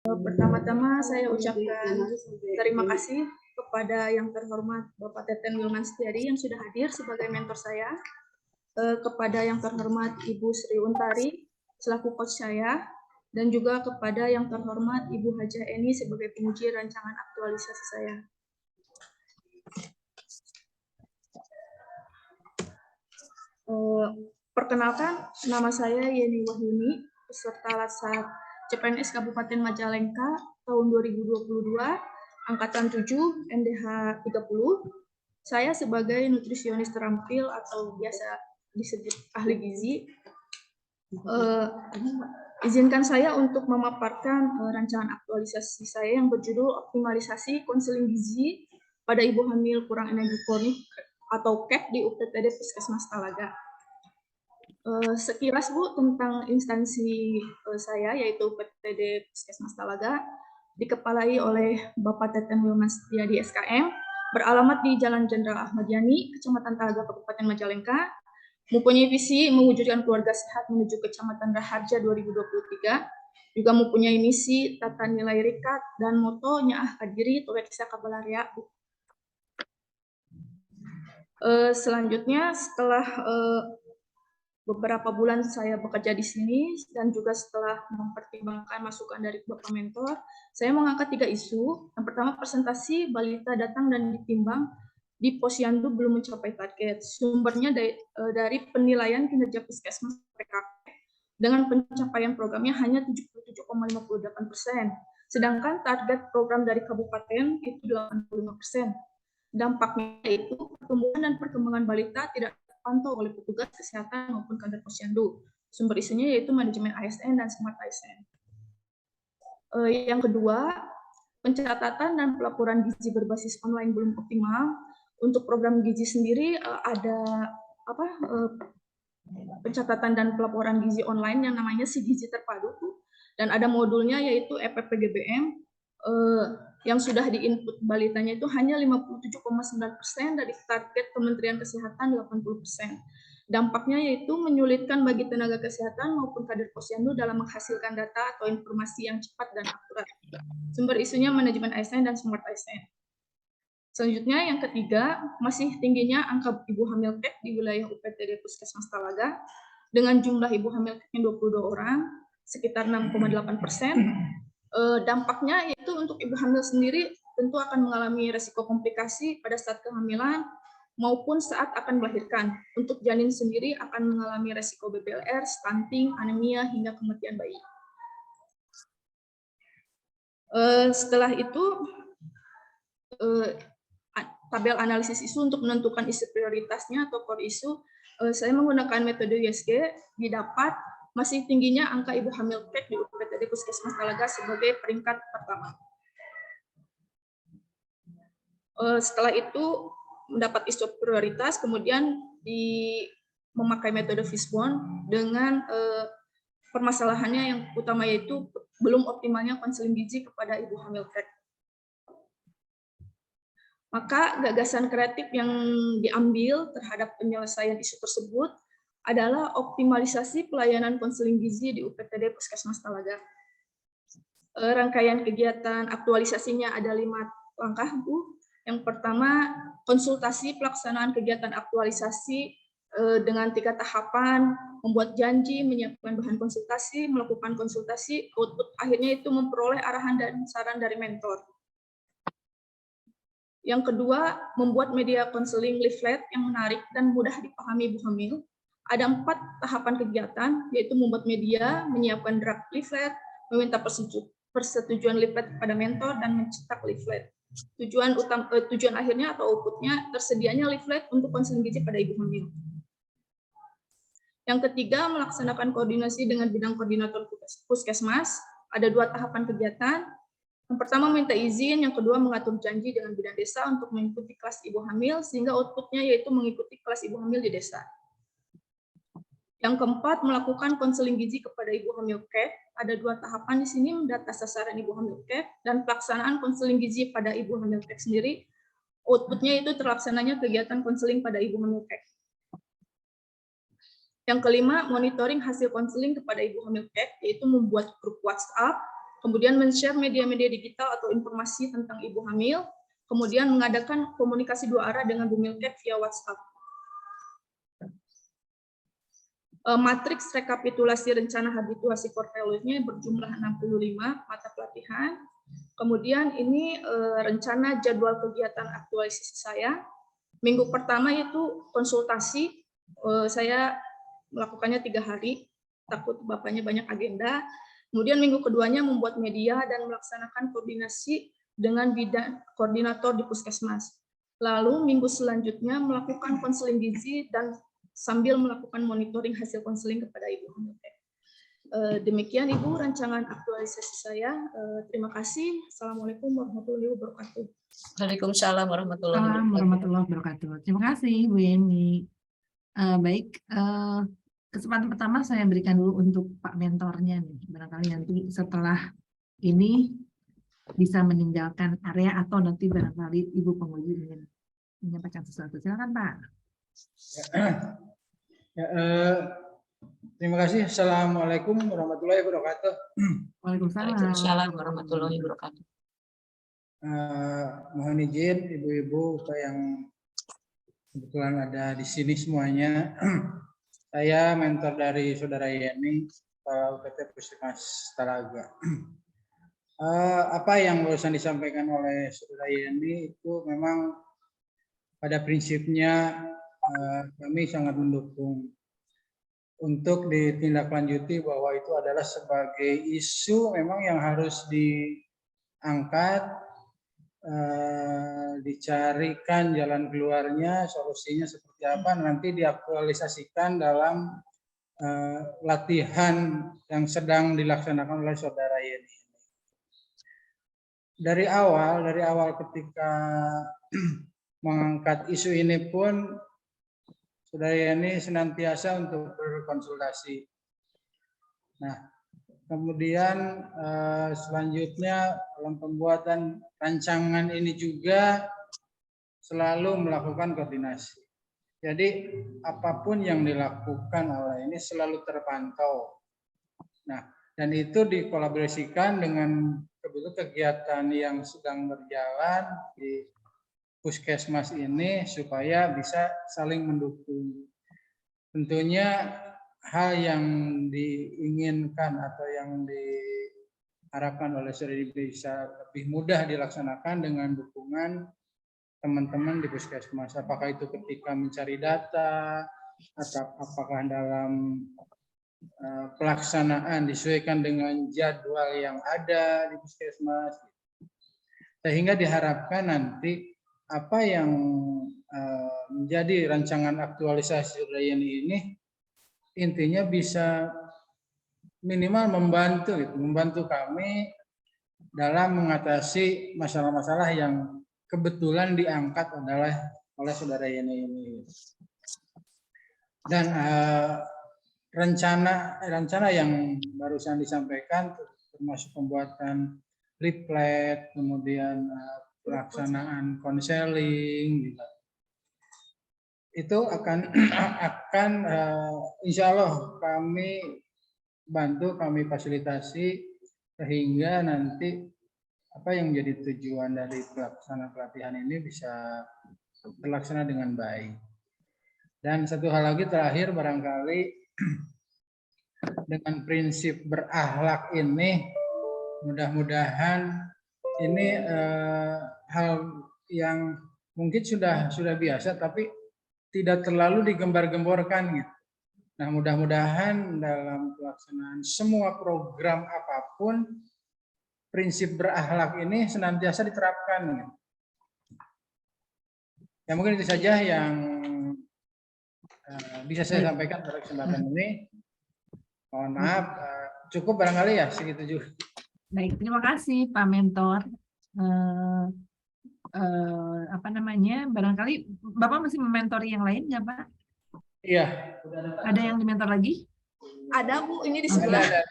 Pertama-tama saya ucapkan terima kasih kepada yang terhormat Bapak Teten Wilman Setiadi yang sudah hadir sebagai mentor saya, kepada yang terhormat Ibu Sri Untari selaku coach saya, dan juga kepada yang terhormat Ibu Hajah Eni sebagai penguji rancangan aktualisasi saya. Perkenalkan, nama saya Yeni Wahyuni, peserta Latsar CPNS Kabupaten Majalengka tahun 2022, angkatan 7, NDH 30. Saya sebagai nutrisionis terampil atau biasa disebut ahli gizi. Izinkan saya untuk memaparkan rancangan aktualisasi saya yang berjudul Optimalisasi Konseling Gizi pada Ibu Hamil Kurang Energi Kronik atau KEK di UPTD Puskesmas Talaga. Sekilas Bu tentang instansi saya yaitu UPTD Puskesmas Talaga, dikepalai oleh Bapak Teten Wilman Setiadi SKM, beralamat di Jalan Jenderal Ahmad Yani, Kecamatan Talaga, Kabupaten Majalengka, mempunyai visi mewujudkan keluarga sehat menuju Kecamatan Raharja 2023, juga mempunyai misi tata nilai rikat dan moto Nyaah Kadiri Tuweksa Kabalaria. Selanjutnya setelah beberapa bulan saya bekerja di sini dan juga setelah mempertimbangkan masukan dari Bapak Mentor, saya mengangkat 3 isu. Yang pertama, presentasi balita datang dan ditimbang di Posyandu belum mencapai target. Sumbernya dari penilaian kinerja puskesmas PKP dengan pencapaian programnya hanya 77,58%. Sedangkan target program dari kabupaten itu 85%. Dampaknya itu pertumbuhan dan perkembangan balita tidak terpantau oleh petugas kesehatan maupun kader posyandu. Sumber isunya yaitu manajemen ASN dan smart ASN. Yang kedua, pencatatan dan pelaporan gizi berbasis online belum optimal. Untuk program gizi sendiri ada pencatatan dan pelaporan gizi online yang namanya si gizi terpadu, dan ada modulnya yaitu EPPGBM. Yang sudah diinput balitanya itu hanya 57,9% dari target Kementerian Kesehatan 80%. Dampaknya yaitu menyulitkan bagi tenaga kesehatan maupun kader posyandu dalam menghasilkan data atau informasi yang cepat dan akurat. Sumber isunya manajemen ASN dan smart ASN. Selanjutnya yang ketiga, masih tingginya angka ibu hamil KEK di wilayah UPTD Puskesmas Talaga dengan jumlah ibu hamil KEK 22 orang, sekitar 6,8%. Dampaknya yaitu untuk ibu hamil sendiri tentu akan mengalami resiko komplikasi pada saat kehamilan maupun saat akan melahirkan. Untuk janin sendiri akan mengalami resiko BBLR, stunting, anemia, hingga kematian bayi. Setelah itu, tabel analisis isu untuk menentukan isu prioritasnya atau core isu, saya menggunakan metode USG, didapat masih tingginya angka ibu hamil KEK di UPTD Puskesmas Talaga sebagai peringkat pertama. Setelah itu mendapat isu prioritas, kemudian memakai metode Fishbone dengan permasalahannya yang utama yaitu belum optimalnya konseling gizi kepada ibu hamil KEK. Maka gagasan kreatif yang diambil terhadap penyelesaian isu tersebut adalah optimalisasi pelayanan konseling gizi di UPTD Puskesmas Talaga. Rangkaian kegiatan aktualisasinya ada 5 langkah, Bu. Yang pertama, konsultasi pelaksanaan kegiatan aktualisasi dengan 3 tahapan, membuat janji, menyiapkan bahan konsultasi, melakukan konsultasi, output akhirnya itu memperoleh arahan dan saran dari mentor. Yang kedua, membuat media konseling leaflet yang menarik dan mudah dipahami ibu hamil. Ada 4 tahapan kegiatan, yaitu membuat media, menyiapkan draft leaflet, meminta persetujuan leaflet kepada mentor, dan mencetak leaflet. Tujuan akhirnya atau outputnya tersedianya leaflet untuk konseling gizi pada ibu hamil. Yang ketiga, melaksanakan koordinasi dengan bidang koordinator puskesmas. Ada 2 tahapan kegiatan. Yang pertama minta izin, yang kedua mengatur janji dengan bidan desa untuk mengikuti kelas ibu hamil, sehingga outputnya yaitu mengikuti kelas ibu hamil di desa. Yang keempat, melakukan konseling gizi kepada ibu hamil KEK. Ada 2 tahapan di sini, mendata sasaran ibu hamil KEK dan pelaksanaan konseling gizi pada ibu hamil KEK sendiri. Outputnya itu terlaksananya kegiatan konseling pada ibu hamil KEK. Yang kelima, monitoring hasil konseling kepada ibu hamil KEK, yaitu membuat grup WhatsApp kemudian men-share media-media digital atau informasi tentang ibu hamil, kemudian mengadakan komunikasi 2 arah dengan Bumilkes via WhatsApp. Matriks rekapitulasi rencana habituasi core value-nya berjumlah 65 mata pelatihan. Kemudian ini rencana jadwal kegiatan aktualisasi saya. Minggu pertama itu konsultasi, saya melakukannya 3 hari, takut Bapaknya banyak agenda. Kemudian minggu keduanya membuat media dan melaksanakan koordinasi dengan bidang koordinator di puskesmas. Lalu minggu selanjutnya melakukan konseling gizi dan sambil melakukan monitoring hasil konseling kepada ibu hamil. Demikian Ibu rancangan aktualisasi saya. Terima kasih. Assalamualaikum warahmatullahi wabarakatuh. Waalaikumsalam warahmatullahi wabarakatuh. Terima kasih Bu Yeni. Baik, kesempatan pertama saya berikan dulu untuk Pak mentornya nih. Barangkali nanti setelah ini bisa meninggalkan area atau nanti barangkali Ibu penguji ingin menyampaikan sesuatu. Silakan Pak. Terima kasih. Assalamualaikum warahmatullahi wabarakatuh. Waalaikumsalam warahmatullahi wabarakatuh. Mohon izin ibu-ibu yang kebetulan ada di sini semuanya. Saya mentor dari Saudara Yeni, Kepala UPT Puskesmas Talaga. Apa yang barusan disampaikan oleh Saudara Yeni itu memang pada prinsipnya kami sangat mendukung untuk ditindaklanjuti bahwa itu adalah sebagai isu memang yang harus diangkat, dicarikan jalan keluarnya, solusinya seperti apa, nanti diaktualisasikan dalam latihan yang sedang dilaksanakan oleh Saudara Yeni. Dari awal ketika mengangkat isu ini pun Saudara Yeni senantiasa untuk berkonsultasi. Nah, kemudian selanjutnya dalam pembuatan rancangan ini juga selalu melakukan koordinasi. Jadi apapun yang dilakukan oleh ini selalu terpantau. Nah, dan itu dikolaborasikan dengan kegiatan yang sedang berjalan di puskesmas ini supaya bisa saling mendukung. Tentunya hal yang diinginkan atau yang diharapkan oleh saudara bisa lebih mudah dilaksanakan dengan dukungan teman-teman di puskesmas. Apakah itu ketika mencari data, atau apakah dalam pelaksanaan disesuaikan dengan jadwal yang ada di puskesmas. Sehingga diharapkan nanti apa yang menjadi rancangan aktualisasi ini intinya bisa minimal membantu kami dalam mengatasi masalah-masalah yang kebetulan diangkat oleh Saudara Yeni ini. Dan rencana yang barusan disampaikan termasuk pembuatan leaflet, kemudian pelaksanaan konseling, itu akan insya Allah kami bantu, kami fasilitasi sehingga nanti apa yang menjadi tujuan dari pelatihan ini bisa terlaksana dengan baik. Dan satu hal lagi terakhir barangkali dengan prinsip berakhlak ini mudah-mudahan ini hal yang mungkin sudah biasa tapi tidak terlalu digembar-gemborkan gitu. Nah, mudah-mudahan dalam pelaksanaan semua program apapun prinsip berakhlak ini senantiasa diterapkan gitu. Ya mungkin itu saja yang bisa saya sampaikan pada kesempatan ini. Mohon maaf, cukup barangkali ya segitu juga. Baik, terima kasih Pak Mentor. Barangkali Bapak masih mementori yang lain nggak Pak? Iya. Ada yang dimentor lagi? Ada Bu, ini di sebelah. Ada.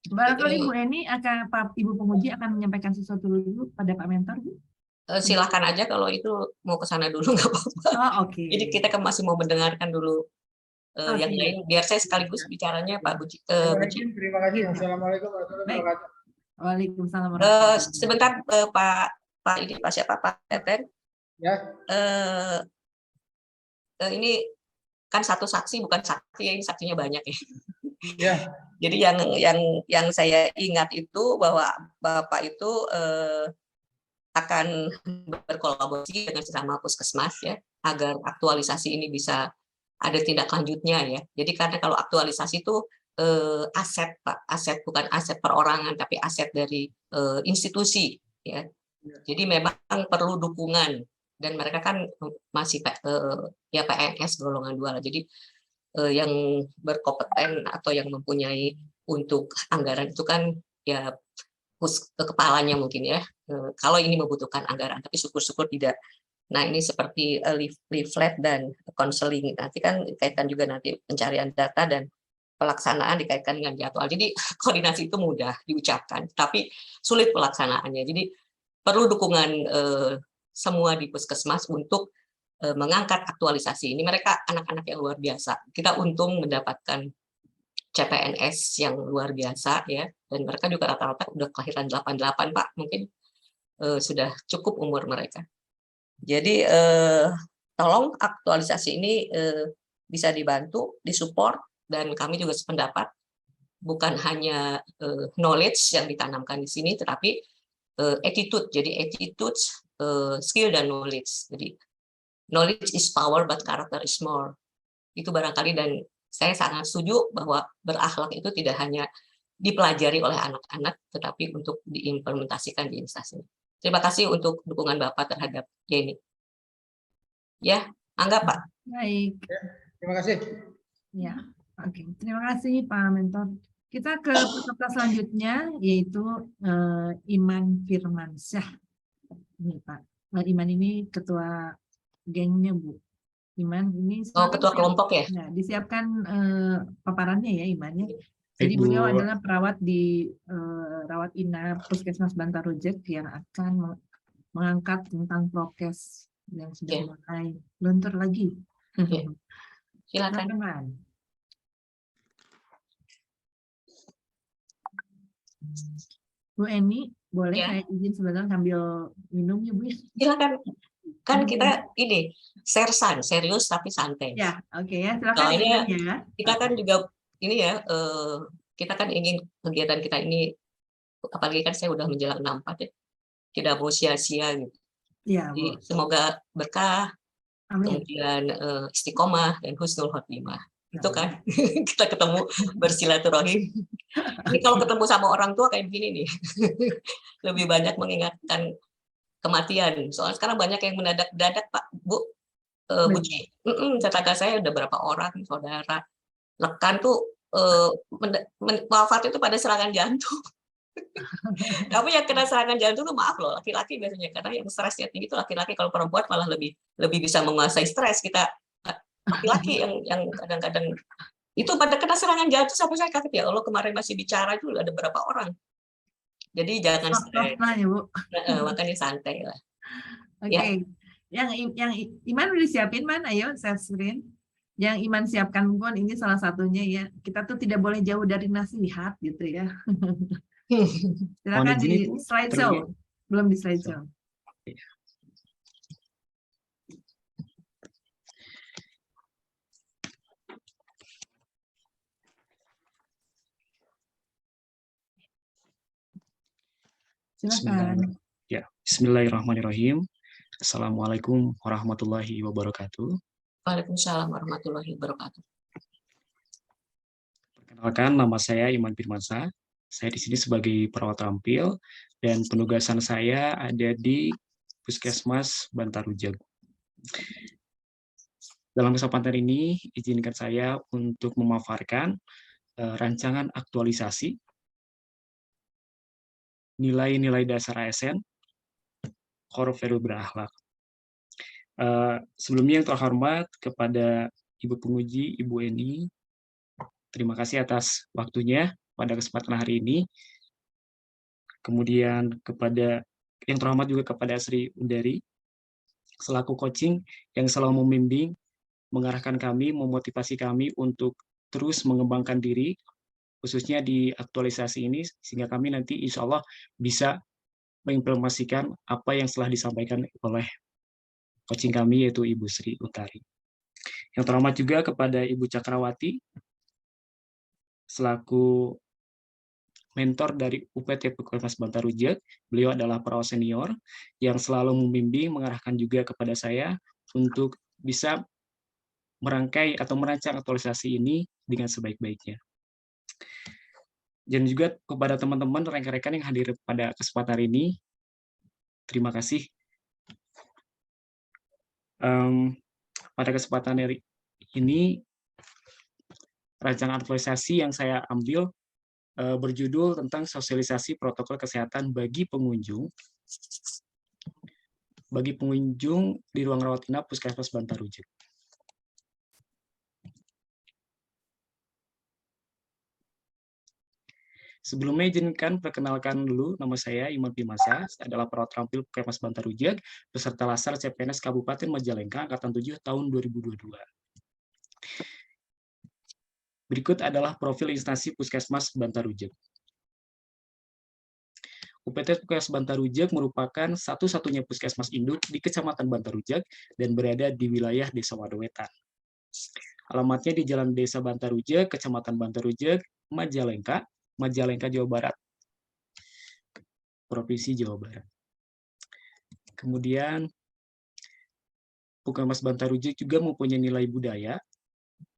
Barangkali Bu Eni Ibu penguji akan menyampaikan sesuatu dulu pada Pak Mentor, Bu. Silakan aja kalau itu mau ke sana dulu nggak apa-apa. Oke. Jadi kita masih mau mendengarkan dulu yang lain. Biar saya sekaligus bicaranya Pak Buci. Terima kasih. Assalamualaikum warahmatullahi wabarakatuh. Waalaikumsalam warahmatullahi wabarakatuh. Sebentar Pak siapa Pak Teten? Ya, Ini kan satu saksi bukan saksi ya, ini saksinya banyak ya. ya, Jadi yang saya ingat itu bahwa Bapak itu akan berkolaborasi dengan sesama puskesmas ya agar aktualisasi ini bisa ada tindak lanjutnya ya. Jadi karena kalau aktualisasi itu aset Pak, aset bukan aset perorangan tapi aset dari institusi ya. Jadi memang perlu dukungan dan mereka kan masih ya PNS golongan 2 lah. Jadi yang berkompeten atau yang mempunyai untuk anggaran itu kan ya kepalanya mungkin ya. Kalau ini membutuhkan anggaran, tapi syukur-syukur tidak. Nah ini seperti leaflet dan konseling. Nanti kan dikaitkan juga nanti pencarian data dan pelaksanaan dikaitkan dengan jadwal. Jadi koordinasi itu mudah diucapkan, tapi sulit pelaksanaannya. Jadi perlu dukungan semua di puskesmas untuk mengangkat aktualisasi ini. Mereka anak-anak yang luar biasa. Kita untung mendapatkan CPNS yang luar biasa ya, dan mereka juga rata-rata udah kelahiran 88 Pak, mungkin sudah cukup umur mereka. Jadi tolong aktualisasi ini bisa dibantu, disupport, dan kami juga sependapat bukan hanya knowledge yang ditanamkan di sini, tetapi attitude. Jadi attitude, skill dan knowledge. Jadi knowledge is power, but character is more. Itu barangkali, dan saya sangat setuju bahwa berakhlak itu tidak hanya dipelajari oleh anak-anak, tetapi untuk diimplementasikan di instansi. Terima kasih untuk dukungan Bapak terhadap Yeni. Ya, anggap Pak. Baik. terima kasih. Ya, oke. Terima kasih Pak Mentor. Kita ke peserta selanjutnya yaitu Iman Firmansyah. Ini Pak. Iman ini ketua gengnya Bu. Iman ini Ketua kelompok ya? Ya, disiapkan paparannya ya Imannya. Jadi Baik, Bu. beliau adalah perawat di rawat inap Puskesmas Bantarujek yang akan mengangkat tentang prokes yang sudah mulai luntur lagi. Silakan. Teman-teman. Bu Eni, boleh saya izin sebentar sambil minum ya Bu? Silakan. Kan kita ini sersan, serius tapi santai. Ya, oke ya. Silakan Soalnya ya. kita kan juga ini ya, kita kan ingin kegiatan kita ini, apalagi kan saya udah menjelang 64 ya, tidak mau sia-sia gitu. Ya, Jadi semoga berkah, amin. kemudian istiqomah dan husnul khotimah. Itu kan kita ketemu bersilaturahim. Ini kalau ketemu sama orang tua kayak begini nih, lebih banyak mengingatkan kematian. Soalnya sekarang banyak yang mendadak Pak, Bu, Bu Ci. Tetangga saya udah berapa orang saudara rekan tuh wafat itu pada serangan jantung. Tapi yang kena serangan jantung tuh maaf loh, laki-laki biasanya, karena yang stresnya tinggi itu laki-laki. Kalau perempuan malah lebih bisa menguasai stres. Kita laki-laki yang kadang-kadang itu pada kena serangan jantung. Sampai saya kaget, ya Allah, kemarin masih bicara itu ada berapa orang. Jadi jangan stres. Ya, Bu. Makanya santai lah. Oke. Yang Iman udah siapin Man, ayo share screen. Yang Iman siapkan pun ini salah satunya ya. Kita tuh tidak boleh jauh dari nasihat gitu ya. Silakan di slideshow. Belum di slideshow. Silakan. Ya, Bismillahirrahmanirrahim. Assalamualaikum warahmatullahi wabarakatuh. Waalaikumsalam warahmatullahi wabarakatuh. Perkenalkan, nama saya Iman Firmansyah. Saya di sini sebagai perawat rampil dan penugasan saya ada di Puskesmas Bantarujek. Dalam kesempatan ini, izinkan saya untuk memaparkan rancangan aktualisasi nilai-nilai dasar ASN Core Value Berakhlak. Sebelumnya yang terhormat kepada Ibu Penguji, Ibu Eni, terima kasih atas waktunya pada kesempatan hari ini. Kemudian kepada yang terhormat juga kepada Sri Undari, selaku coaching yang selalu membimbing, mengarahkan kami, memotivasi kami untuk terus mengembangkan diri khususnya di aktualisasi ini, sehingga kami nanti insya Allah bisa mengimplementasikan apa yang telah disampaikan oleh coaching kami, yaitu Ibu Sri Utari. Yang terhormat juga kepada Ibu Cakrawati, selaku mentor dari UPT Puskesmas Bantarujak. Beliau adalah perawat senior yang selalu membimbing, mengarahkan juga kepada saya untuk bisa merangkai atau merancang aktualisasi ini dengan sebaik-baiknya. Dan juga kepada teman-teman, rekan-rekan yang hadir pada kesempatan ini, terima kasih. Pada kesempatan hari ini, rancangan aktualisasi yang saya ambil berjudul tentang sosialisasi protokol kesehatan bagi pengunjung di ruang rawat inap Puskesmas Bantarujak. Sebelumnya izinkan perkenalkan dulu, nama saya Iman Pimasa, saya adalah perawat terampil Puskesmas Bantarujak, peserta Lasar CPNS Kabupaten Majalengka Angkatan 7 tahun 2022. Berikut adalah profil instansi Puskesmas Bantarujak. UPT Puskesmas Bantarujak merupakan satu-satunya puskesmas induk di Kecamatan Bantarujak dan berada di wilayah Desa Wadowetan. Alamatnya di Jalan Desa Bantarujak, Kecamatan Bantarujak, Majalengka, Jawa Barat, Provinsi Jawa Barat. Kemudian, Puskesmas Bantarujak juga mempunyai nilai budaya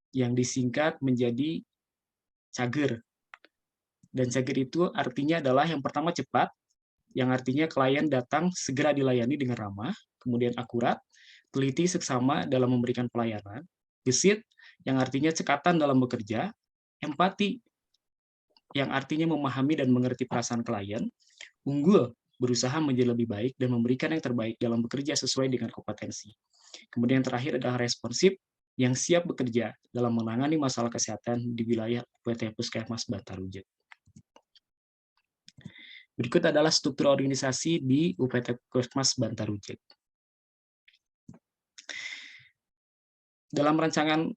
yang disingkat menjadi cager. Dan cager itu artinya adalah yang pertama cepat, yang artinya klien datang segera dilayani dengan ramah, kemudian akurat, teliti seksama dalam memberikan pelayanan, gesit, yang artinya cekatan dalam bekerja, empati, yang artinya memahami dan mengerti perasaan klien, unggul, berusaha menjadi lebih baik dan memberikan yang terbaik dalam bekerja sesuai dengan kompetensi. Kemudian yang terakhir adalah responsif, yang siap bekerja dalam menangani masalah kesehatan di wilayah UPT Puskesmas Bantarujak. Berikut adalah struktur organisasi di UPT Puskesmas Bantarujak. Dalam rancangan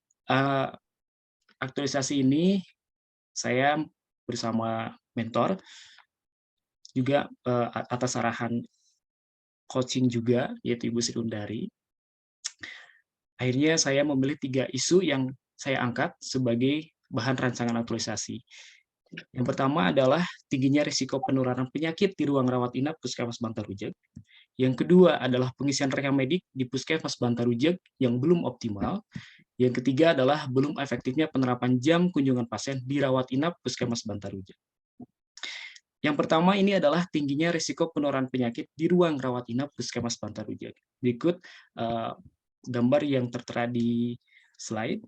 aktualisasi ini, saya bersama mentor, juga atas arahan coaching juga, yaitu Ibu Sri Utari, akhirnya saya memilih 3 isu yang saya angkat sebagai bahan rancangan aktualisasi. Yang pertama adalah tingginya risiko penularan penyakit di ruang rawat inap Puskesmas Bantarujak. Yang kedua adalah pengisian rekam medik di Puskesmas Bantarujak yang belum optimal. Yang ketiga adalah belum efektifnya penerapan jam kunjungan pasien di rawat inap Puskesmas Bantarujak. Yang pertama ini adalah tingginya risiko penularan penyakit di ruang rawat inap Puskesmas Bantarujak. Berikut gambar yang tertera di slide.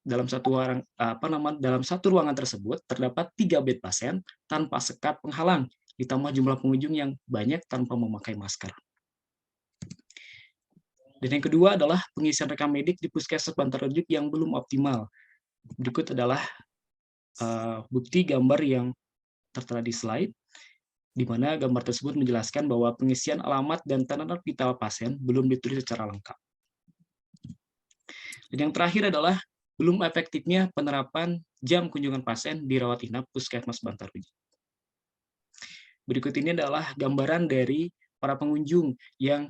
Dalam satu ruangan tersebut terdapat 3 bed pasien tanpa sekat penghalang, ditambah jumlah pengunjung yang banyak tanpa memakai masker. Dan yang kedua adalah pengisian rekam medik di Puskesmas Bantarujak yang belum optimal. Berikut adalah bukti gambar yang tertera di slide, di mana gambar tersebut menjelaskan bahwa pengisian alamat dan tanda vital pasien belum ditulis secara lengkap. Dan yang terakhir adalah belum efektifnya penerapan jam kunjungan pasien di rawat inap Puskesmas Bantarujak. Berikut ini adalah gambaran dari para pengunjung yang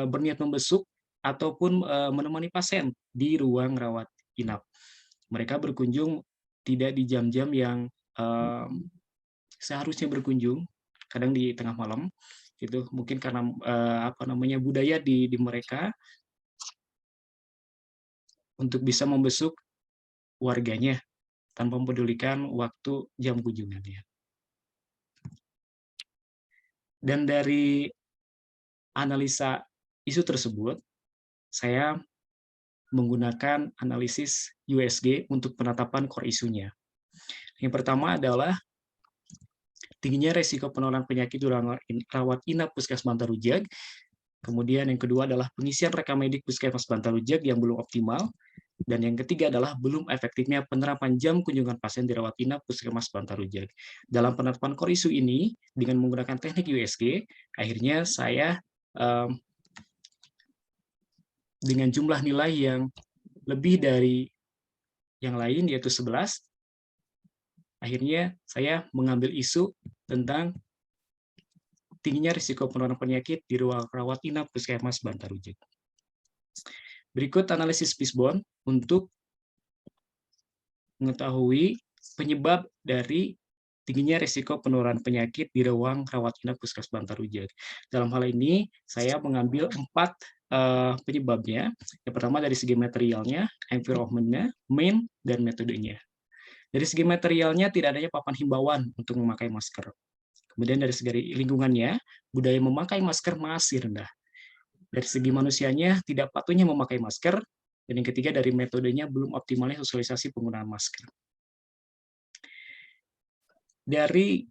berniat membesuk ataupun menemani pasien di ruang rawat inap. Mereka berkunjung tidak di jam-jam yang seharusnya berkunjung, kadang di tengah malam, itu mungkin karena budaya di mereka untuk bisa membesuk warganya tanpa mempedulikan waktu jam kunjungannya. Dan dari analisa isu tersebut, saya menggunakan analisis USG untuk penetapan core isunya. Yang pertama adalah tingginya resiko penularan penyakit di rawat inap Puskesmas Bantarujak. Kemudian yang kedua adalah pengisian rekam medik Puskesmas Bantarujak yang belum optimal. Dan yang ketiga adalah belum efektifnya penerapan jam kunjungan pasien di rawat inap Puskesmas Bantarujak. Dalam penetapan core isu ini, dengan menggunakan teknik USG, akhirnya saya dengan jumlah nilai yang lebih dari yang lain, yaitu 11, akhirnya saya mengambil isu tentang tingginya risiko penularan penyakit di ruang rawat inap Puskesmas Bantar Ujek. Berikut analisis Fishbone untuk mengetahui penyebab dari tingginya risiko penularan penyakit di ruang rawat inap Puskesmas Bantar Ujek. Dalam hal ini, saya mengambil 4 penyebabnya. Yang pertama dari segi materialnya, environment-nya, main, dan metodenya. Dari segi materialnya, tidak adanya papan himbauan untuk memakai masker. Kemudian dari segi lingkungannya, budaya memakai masker masih rendah. Dari segi manusianya, tidak patuhnya memakai masker. Dan yang ketiga, dari metodenya belum optimalnya sosialisasi penggunaan masker. Dari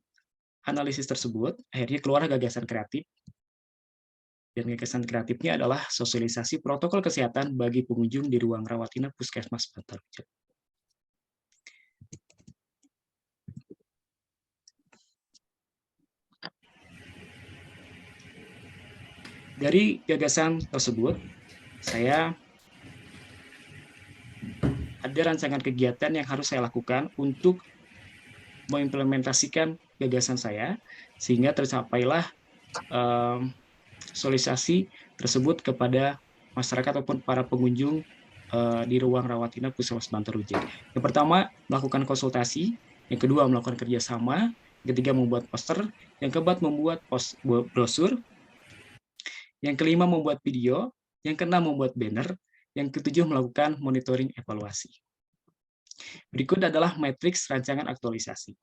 analisis tersebut, akhirnya keluar gagasan kreatif. Dan gagasan kreatifnya adalah sosialisasi protokol kesehatan bagi pengunjung di ruang rawat inap Puskesmas Bantar Ujek. Dari gagasan tersebut, saya ada rancangan kegiatan yang harus saya lakukan untuk mengimplementasikan gagasan saya, sehingga tercapailah sosialisasi tersebut kepada masyarakat ataupun para pengunjung di ruang rawat inap Puskesmas Bantar Ujek. Yang pertama, melakukan konsultasi. Yang kedua, melakukan kerjasama. Yang ketiga, membuat poster. Yang keempat, membuat brosur. Yang kelima, membuat video. Yang keenam, membuat banner. Yang ketujuh, melakukan monitoring evaluasi. Berikut adalah matriks rancangan aktualisasi.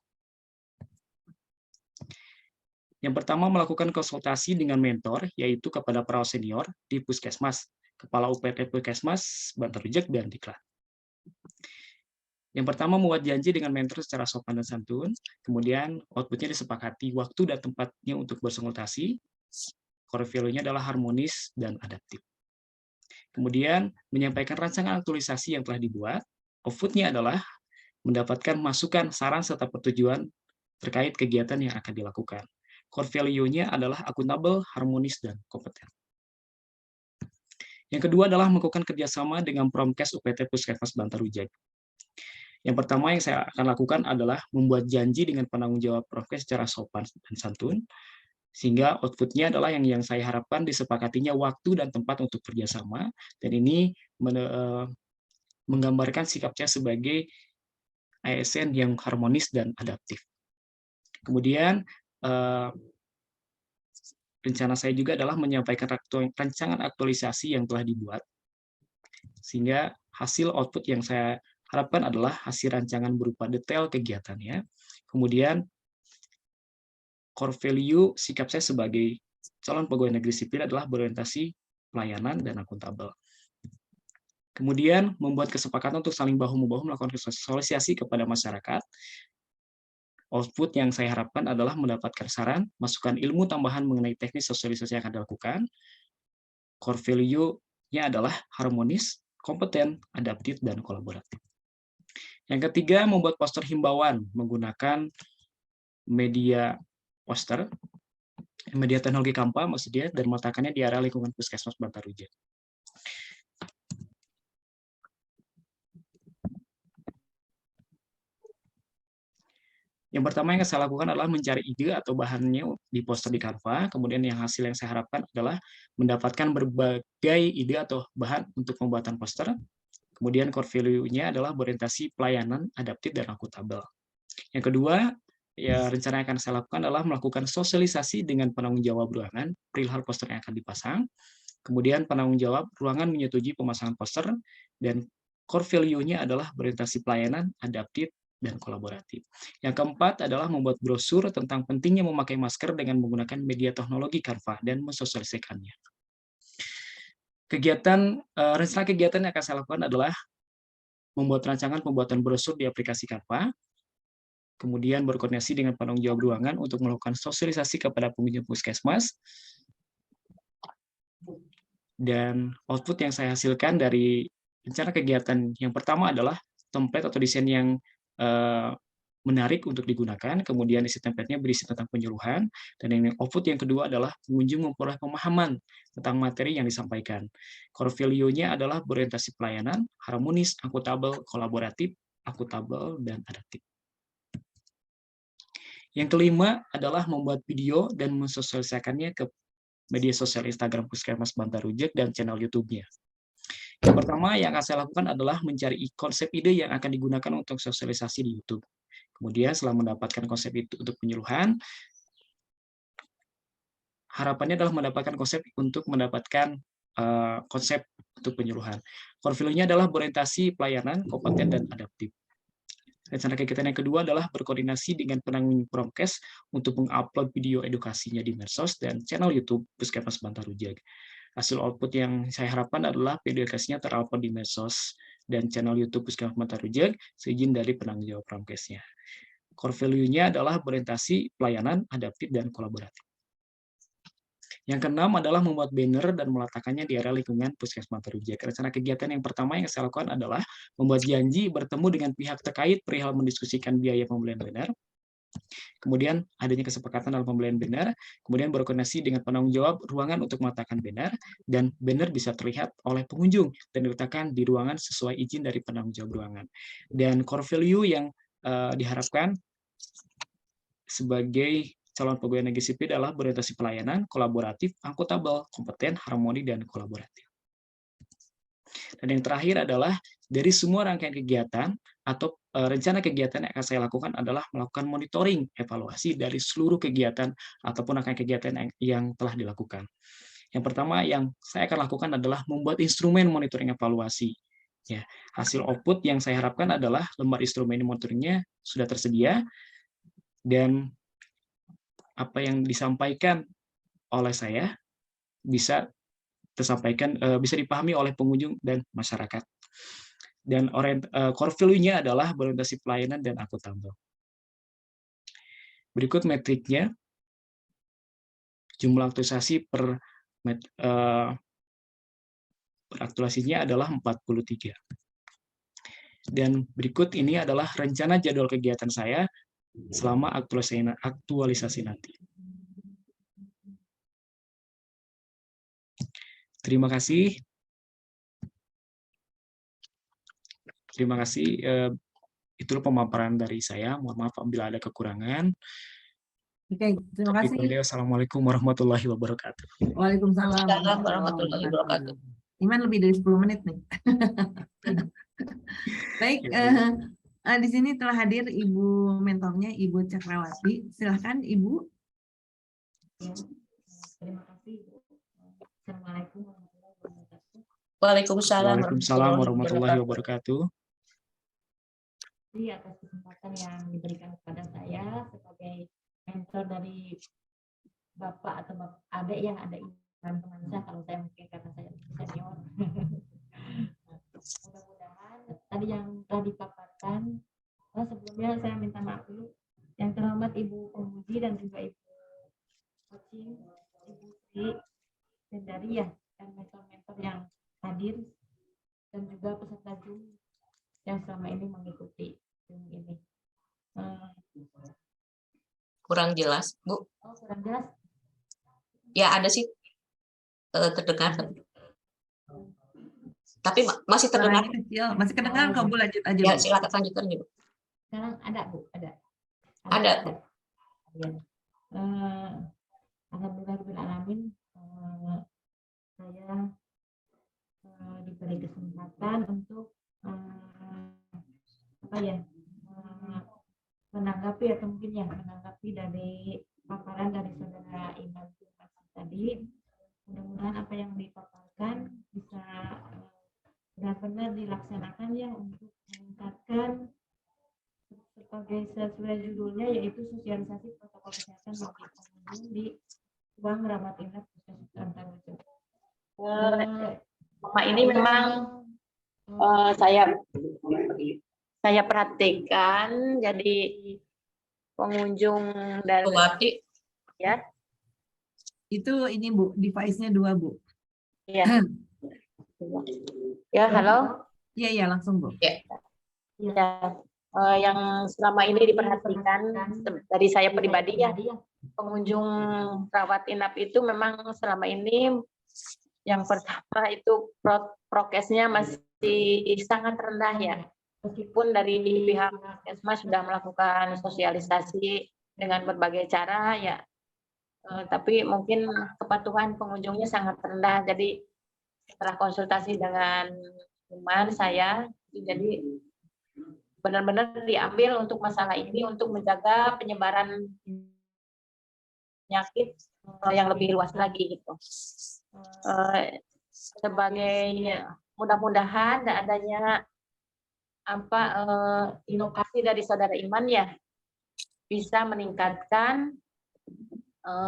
Yang pertama, melakukan konsultasi dengan mentor, yaitu kepada perawat senior di Puskesmas, Kepala UPT Puskesmas Bantar Ujek, dan Diklat. Yang pertama, membuat janji dengan mentor secara sopan dan santun. Kemudian, outputnya disepakati waktu dan tempatnya untuk berkonsultasi. Core value-nya adalah harmonis dan adaptif. Kemudian, menyampaikan rancangan aktualisasi yang telah dibuat. Output-nya adalah mendapatkan masukan, saran, serta persetujuan terkait kegiatan yang akan dilakukan. Core value-nya adalah akuntabel, harmonis, dan kompeten. Yang kedua adalah melakukan kerjasama dengan Promkes UPT Puskesmas Bantar Ujek. Yang pertama yang saya akan lakukan adalah membuat janji dengan penanggung jawab Promkes secara sopan dan santun, sehingga output-nya adalah yang saya harapkan disepakatinya waktu dan tempat untuk kerjasama, dan ini menggambarkan sikapnya sebagai ASN yang harmonis dan adaptif. Kemudian, rencana saya juga adalah menyampaikan rancangan aktualisasi yang telah dibuat, sehingga hasil output yang saya harapkan adalah hasil rancangan berupa detail kegiatannya. Kemudian, core value sikap saya sebagai calon pegawai negeri sipil adalah berorientasi pelayanan dan akuntabel. Kemudian, membuat kesepakatan untuk saling bahu-membahu melakukan sosialisasi kepada masyarakat. Output yang saya harapkan adalah mendapatkan saran, masukan ilmu tambahan mengenai teknis sosialisasi yang akan dilakukan. Core value-nya adalah harmonis, kompeten, adaptif, dan kolaboratif. Yang ketiga, membuat poster himbauan menggunakan media poster, media teknologi Canva maksudnya, dan meletakkannya di area lingkungan Puskesmas Bantar Ujek. Yang pertama yang saya lakukan adalah mencari ide atau bahannya di poster di Canva, kemudian hasil yang saya harapkan adalah mendapatkan berbagai ide atau bahan untuk pembuatan poster. Kemudian core value-nya adalah berorientasi pelayanan, adaptif, dan akuntabel. Yang kedua, rencana yang akan saya lakukan adalah melakukan sosialisasi dengan penanggung jawab ruangan perihal poster yang akan dipasang. Kemudian penanggung jawab ruangan menyetujui pemasangan poster, dan core value-nya adalah berorientasi pelayanan, adaptif, dan kolaboratif. Yang keempat adalah membuat brosur tentang pentingnya memakai masker dengan menggunakan media teknologi Canva dan mensosialisasikannya. Rencana kegiatan yang akan saya lakukan adalah membuat rancangan pembuatan brosur di aplikasi Canva, kemudian berkoordinasi dengan penanggung jawab ruangan untuk melakukan sosialisasi kepada pengunjung Puskesmas, dan output yang saya hasilkan dari rencana kegiatan yang pertama adalah template atau desain yang menarik untuk digunakan, kemudian isi template-nya berisi tentang penyuluhan, dan yang output yang kedua adalah pengunjung memperoleh pemahaman tentang materi yang disampaikan. Core value-nya adalah berorientasi pelayanan, harmonis, akuntabel, kolaboratif, akuntabel, dan adaptif. Yang kelima adalah membuat video dan mensosialisasikannya ke media sosial Instagram Puskesmas Bantar Rujak dan channel YouTube-nya. Yang pertama yang akan saya lakukan adalah mencari konsep ide yang akan digunakan untuk sosialisasi di YouTube. Kemudian setelah mendapatkan konsep itu untuk penyuluhan, harapannya adalah mendapatkan konsep untuk mendapatkan konsep untuk penyuluhan. Core value-nya adalah berorientasi pelayanan, kompeten, dan adaptif. Rencana kegiatan yang kedua adalah berkoordinasi dengan penanggung promkes untuk mengupload video edukasinya di medsos dan channel YouTube Puskesmas Bantar Rujak. Hasil output yang saya harapkan adalah video edukasinya terupload di medsos dan channel YouTube Puskesmas Bantar Rujak seizin dari penanggung jawab promkesnya. Core value-nya adalah berorientasi pelayanan, adaptif, dan kolaboratif. Yang keenam adalah membuat banner dan meletakkannya di area lingkungan Puskesmas Bantar Rujak. Rencana kegiatan yang pertama yang saya lakukan adalah membuat janji bertemu dengan pihak terkait perihal mendiskusikan biaya pembelian banner. Kemudian adanya kesepakatan dalam pembelian banner, kemudian berkoordinasi dengan penanggung jawab ruangan untuk meletakkan banner, dan banner bisa terlihat oleh pengunjung dan diletakkan di ruangan sesuai izin dari penanggung jawab ruangan. Dan core value yang diharapkan sebagai calon pegawai negeri sipil adalah berorientasi pelayanan, kolaboratif, akuntabel, kompeten, harmoni, dan kolaboratif. Dan yang terakhir adalah dari semua rangkaian kegiatan atau rencana kegiatan yang akan saya lakukan adalah melakukan monitoring, evaluasi dari seluruh kegiatan ataupun rangkaian kegiatan yang telah dilakukan. Yang pertama yang saya akan lakukan adalah membuat instrumen monitoring evaluasi. Ya, hasil output yang saya harapkan adalah lembar instrumen monitoringnya sudah tersedia, dan apa yang disampaikan oleh saya bisa tersampaikan, bisa dipahami oleh pengunjung dan masyarakat. Dan core value-nya adalah berorientasi pelayanan dan akuntabel. Berikut metriknya. Jumlah aktualisasi per aktualisasinya adalah 43. Dan berikut ini adalah rencana jadwal kegiatan saya selama aktualisasi nanti. Terima kasih. Terima kasih. Itulah pemaparan dari saya. Mohon maaf apabila ada kekurangan. Oke, terima kasih. Assalamualaikum warahmatullahi wabarakatuh. Waalaikumsalam Warahmatullahi wabarakatuh. Iman lebih dari 10 menit nih. Baik, di sini telah hadir Ibu mentornya, Ibu Cakrawati. Silahkan Ibu. Terima kasih, Bu. Assalamualaikum warahmatullahi wabarakatuh. Waalaikumsalam warahmatullahi wabarakatuh. Terima kasih atas kesempatan yang diberikan kepada saya sebagai mentor dari Bapak atau Bapak adik yang ada di teman saya, kalau saya mungkin karena saya senior. Mudah-mudahan tadi yang telah dipaparkan, sebelumnya saya minta maaf dulu. Yang terhormat Ibu Pemuji dan juga Ibu Coaching, Ibu Sri, dan dari ya, dan mentor-mentor yang hadir, dan juga peserta Zoom yang selama ini mengikuti Zoom ini. Kurang jelas, Bu. Oh, kurang jelas? Ya, ada sih terdengar. Tapi masih terdengar. Suaranya kecil, masih kedengar kok, Bu, lanjut aja. Ya, Bu. silakan lanjutkan, Bu. Sekarang ada, Bu? Ada. Ada. Ya. Alhamdulillahirrahmanirrahim, saya diberi kesempatan untuk menanggapi atau mungkin ya menanggapi dari paparan dari saudara Iman tadi. Mudah-mudahan apa yang dipaparkan bisa benar-benar dilaksanakan ya untuk meningkatkan sebagai sesuai judulnya, yaitu sosialisasi protokol kesehatan bagi pengunjung di ruang rawat inap Puskesmas Bantar Rujak. Mama ini memang saya perhatikan, jadi pengunjung dari Bupati. ya. Itu ini Bu, device-nya 2 Bu. Ya. Ya, halo. Iya, iya, langsung Bu. Ya. Yang selama ini diperhatikan dari saya pribadi ya, pengunjung rawat inap itu memang selama ini yang pertama itu prokesnya masih sangat rendah ya. Meskipun dari pihak Puskesmas sudah melakukan sosialisasi dengan berbagai cara ya, tapi mungkin kepatuhan pengunjungnya sangat rendah. Jadi setelah konsultasi dengan teman saya, jadi benar-benar diambil untuk masalah ini untuk menjaga penyebaran penyakit yang lebih luas lagi gitu. Sebagai mudah-mudahan adanya inovasi dari Saudara Iman ya bisa meningkatkan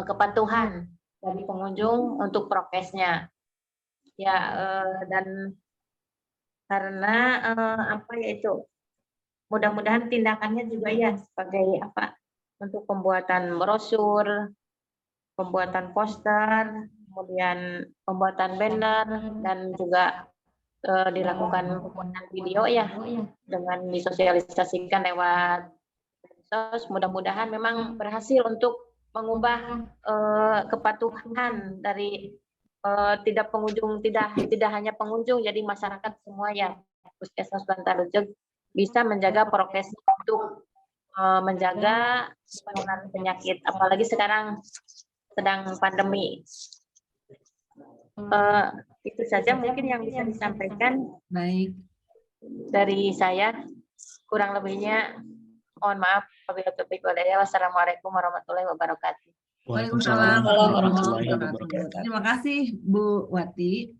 kepatuhan dari pengunjung untuk prokesnya ya, dan karena mudah-mudahan tindakannya juga ya sebagai untuk pembuatan brosur, pembuatan poster, kemudian pembuatan banner, dan juga dilakukan pembuatan video ya dengan disosialisasikan lewat medsos. Mudah-mudahan memang berhasil untuk mengubah kepatuhan dari tidak hanya pengunjung, jadi masyarakat semua ya Puskesmas Bantarujeg bisa menjaga prokes untuk menjaga penularan penyakit, apalagi sekarang sedang pandemi. Itu saja mungkin yang bisa disampaikan. Baik. Dari saya, kurang lebihnya mohon maaf. Wassalamualaikum warahmatullahi wabarakatuh. Waalaikumsalam warahmatullahi wabarakatuh. Terima kasih Bu Wati.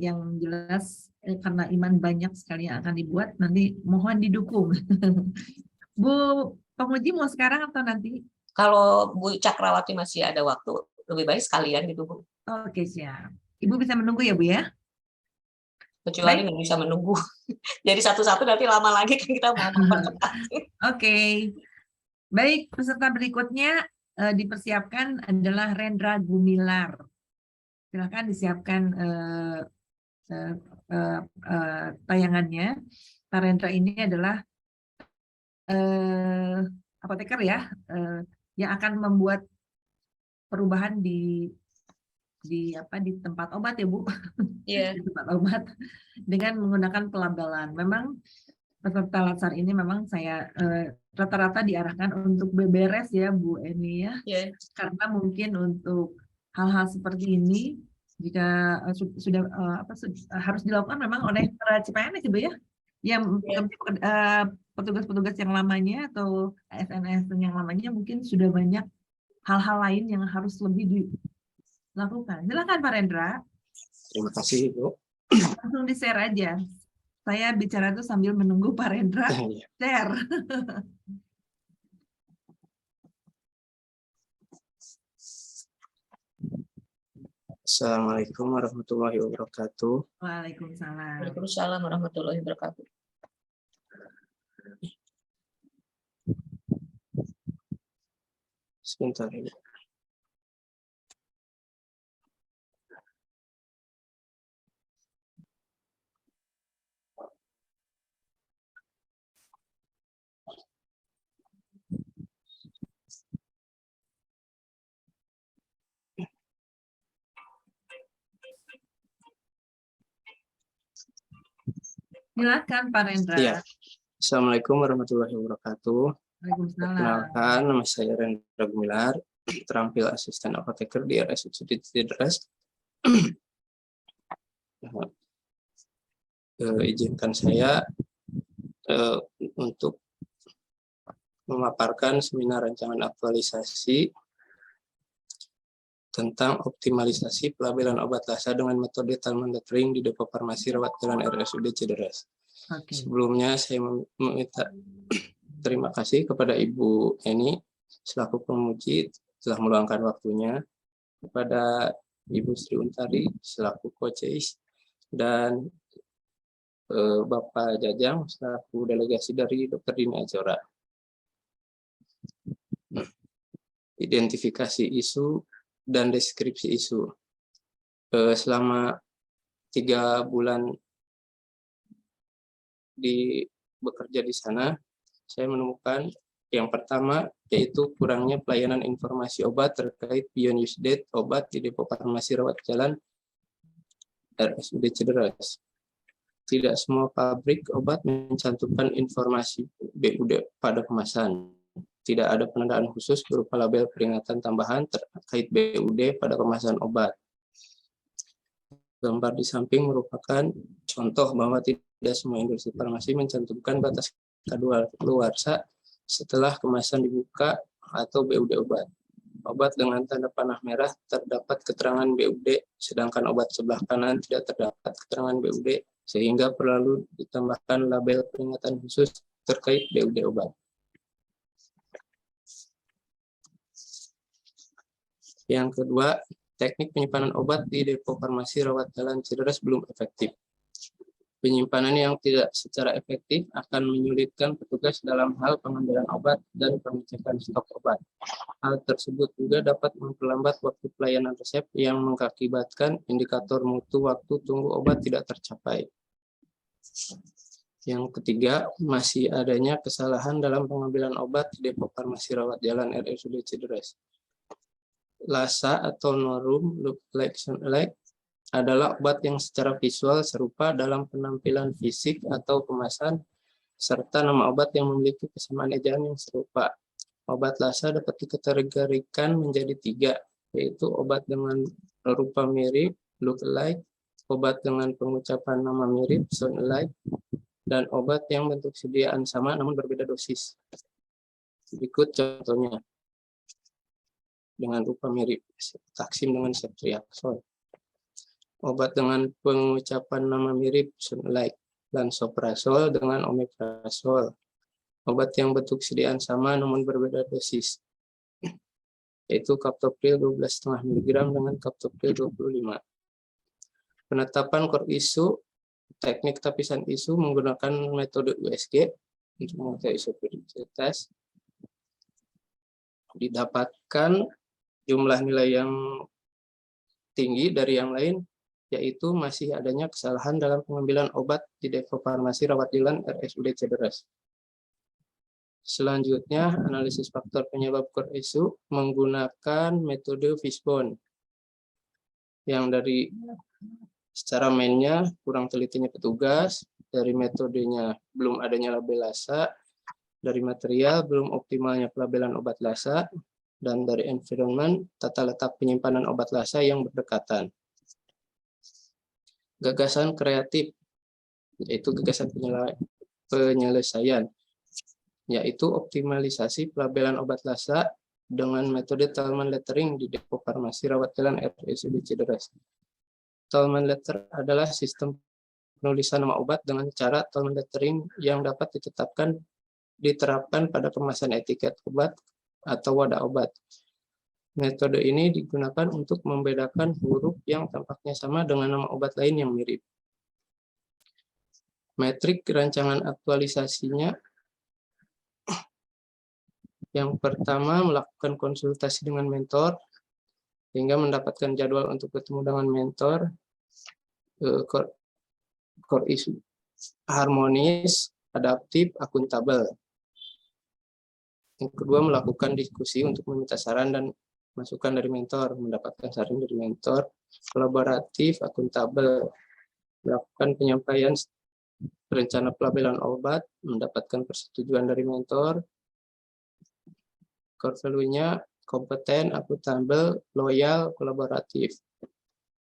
Yang jelas karena Iman banyak sekali yang akan dibuat, nanti mohon didukung. Bu Pemuji mau sekarang atau nanti? Kalau Bu Cakrawati masih ada waktu, lebih baik sekalian gitu Bu. Oke, siap. Ibu bisa menunggu ya Bu ya? Kecuali nggak bisa menunggu. Jadi satu-satu nanti lama lagi kan kita mau mempercepat. Oke. Baik, peserta berikutnya dipersiapkan adalah Rendra Gumilar. Silakan disiapkan tayangannya. Pak Rendra ini adalah apoteker ya, yang akan membuat perubahan di tempat obat ya Bu. Iya. Di tempat obat dengan menggunakan pelabelan. Memang peserta latsar ini memang saya rata-rata diarahkan untuk beberes ya Bu Eni ya. Yeah. Karena mungkin untuk hal-hal seperti ini jika sudah harus dilakukan memang oleh para CPNS Bu ya. Yang petugas-petugas yang lamanya atau ASN yang lamanya mungkin sudah banyak hal-hal lain yang harus lebih dilakukan. Silakan Pak Rendra. Terima kasih Ibu. Langsung di-share aja. Saya bicara itu sambil menunggu Pak Rendra share. Assalamualaikum warahmatullahi wabarakatuh. Waalaikumsalam. Waalaikumsalam warahmatullahi wabarakatuh. Sebentar ini. Silakan Pak Rendra. Ya. Assalamualaikum warahmatullahi wabarakatuh. Waalaikumsalam. Perkenalkan, nama saya Rendra Gumilar, terampil asisten apoteker di RSUD Cederas. Izinkan saya untuk memaparkan seminar rancangan aktualisasi tentang optimalisasi pelabelan obat lasa dengan metode thermal monitoring di Depo Farmasi Rawat Jalan RSUD Cederas. Okay. Sebelumnya saya meminta terima kasih kepada Ibu Eni selaku pemuji telah meluangkan waktunya, kepada Ibu Sri Untari selaku coaches, dan Bapak Jajang selaku delegasi dari Dr. Dini Azora. Identifikasi isu dan deskripsi isu. Selama 3 bulan bekerja di sana, saya menemukan yang pertama yaitu kurangnya pelayanan informasi obat terkait beyond use date obat di Depo Farmasi Rawat Jalan RSUD Cederas. Tidak semua pabrik obat mencantumkan informasi BUD pada kemasan. Tidak ada penandaan khusus berupa label peringatan tambahan terkait BUD pada kemasan obat. Gambar di samping merupakan contoh bahwa tidak semua industri farmasi mencantumkan batas kadaluarsa setelah kemasan dibuka atau BUD obat. Obat dengan tanda panah merah terdapat keterangan BUD, sedangkan obat sebelah kanan tidak terdapat keterangan BUD, sehingga perlu ditambahkan label peringatan khusus terkait BUD obat. Yang kedua, teknik penyimpanan obat di depo farmasi rawat jalan Cideres belum efektif. Penyimpanan yang tidak secara efektif akan menyulitkan petugas dalam hal pengambilan obat dan pengecekan stok obat. Hal tersebut juga dapat memperlambat waktu pelayanan resep yang mengakibatkan indikator mutu waktu tunggu obat tidak tercapai. Yang ketiga, masih adanya kesalahan dalam pengambilan obat di depo farmasi rawat jalan RSUD Cideres. LASA atau no room look like sound alike adalah obat yang secara visual serupa dalam penampilan fisik atau kemasan, serta nama obat yang memiliki kesamaan ejaan yang serupa. Obat LASA dapat dikategorikan menjadi 3, yaitu obat dengan rupa mirip, look alike, obat dengan pengucapan nama mirip, sound alike, dan obat yang bentuk sediaan sama namun berbeda dosis. Berikut contohnya. Dengan rupa mirip, Taksim dengan Ceftriaxone. Obat dengan pengucapan nama mirip, like, Lansoprazole dengan Omeprazole. Obat yang bentuk sediaan sama namun berbeda dosis, yaitu Captopril 12,5 mg dengan Captopril 25. Penetapan core isu, teknik tapisan isu menggunakan metode USG untuk mengetahui isu periodisitas. Didapatkan jumlah nilai yang tinggi dari yang lain, yaitu masih adanya kesalahan dalam pengambilan obat di depo farmasi rawat jalan RSUD Cideres. Selanjutnya, analisis faktor penyebab core issue menggunakan metode Fishbone, yang dari secara mainnya kurang telitinya petugas, dari metodenya belum adanya label LASA, dari material belum optimalnya pelabelan obat LASA, dan dari environment tata letak penyimpanan obat LASA yang berdekatan. Gagasan kreatif, yaitu gagasan penyelesaian, yaitu optimalisasi pelabelan obat LASA dengan metode Tolman lettering di depo farmasi rawat jalan RSUD Cideres. Tolman letter adalah sistem penulisan nama obat dengan cara Tolman lettering yang dapat diterapkan pada kemasan etiket obat atau wadah obat. Metode ini digunakan untuk membedakan huruf yang tampaknya sama dengan nama obat lain yang mirip. Metrik rancangan aktualisasinya, yang pertama melakukan konsultasi dengan mentor, hingga mendapatkan jadwal untuk bertemu dengan mentor, core issue, harmonis, adaptif, akuntabel. Yang kedua, melakukan diskusi untuk meminta saran dan masukan dari mentor, mendapatkan saran dari mentor, kolaboratif, akuntabel, melakukan penyampaian rencana pelabelan obat, mendapatkan persetujuan dari mentor, core value-nya kompeten, akuntabel, loyal, kolaboratif.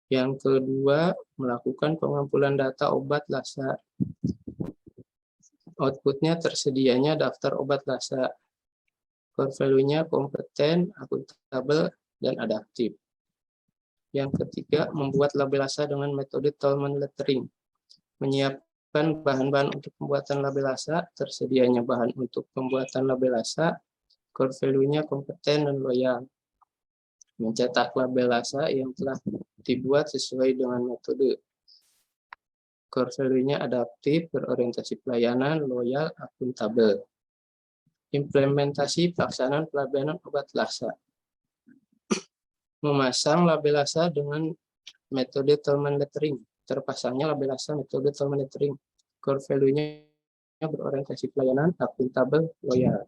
Yang kedua, melakukan pengumpulan data obat LASA. Outputnya tersedianya daftar obat LASA. Core value-nya kompeten, akuntabel, dan adaptif. Yang ketiga, membuat label LASA dengan metode Tolman lettering. Menyiapkan bahan-bahan untuk pembuatan label LASA, tersedianya bahan untuk pembuatan label LASA, core value-nya kompeten dan loyal. Mencetak label LASA yang telah dibuat sesuai dengan metode. Core value-nya adaptif, berorientasi pelayanan, loyal, akuntabel. Implementasi pelaksanaan pelabelan obat LASA. Memasang label LASA dengan metode Tolman lettering. Terpasangnya label LASA metode Tolman lettering. Core value-nya berorientasi pelayanan, akuntabel, loyal.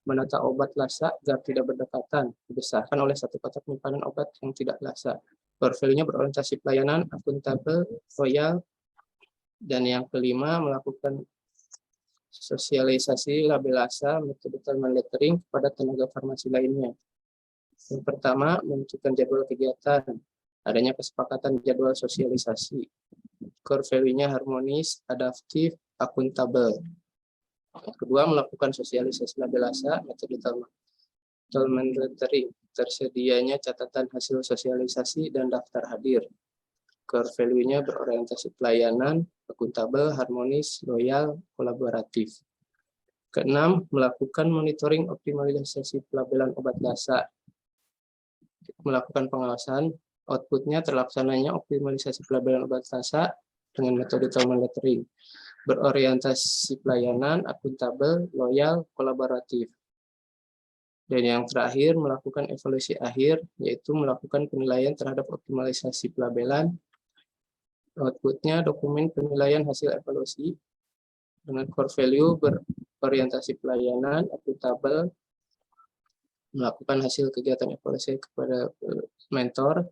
Menata obat LASA agar tidak berdekatan, dibesarkan oleh satu kotak penyimpanan obat yang tidak LASA. Core value-nya berorientasi pelayanan, akuntabel, loyal. Dan yang kelima, melakukan sosialisasi label asa metode Thermal Lettering kepada tenaga farmasi lainnya. Yang pertama, menentukan jadwal kegiatan, adanya kesepakatan jadwal sosialisasi, core value-nya harmonis, adaptif, akuntabel. Yang kedua, melakukan sosialisasi label asa metode Thermal Lettering, tersedianya catatan hasil sosialisasi dan daftar hadir. Core value-nya berorientasi pelayanan, akuntabel, harmonis, loyal, kolaboratif. Keenam, melakukan monitoring optimalisasi pelabelan obat lasa. Melakukan pengawasan, outputnya terlaksananya optimalisasi pelabelan obat lasa dengan metode Thermal Lettering. Berorientasi pelayanan, akuntabel, loyal, kolaboratif. Dan yang terakhir, melakukan evaluasi akhir, yaitu melakukan penilaian terhadap optimalisasi pelabelan. Outputnya dokumen penilaian hasil evaluasi dengan core value berorientasi pelayanan, akuntabel, melakukan hasil kegiatan evaluasi kepada mentor,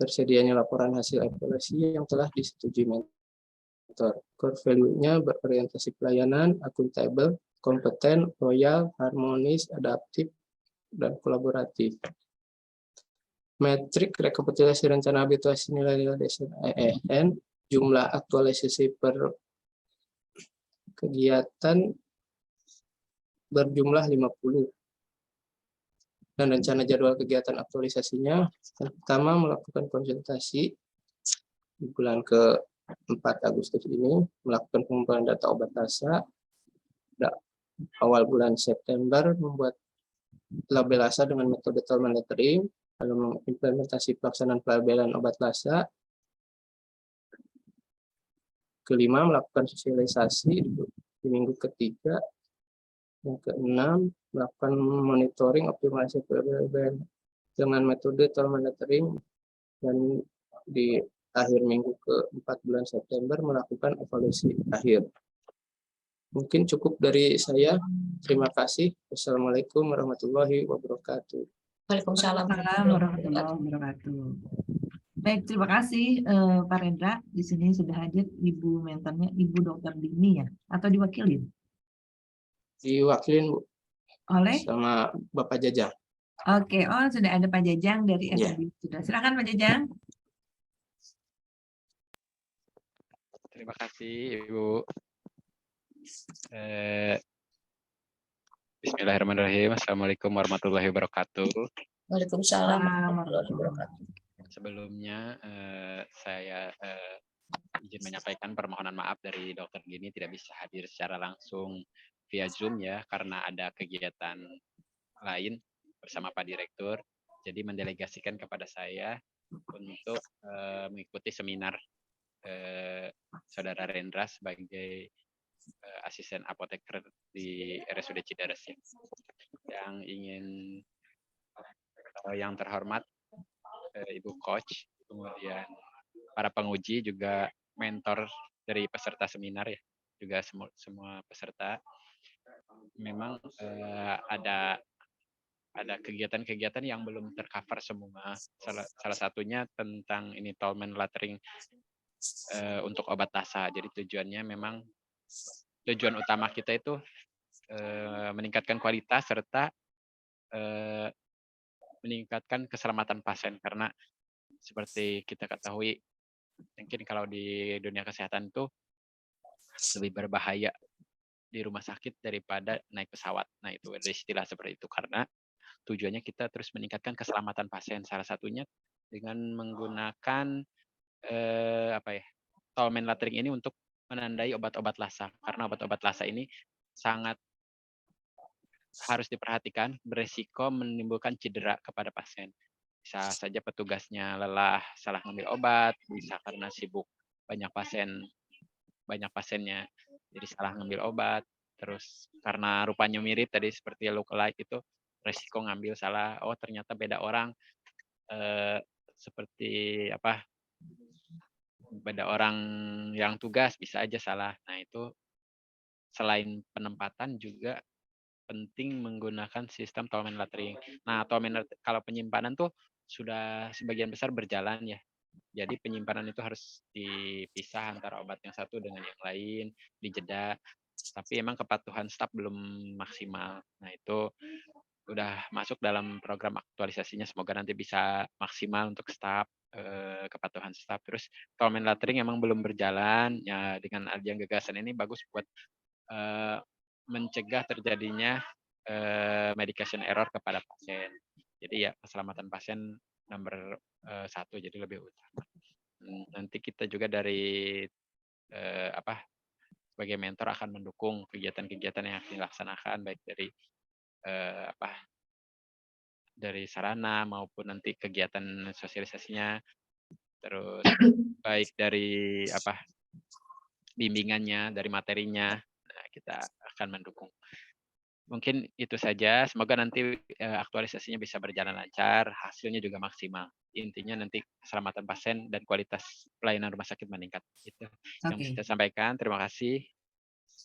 tersedianya laporan hasil evaluasi yang telah disetujui mentor. Core value-nya berorientasi pelayanan, akuntabel, kompeten, loyal, harmonis, adaptif, dan kolaboratif. Metrik rekapitulasi rencana habituasi nilai-nilai dasar EEN, jumlah aktualisasi per kegiatan berjumlah 50. Dan rencana jadwal kegiatan aktualisasinya, yang pertama melakukan konsultasi di bulan ke-4 Agustus ini, melakukan pengumpulan data obat lasa, awal bulan September membuat label lasa dengan metode Thermal Lettering, lalu mengimplementasi pelaksanaan pelabelan obat lasa. Kelima, melakukan sosialisasi di minggu ketiga. Yang keenam, melakukan monitoring optimalisasi pelabelan dengan metode Thermal Lettering, dan di akhir minggu ke-4 bulan September melakukan evaluasi akhir. Mungkin cukup dari saya. Terima kasih. Wassalamualaikum warahmatullahi wabarakatuh. Waalaikumsalam. Waalaikumsalam warahmatullahi wabarakatuh. Baik, terima kasih Pak Rendra. Di sini sudah hadir Ibu mentornya, Ibu Dr. Dini ya, atau diwakilin? Diwakilin, Bu, Oleh? sama Bapak Jajang. Oke, oh sudah ada Pak Jajang dari Iya. FEB. Sudah, silakan Pak Jajang. Terima kasih Ibu. Bismillahirrahmanirrahim. Assalamualaikum warahmatullahi wabarakatuh. Waalaikumsalam warahmatullahi wabarakatuh. Sebelumnya saya izin menyampaikan permohonan maaf dari Dr. Gini tidak bisa hadir secara langsung via Zoom ya, karena ada kegiatan lain bersama Pak Direktur. Jadi mendelegasikan kepada saya untuk mengikuti seminar Saudara Rendra sebagai asisten apoteker di RSUD Cidares ya. Yang terhormat Ibu Coach, kemudian para penguji, juga mentor dari peserta seminar ya, juga semua peserta. Memang ada kegiatan-kegiatan yang belum tercover semua. Salah satunya tentang ini Thermal Lettering untuk obat lasa. Jadi tujuan utama kita itu meningkatkan kualitas serta meningkatkan keselamatan pasien, karena seperti kita ketahui mungkin kalau di dunia kesehatan itu lebih berbahaya di rumah sakit daripada naik pesawat. Nah, itu ada istilah seperti itu karena tujuannya kita terus meningkatkan keselamatan pasien. Salah satunya dengan menggunakan Thermal Lettering ini untuk menandai obat-obat lasa, karena obat-obat lasa ini sangat harus diperhatikan, beresiko menimbulkan cedera kepada pasien. Bisa saja petugasnya lelah, salah ngambil obat, bisa karena sibuk banyak pasiennya, jadi salah ngambil obat. Terus karena rupanya mirip tadi seperti lookalike itu, resiko ngambil salah. Oh ternyata beda orang, seperti beda orang yang tugas, bisa aja salah. Nah itu selain penempatan juga penting menggunakan sistem Thermal Lettering. Nah, kalau penyimpanan tuh sudah sebagian besar berjalan ya. Jadi penyimpanan itu harus dipisah antara obat yang satu dengan yang lain, dijeda. tapi emang kepatuhan staf belum maksimal. Nah, itu udah masuk dalam program aktualisasinya, semoga nanti bisa maksimal untuk staf, kepatuhan staf. Terus comment lettering emang belum berjalan, ya dengan ajang gagasan ini bagus buat mencegah terjadinya medication error kepada pasien. Jadi ya keselamatan pasien nomor 1, jadi lebih utama. Nanti kita juga dari sebagai mentor akan mendukung kegiatan-kegiatan yang akan dilaksanakan, baik dari dari sarana maupun nanti kegiatan sosialisasinya, terus baik dari bimbingannya, dari materinya, nah, kita akan mendukung. Mungkin itu saja, semoga nanti aktualisasinya bisa berjalan lancar, hasilnya juga maksimal. Intinya nanti keselamatan pasien dan kualitas pelayanan rumah sakit meningkat. Itu yang bisa saya sampaikan. Terima kasih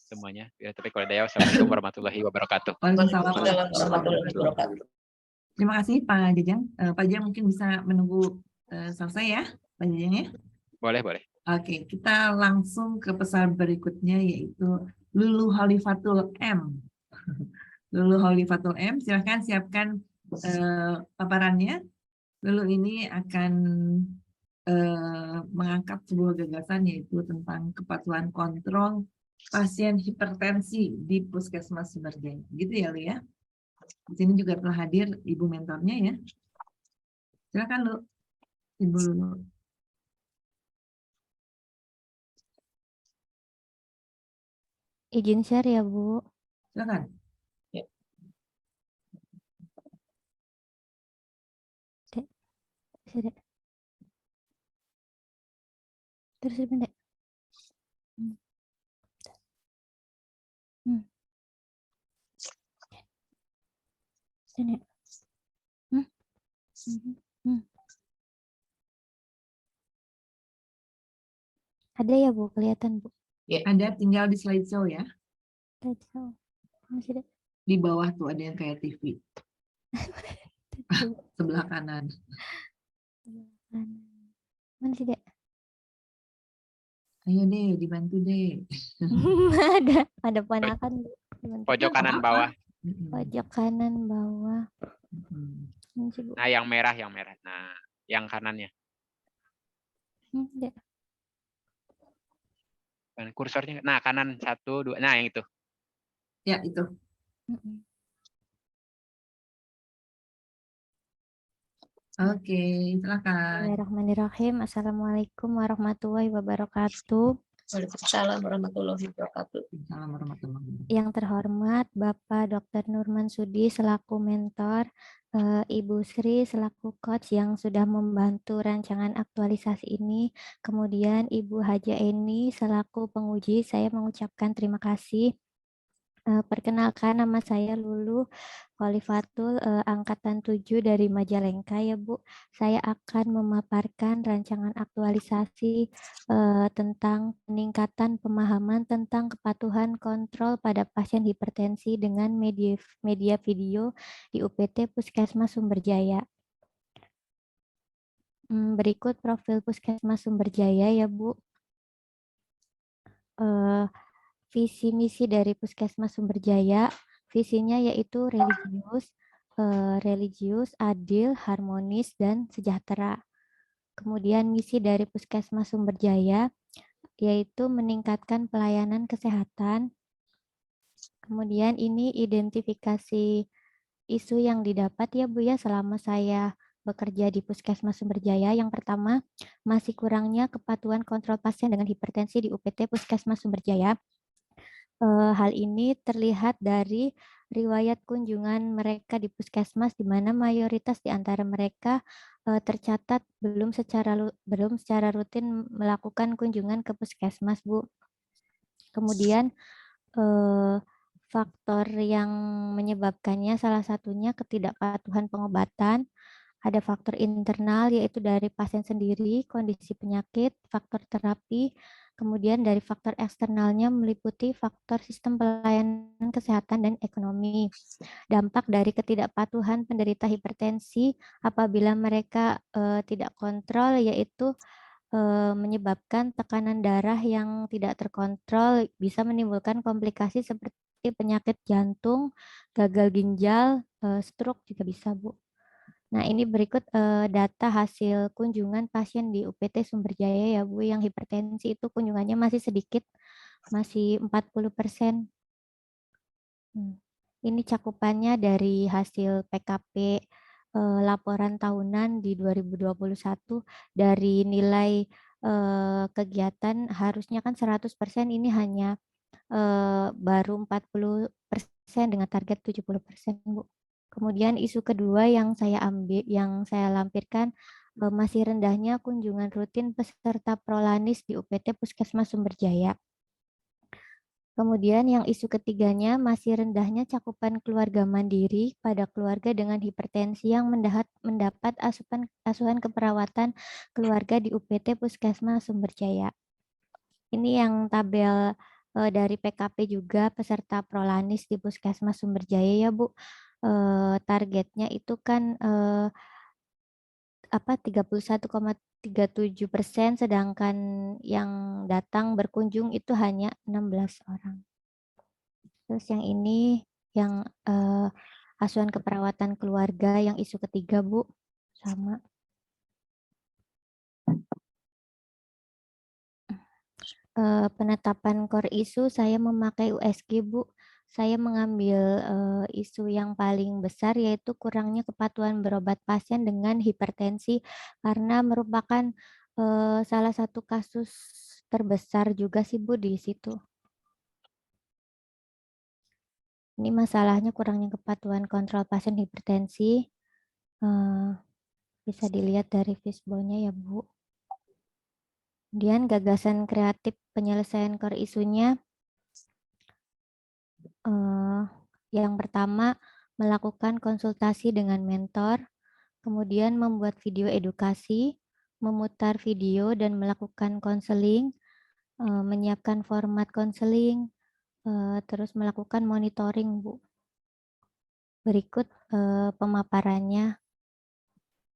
semuanya. Ya, tapi kalau ada, wassalamualaikum warahmatullahi wabarakatuh. Waalaikumsalam warahmatullahi wabarakatuh. Terima kasih Pak Jajang. Pak Jajang mungkin bisa menunggu selesai ya, Pak Jajang ya. Boleh, boleh. Oke, kita langsung ke pesan berikutnya yaitu Lulu Holifatul M. Lulu Holifatul M, silakan siapkan paparannya. Lulu ini akan mengangkat sebuah gagasan yaitu tentang kepatuhan kontrol pasien hipertensi di Puskesmas Sumberjaya. Gitu ya, Lu ya. Di sini juga telah hadir ibu mentornya ya. Silakan Lu, Ibu Lulu. Izin share ya, Bu. Silakan. Dek. Terus ini, Dek. Sini. Ada ya, Bu, kelihatan, Bu. Ada, tinggal di slideshow ya. Slideshow. Masih ada. Di bawah tuh ada yang kayak TV. Sebelah kanan. Mana sih, Dek? Ayo deh, dibantu deh. ada ponakan. Pojok kanan bawah. Pojok kanan bawah. Nah, yang merah. Nah, yang kanannya. Dek. Kursornya, nah kanan 1, 2, nah yang itu. Ya, itu. Oke, silakan. Bismillahirrahmanirrahim. Assalamualaikum warahmatullahi wabarakatuh. Waalaikumsalam warahmatullahi wabarakatuh. Yang terhormat Bapak Dr. Nurman Sudi selaku mentor, Ibu Sri selaku coach yang sudah membantu rancangan aktualisasi ini, kemudian Ibu Haja Eni selaku penguji, saya mengucapkan terima kasih. Perkenalkan, nama saya Lulu Holifatul, angkatan 7 dari Majalengka ya Bu. Saya akan memaparkan rancangan aktualisasi tentang peningkatan pemahaman tentang kepatuhan kontrol pada pasien hipertensi dengan media video di UPT Puskesmas Sumberjaya. Berikut profil Puskesmas Sumberjaya ya Bu. Visi misi dari Puskesmas Sumberjaya, visinya yaitu religius, adil, harmonis, dan sejahtera. Kemudian misi dari Puskesmas Sumberjaya yaitu meningkatkan pelayanan kesehatan. Kemudian ini identifikasi isu yang didapat ya Bu ya selama saya bekerja di Puskesmas Sumberjaya. Yang pertama, masih kurangnya kepatuhan kontrol pasien dengan hipertensi di UPT Puskesmas Sumberjaya. Hal ini terlihat dari riwayat kunjungan mereka di puskesmas, di mana mayoritas di antara mereka tercatat belum secara rutin melakukan kunjungan ke puskesmas, Bu. Kemudian faktor yang menyebabkannya salah satunya ketidakpatuhan pengobatan. Ada faktor internal yaitu dari pasien sendiri, kondisi penyakit, faktor terapi. Kemudian dari faktor eksternalnya meliputi faktor sistem pelayanan kesehatan dan ekonomi. Dampak dari ketidakpatuhan penderita hipertensi apabila mereka tidak kontrol yaitu menyebabkan tekanan darah yang tidak terkontrol, bisa menimbulkan komplikasi seperti penyakit jantung, gagal ginjal, stroke juga bisa, Bu. Nah, ini berikut data hasil kunjungan pasien di UPT Sumberjaya ya, Bu, yang hipertensi itu kunjungannya masih sedikit, masih 40%. Ini cakupannya dari hasil PKP laporan tahunan di 2021 dari nilai kegiatan harusnya kan 100%, ini hanya baru 40% dengan target 70%, Bu. Kemudian isu kedua yang saya lampirkan masih rendahnya kunjungan rutin peserta prolanis di UPT Puskesmas Sumberjaya. Kemudian yang isu ketiganya masih rendahnya cakupan keluarga mandiri pada keluarga dengan hipertensi yang mendapat asuhan keperawatan keluarga di UPT Puskesmas Sumberjaya. Ini yang tabel dari PKP juga peserta prolanis di Puskesmas Sumberjaya ya, Bu. Targetnya itu kan 31,37%, sedangkan yang datang berkunjung itu hanya 16 orang. Terus yang ini yang asuhan keperawatan keluarga yang isu ketiga, Bu, sama. Penetapan core isu saya memakai USG, Bu. Saya mengambil isu yang paling besar yaitu kurangnya kepatuhan berobat pasien dengan hipertensi karena merupakan salah satu kasus terbesar juga sih, Bu, di situ. Ini masalahnya kurangnya kepatuhan kontrol pasien hipertensi. Bisa dilihat dari fishbowl-nya ya, Bu. Kemudian gagasan kreatif penyelesaian core isunya. Yang pertama, melakukan konsultasi dengan mentor, kemudian membuat video edukasi, memutar video dan melakukan konseling, menyiapkan format konseling, terus melakukan monitoring, Bu. Berikut pemaparannya.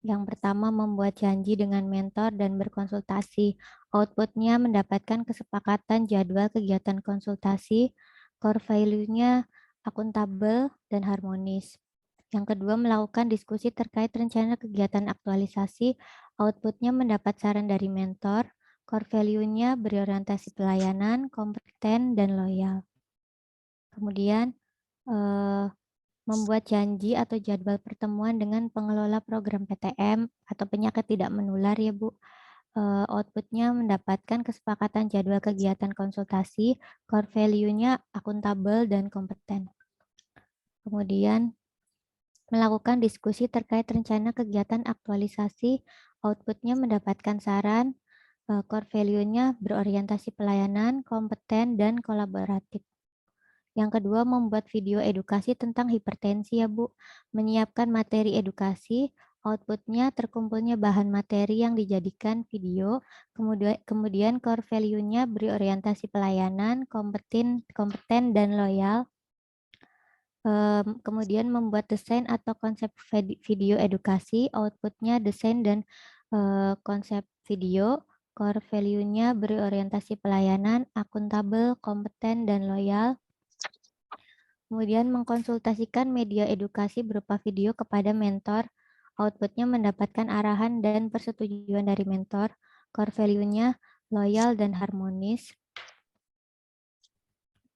Yang pertama, membuat janji dengan mentor dan berkonsultasi. Outputnya mendapatkan kesepakatan jadwal kegiatan konsultasi, core value-nya akuntabel dan harmonis. Yang kedua, melakukan diskusi terkait rencana kegiatan aktualisasi. Outputnya mendapat saran dari mentor, core value-nya berorientasi pelayanan, kompeten, dan loyal. Kemudian, membuat janji atau jadwal pertemuan dengan pengelola program PTM atau penyakit tidak menular ya, Bu. Outputnya mendapatkan kesepakatan jadwal kegiatan konsultasi, core value-nya akuntabel dan kompeten. Kemudian melakukan diskusi terkait rencana kegiatan aktualisasi, outputnya mendapatkan saran, core value-nya berorientasi pelayanan, kompeten, dan kolaboratif. Yang kedua, membuat video edukasi tentang hipertensi ya, Bu. Menyiapkan materi edukasi, outputnya terkumpulnya bahan materi yang dijadikan video, kemudian core value-nya berorientasi pelayanan, kompeten, dan loyal. Kemudian membuat desain atau konsep video edukasi, outputnya desain dan konsep video, core value-nya berorientasi pelayanan, akuntabel, kompeten, dan loyal. Kemudian mengkonsultasikan media edukasi berupa video kepada mentor, outputnya mendapatkan arahan dan persetujuan dari mentor, core value-nya loyal dan harmonis.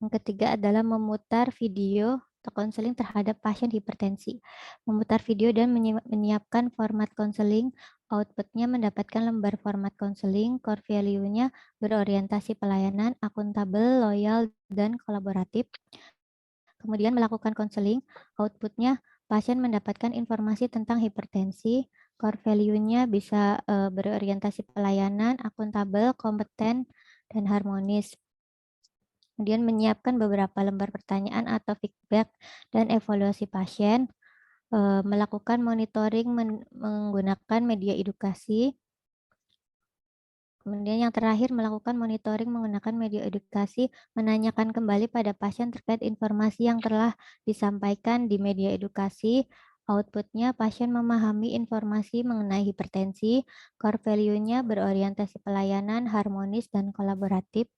Yang ketiga adalah memutar video atau konseling terhadap pasien hipertensi. Memutar video dan menyiapkan format konseling, outputnya mendapatkan lembar format konseling, core value-nya berorientasi pelayanan, akuntabel, loyal, dan kolaboratif. Kemudian melakukan konseling, outputnya pasien mendapatkan informasi tentang hipertensi, core value-nya bisa berorientasi pelayanan, akuntabel, kompeten, dan harmonis. Kemudian menyiapkan beberapa lembar pertanyaan atau feedback dan evaluasi pasien, melakukan monitoring menggunakan media edukasi. Kemudian yang terakhir, melakukan monitoring menggunakan media edukasi, menanyakan kembali pada pasien terkait informasi yang telah disampaikan di media edukasi, Outputnya, pasien memahami informasi mengenai hipertensi, core value-nya berorientasi pelayanan, harmonis, dan kolaboratif.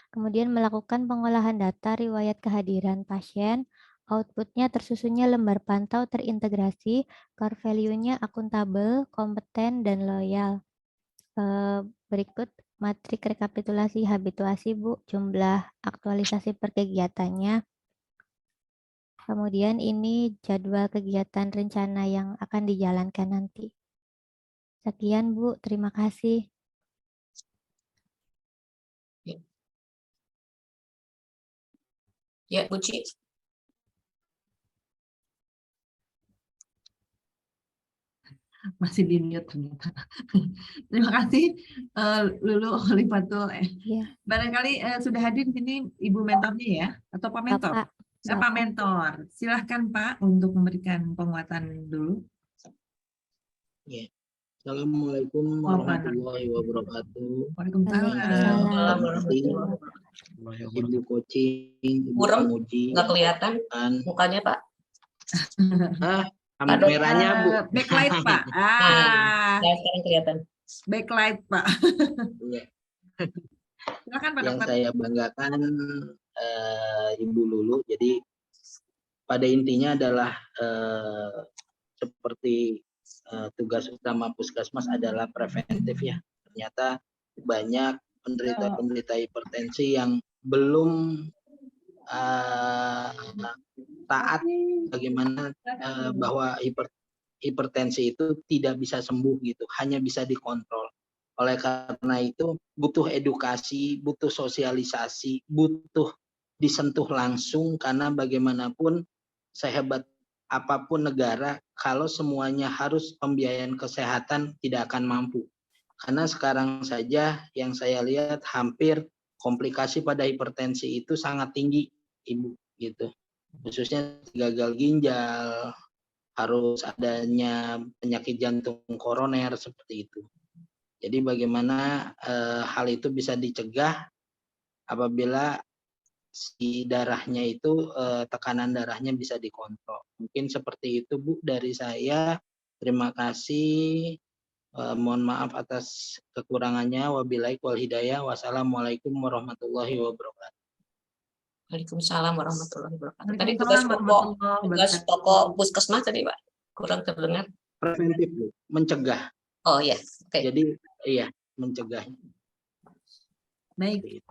Kemudian melakukan pengolahan data riwayat kehadiran pasien. Outputnya tersusunnya lembar pantau terintegrasi, core value-nya akuntabel, kompeten, dan loyal. Berikut matrik rekapitulasi habituasi, Bu, jumlah aktualisasi per kegiatannya. Kemudian ini jadwal kegiatan rencana yang akan dijalankan nanti. Sekian, Bu. Terima kasih. Ya, Bu Ci. Masih di mute ternyata. Terima kasih Lulu Olifatul. Iya. Barangkali sudah hadir di sini Ibu mentornya ya, atau Pak Mentor? Bapak. Pak Mentor, silahkan Pak untuk memberikan penguatan dulu. Ya. Assalamualaikum warahmatullahi wabarakatuh. Waalaikumsalam. Ibu coaching, Ibu Burem, penguji. nggak kelihatan mukanya, Pak. Kameranya, Bu. Backlight, Pak. Nah, sekarang kelihatan. Backlight, Pak. Iya. Silakan Pak Yang Dokter. saya banggakan Ibu Lulu. Jadi pada intinya adalah seperti tugas utama puskesmas adalah preventif ya. Ternyata banyak penderita hipertensi yang belum taat bagaimana bahwa hipertensi itu tidak bisa sembuh gitu, hanya bisa dikontrol. Oleh karena itu butuh edukasi, butuh sosialisasi, butuh disentuh langsung, karena bagaimanapun sehebat apapun negara, kalau semuanya harus pembiayaan kesehatan tidak akan mampu. Karena sekarang saja yang saya lihat hampir komplikasi pada hipertensi itu sangat tinggi, Ibu, gitu. Khususnya gagal ginjal, harus adanya penyakit jantung koroner seperti itu. Jadi bagaimana hal itu bisa dicegah apabila si darahnya itu tekanan darahnya bisa dikontrol. Mungkin seperti itu, Bu, dari saya. Terima kasih. Mohon maaf atas kekurangannya. Wabillahi wal hidayah. Wassalamualaikum warahmatullahi wabarakatuh. Waalaikumsalam warahmatullahi wabarakatuh. Tadi Waalaikumsalam tugas pokok puskesmas tadi, Pak. Kurang terdengar. Preventif, Bu. Mencegah. Oh iya. Oke. Jadi iya, mencegah. Baik.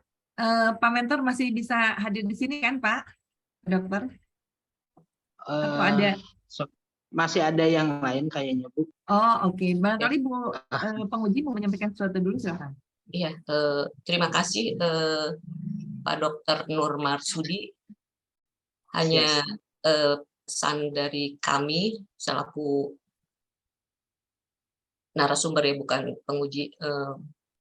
Pak Mentor masih bisa hadir di sini kan, Pak Dokter? Atau ada? Masih ada yang lain kayaknya, Bu. Oh, oke. Barangkali Bu penguji mau menyampaikan sesuatu dulu, silakan. Iya, terima kasih Pak Dr. Nur Marsudi. Hanya pesan dari kami selaku narasumber ya, bukan penguji,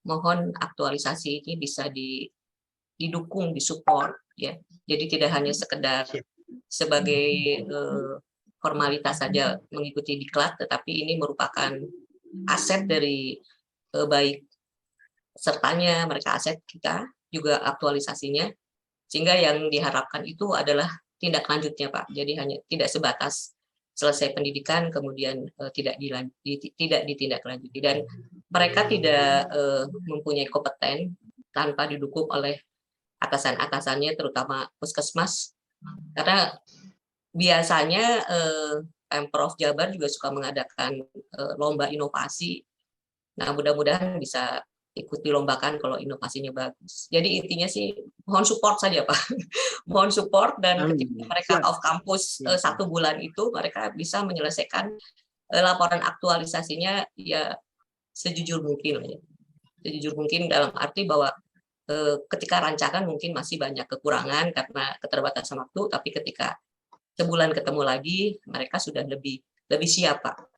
mohon aktualisasi ini bisa didukung, disupport ya. Jadi tidak hanya sekedar sebagai formalitas saja mengikuti diklat, tetapi ini merupakan aset dari baik sertanya, mereka aset kita, juga aktualisasinya, sehingga yang diharapkan itu adalah tindak lanjutnya, Pak. Jadi hanya tidak sebatas selesai pendidikan kemudian tidak ditindaklanjuti, dan mereka tidak mempunyai kompeten tanpa didukung oleh atasan-atasannya, terutama puskesmas, karena biasanya Pemprov Jabar juga suka mengadakan lomba inovasi. Nah, mudah-mudahan bisa ikut dilombakan kalau inovasinya bagus. Jadi intinya sih mohon support saja, Pak. Mohon support, dan ketika mereka off kampus 1 bulan itu mereka bisa menyelesaikan laporan aktualisasinya ya sejujur mungkin ya. Sejujur mungkin dalam arti bahwa ketika rancangan mungkin masih banyak kekurangan karena keterbatasan waktu, tapi ketika sebulan ketemu lagi mereka sudah lebih siap, Pak.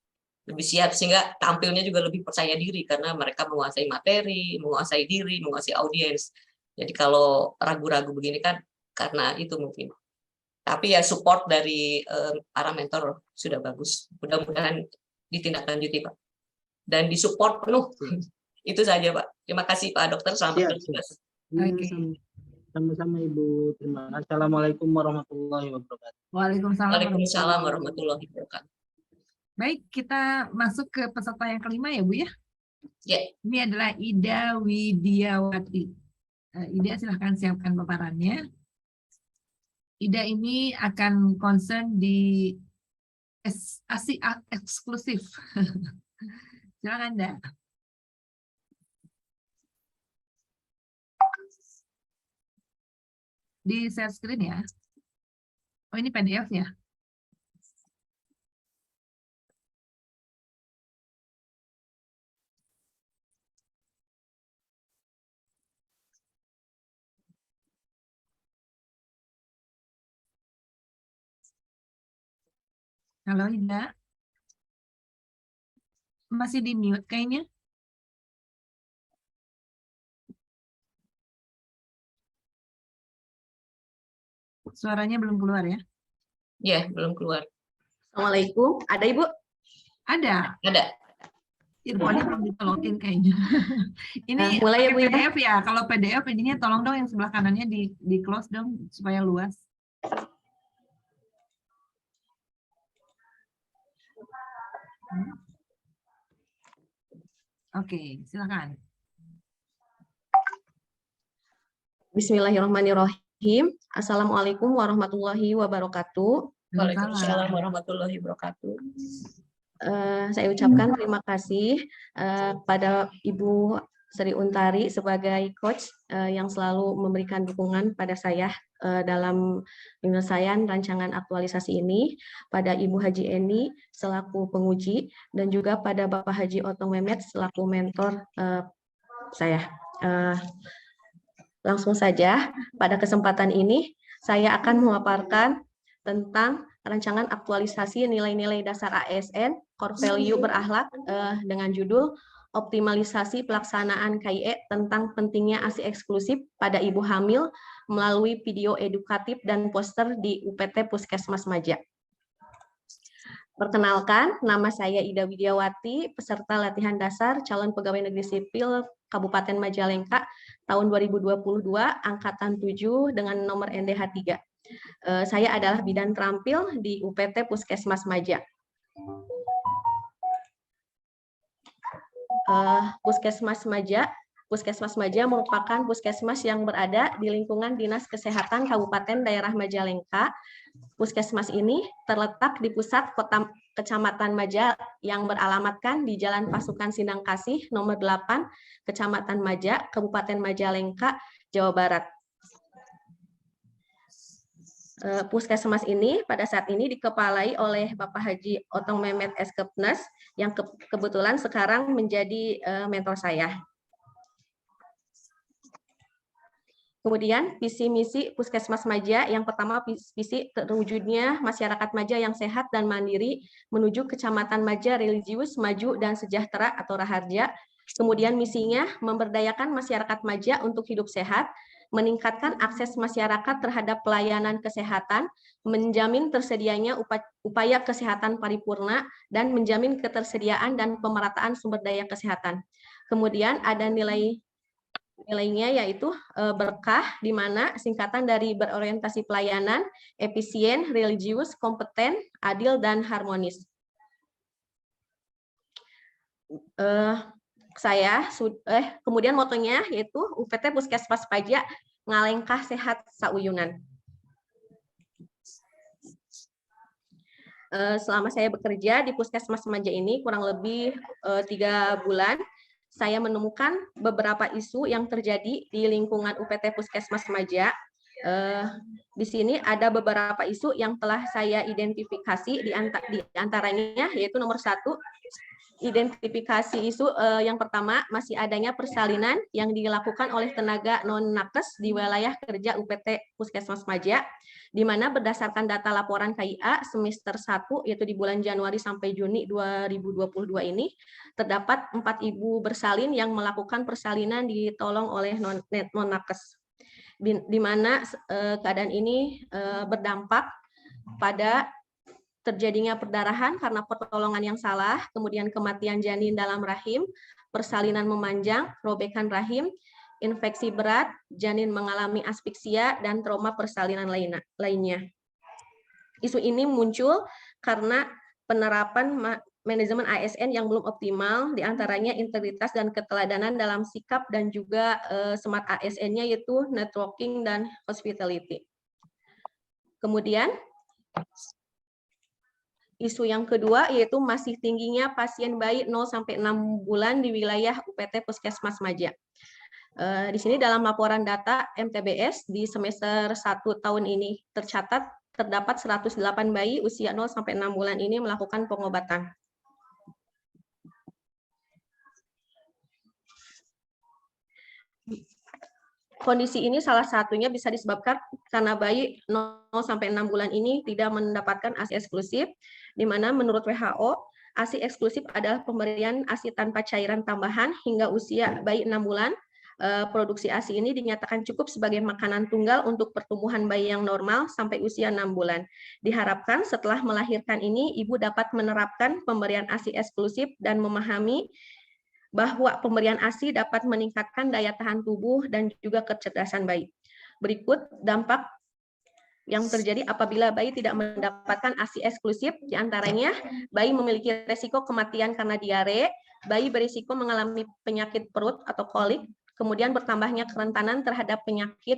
Lebih siap, sehingga tampilnya juga lebih percaya diri karena mereka menguasai materi, menguasai diri, menguasai audiens. Jadi kalau ragu-ragu begini kan karena itu mungkin. Tapi ya support dari para mentor sudah bagus. Mudah-mudahan ditindaklanjuti, Pak. Dan disupport penuh. Itu saja, Pak. Terima kasih, Pak Dokter. Selamat bertugas. Sama-sama, Ibu. Terima kasih. Assalamualaikum warahmatullahi wabarakatuh. Waalaikumsalam. Waalaikumsalam warahmatullahi wabarakatuh. Baik, kita masuk ke peserta yang kelima ya Bu ya. Ya. Ini adalah Ida Widiawati. Ida silahkan siapkan paparannya. Ida ini akan concern di ASI eksklusif. Silakan Ida. Di share screen ya. Oh ini PDF ya. Halo Ida. Masih di mute kayaknya. Suaranya belum keluar ya? Ya, belum keluar. Assalamualaikum. Ada Ibu? Ada. Ada. Earphone-nya belum ditolokin kayaknya. Ini mulai ya, pakai Bu, ya. PDF ya. Kalau PDF ininya tolong dong yang sebelah kanannya di close dong supaya luas. Oke, silakan. Bismillahirrahmanirrahim. Assalamualaikum warahmatullahi wabarakatuh. Waalaikumsalam warahmatullahi wabarakatuh. Saya ucapkan terima kasih pada Ibu Sri Untari sebagai coach yang selalu memberikan dukungan pada saya dalam penyelesaian rancangan aktualisasi ini, pada Ibu Haji Eni selaku penguji, dan juga pada Bapak Haji Otong Mehmet selaku mentor saya. Langsung saja, pada kesempatan ini saya akan memaparkan tentang rancangan aktualisasi nilai-nilai dasar ASN Core Value Berakhlak dengan judul Optimalisasi Pelaksanaan KIE tentang pentingnya ASI eksklusif pada ibu hamil melalui video edukatif dan poster di UPT Puskesmas Maja. Perkenalkan, nama saya Ida Widiawati, peserta latihan dasar calon pegawai negeri sipil Kabupaten Majalengka tahun 2022, angkatan 7 dengan nomor NDH 3. Saya adalah bidan terampil di UPT Puskesmas Maja. Puskesmas Maja merupakan puskesmas yang berada di lingkungan Dinas Kesehatan Kabupaten Daerah Majalengka. Puskesmas ini terletak di pusat Kecamatan Maja yang beralamatkan di Jalan Pasukan Sindang Kasih nomor 8, Kecamatan Maja, Kabupaten Majalengka, Jawa Barat. Puskesmas ini pada saat ini dikepalai oleh Bapak Haji Otong Mehmet Eskepnes yang kebetulan sekarang menjadi mentor saya. Kemudian visi misi Puskesmas Maja yang pertama, visi terwujudnya masyarakat Maja yang sehat dan mandiri menuju Kecamatan Maja religius, maju dan sejahtera atau Raharja. Kemudian misinya memberdayakan masyarakat Maja untuk hidup sehat, meningkatkan akses masyarakat terhadap pelayanan kesehatan, menjamin tersedianya upaya kesehatan paripurna, dan menjamin ketersediaan dan pemerataan sumber daya kesehatan. Kemudian ada nilainya yaitu berkah, di mana singkatan dari berorientasi pelayanan, efisien, religius, kompeten, adil, dan harmonis. Kemudian motonya yaitu UPT Puskesmas Maja ngalengkah sehat sauyunan. Selama saya bekerja di Puskesmas Maja ini kurang lebih 3 bulan, saya menemukan beberapa isu yang terjadi di lingkungan UPT Puskesmas Maja. Di sini ada beberapa isu yang telah saya identifikasi, di antaranya yaitu nomor 1, identifikasi isu yang pertama, masih adanya persalinan yang dilakukan oleh tenaga non-nakes di wilayah kerja UPT Puskesmas Maja, di mana berdasarkan data laporan KIA semester 1, yaitu di bulan Januari sampai Juni 2022 ini, terdapat 4 ibu bersalin yang melakukan persalinan ditolong oleh non-nakes, di mana keadaan ini berdampak pada terjadinya perdarahan karena pertolongan yang salah, kemudian kematian janin dalam rahim, persalinan memanjang, robekan rahim, infeksi berat, janin mengalami asfiksia, dan trauma persalinan lainnya. Isu ini muncul karena penerapan manajemen ASN yang belum optimal, diantaranya integritas dan keteladanan dalam sikap dan juga smart ASN-nya yaitu networking dan hospitality. Kemudian isu yang kedua yaitu masih tingginya pasien bayi 0-6 bulan di wilayah UPT Puskesmas Maja. Di sini dalam laporan data MTBS di semester 1 tahun ini terdapat 108 bayi usia 0-6 bulan ini melakukan pengobatan. Kondisi ini salah satunya bisa disebabkan karena bayi 0-6 bulan ini tidak mendapatkan ASI eksklusif, di mana menurut WHO, ASI eksklusif adalah pemberian ASI tanpa cairan tambahan hingga usia bayi 6 bulan. Produksi ASI ini dinyatakan cukup sebagai makanan tunggal untuk pertumbuhan bayi yang normal sampai usia 6 bulan. Diharapkan setelah melahirkan ini, ibu dapat menerapkan pemberian ASI eksklusif dan memahami bahwa pemberian ASI dapat meningkatkan daya tahan tubuh dan juga kecerdasan bayi. Berikut dampak yang terjadi apabila bayi tidak mendapatkan ASI eksklusif, diantaranya bayi memiliki resiko kematian karena diare, bayi berisiko mengalami penyakit perut atau kolik, kemudian bertambahnya kerentanan terhadap penyakit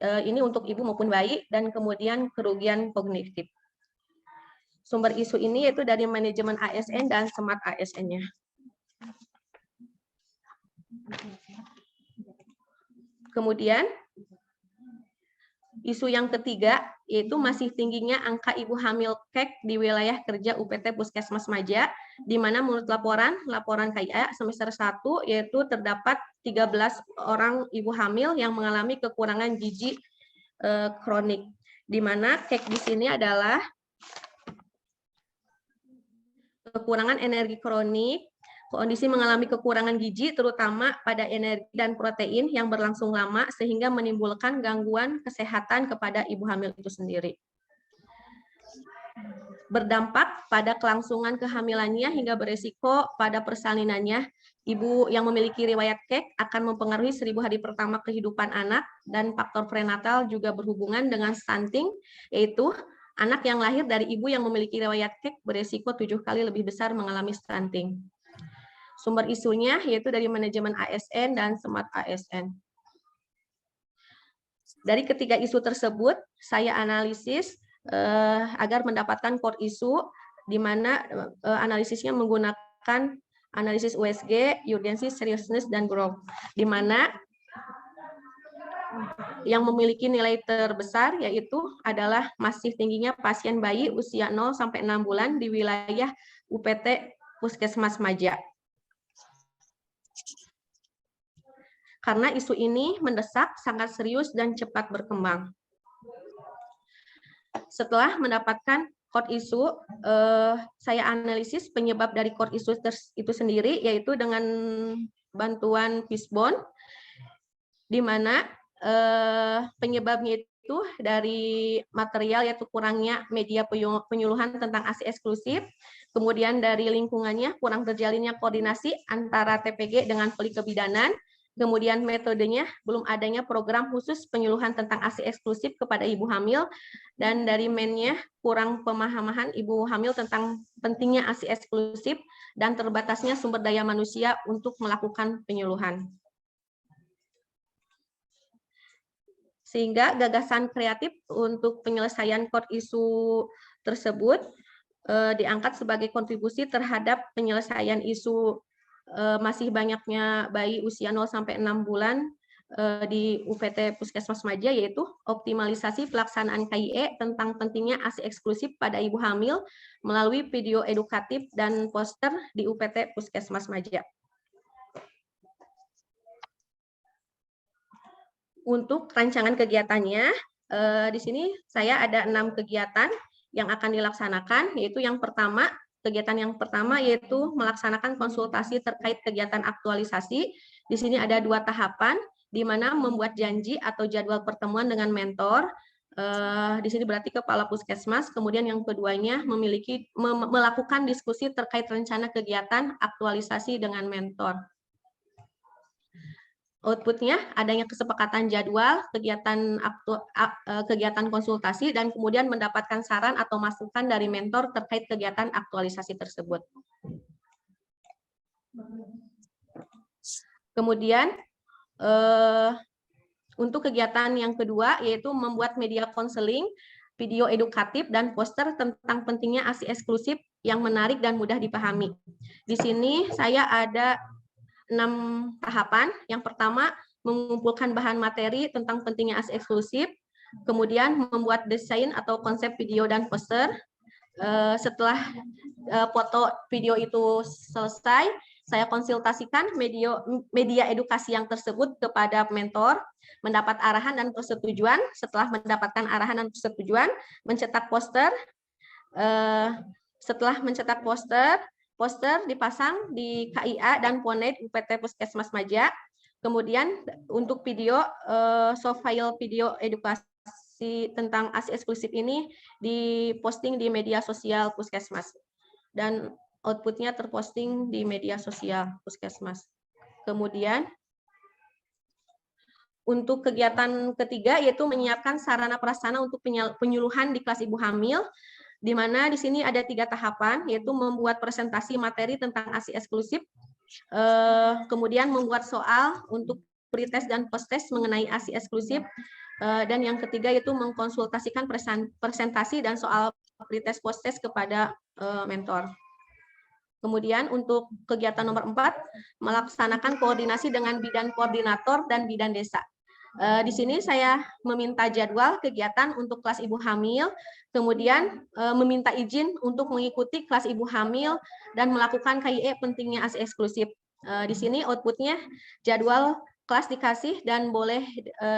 ini untuk ibu maupun bayi, dan kemudian kerugian kognitif. Sumber isu ini yaitu dari manajemen ASN dan smart ASN-nya. Kemudian isu yang ketiga yaitu masih tingginya angka ibu hamil KEK di wilayah kerja UPT Puskesmas Maja, di mana menurut laporan KIA semester 1 yaitu terdapat 13 orang ibu hamil yang mengalami kekurangan gizi kronik, di mana KEK di sini adalah kekurangan energi kronik, kondisi mengalami kekurangan gizi terutama pada energi dan protein yang berlangsung lama sehingga menimbulkan gangguan kesehatan kepada ibu hamil itu sendiri. Berdampak pada kelangsungan kehamilannya hingga beresiko pada persalinannya. Ibu yang memiliki riwayat KEK akan mempengaruhi 1000 hari pertama kehidupan anak, dan faktor prenatal juga berhubungan dengan stunting, yaitu anak yang lahir dari ibu yang memiliki riwayat KEK beresiko 7 kali lebih besar mengalami stunting. Sumber isunya yaitu dari manajemen ASN dan smart ASN. Dari ketiga isu tersebut, saya analisis agar mendapatkan core isu, di mana analisisnya menggunakan analisis USG, urgency, seriousness, dan growth, di mana yang memiliki nilai terbesar yaitu adalah masih tingginya pasien bayi usia 0-6 bulan di wilayah UPT Puskesmas Maja. Karena isu ini mendesak, sangat serius, dan cepat berkembang. Setelah mendapatkan core isu, saya analisis penyebab dari core isu itu sendiri, yaitu dengan bantuan Fishbone, di mana penyebabnya itu dari material, yaitu kurangnya media penyuluhan tentang ASI eksklusif, kemudian dari lingkungannya kurang terjalinnya koordinasi antara TPG dengan poli kebidanan, kemudian metodenya belum adanya program khusus penyuluhan tentang ASI eksklusif kepada ibu hamil, dan dari mennya kurang pemahaman ibu hamil tentang pentingnya ASI eksklusif dan terbatasnya sumber daya manusia untuk melakukan penyuluhan. Sehingga gagasan kreatif untuk penyelesaian core isu tersebut diangkat sebagai kontribusi terhadap penyelesaian isu masih banyaknya bayi usia 0-6 bulan di UPT Puskesmas Maja, yaitu optimalisasi pelaksanaan KIE tentang pentingnya ASI eksklusif pada ibu hamil melalui video edukatif dan poster di UPT Puskesmas Maja. Untuk rancangan kegiatannya, di sini saya ada 6 kegiatan yang akan dilaksanakan, yaitu kegiatan yang pertama yaitu melaksanakan konsultasi terkait kegiatan aktualisasi. Di sini ada 2 tahapan, di mana membuat janji atau jadwal pertemuan dengan mentor. Di sini berarti kepala puskesmas. Kemudian yang keduanya melakukan diskusi terkait rencana kegiatan aktualisasi dengan mentor. outputnya adanya kesepakatan jadwal, kegiatan konsultasi, dan kemudian mendapatkan saran atau masukan dari mentor terkait kegiatan aktualisasi tersebut. Kemudian untuk kegiatan yang kedua yaitu membuat media konseling, video edukatif, dan poster tentang pentingnya ASI eksklusif yang menarik dan mudah dipahami. Di sini saya ada 6 tahapan. Yang pertama, mengumpulkan bahan materi tentang pentingnya ASI eksklusif, kemudian membuat desain atau konsep video dan poster. Setelah foto video itu selesai, saya konsultasikan media edukasi yang tersebut kepada mentor, mendapat arahan dan persetujuan. Setelah mendapatkan arahan dan persetujuan, mencetak poster. Setelah mencetak poster dipasang di KIA dan Ponet UPT Puskesmas Maja. Kemudian untuk video, soft file video edukasi tentang ASI eksklusif ini diposting di media sosial Puskesmas. Dan outputnya terposting di media sosial Puskesmas. Kemudian untuk kegiatan ketiga yaitu menyiapkan sarana prasarana untuk penyuluhan di kelas ibu hamil, di mana di sini ada 3 tahapan, yaitu membuat presentasi materi tentang ASI eksklusif, kemudian membuat soal untuk pretest dan posttest mengenai ASI eksklusif, dan yang ketiga yaitu mengkonsultasikan presentasi dan soal pretest posttest kepada mentor. Kemudian untuk kegiatan nomor 4, melaksanakan koordinasi dengan bidan koordinator dan bidan desa. Di sini saya meminta jadwal kegiatan untuk kelas ibu hamil, kemudian meminta izin untuk mengikuti kelas ibu hamil dan melakukan KIE pentingnya ASI eksklusif. Di sini outputnya jadwal kelas dikasih dan boleh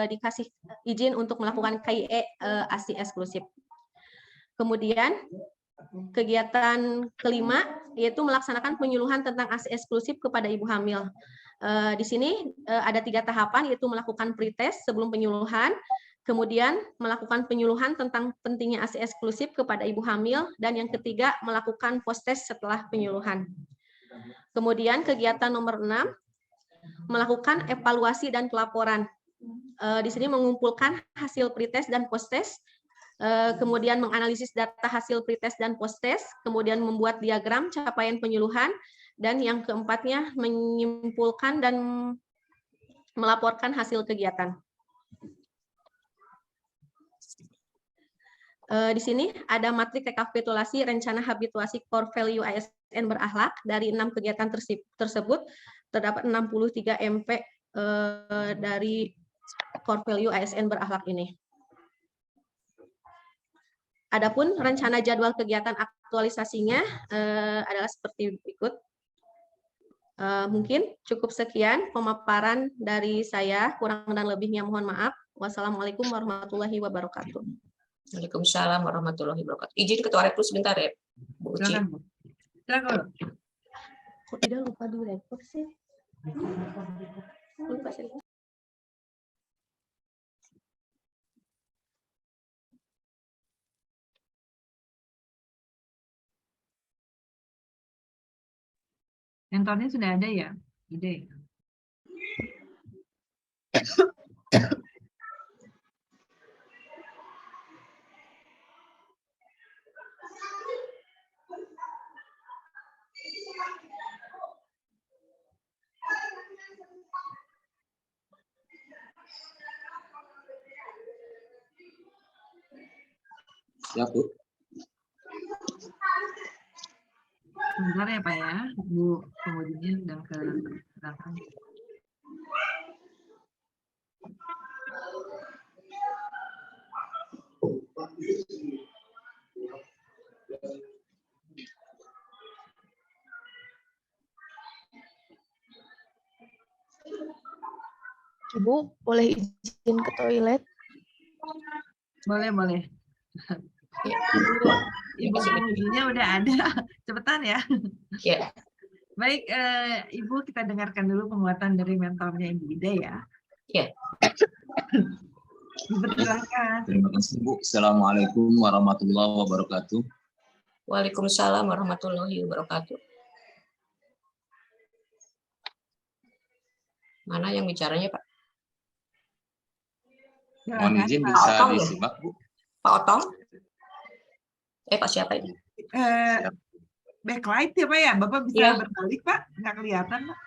dikasih izin untuk melakukan KIE ASI eksklusif. Kemudian kegiatan kelima yaitu melaksanakan penyuluhan tentang ASI eksklusif kepada ibu hamil. Di sini ada 3 tahapan, yaitu melakukan pretest sebelum penyuluhan, kemudian melakukan penyuluhan tentang pentingnya ASI eksklusif kepada ibu hamil, dan yang ketiga melakukan posttest setelah penyuluhan. Kemudian kegiatan nomor 6, melakukan evaluasi dan pelaporan. Di sini mengumpulkan hasil pretest dan posttest, kemudian menganalisis data hasil pretest dan posttest, kemudian membuat diagram capaian penyuluhan, dan yang keempatnya menyimpulkan dan melaporkan hasil kegiatan. Di sini ada matrik rekapitulasi rencana habituasi core value ASN berakhlak. Dari 6 kegiatan tersebut terdapat 63 MP dari core value ASN berakhlak ini. Adapun rencana jadwal kegiatan aktualisasinya adalah seperti berikut. Mungkin cukup sekian pemaparan dari saya, kurang dan lebihnya mohon maaf. Wassalamualaikum warahmatullahi wabarakatuh. Waalaikumsalam warahmatullahi wabarakatuh. Izin Ketua Repus sebentar ya, Bu Uci. Silakan. Kok tidak lupa di record sih? Lupa sih. Mentornya sudah ada ya? Ide. Ya, Bu. Sebentar ya Pak ya, Bu pengujinya sedang ke belakang. Ibu, boleh izin ke toilet? Boleh. Ibu pengujinya udah ada, cepetan ya. Ya. Baik, Ibu kita dengarkan dulu penguatan dari mentornya Ibu Ida ya. Ya. Silakan. Terima kasih Bu. Assalamualaikum warahmatullahi wabarakatuh. Waalaikumsalam warahmatullahi wabarakatuh. Mana yang bicaranya, Pak? Mohon Silakan, izin Pak. bisa Otong ya? disimak, Bu. Pak Otong? Pak siapa ini? Siap. Backlight ya Pak ya? Bapak bisa Iya. berbalik Pak? Nggak kelihatan Pak?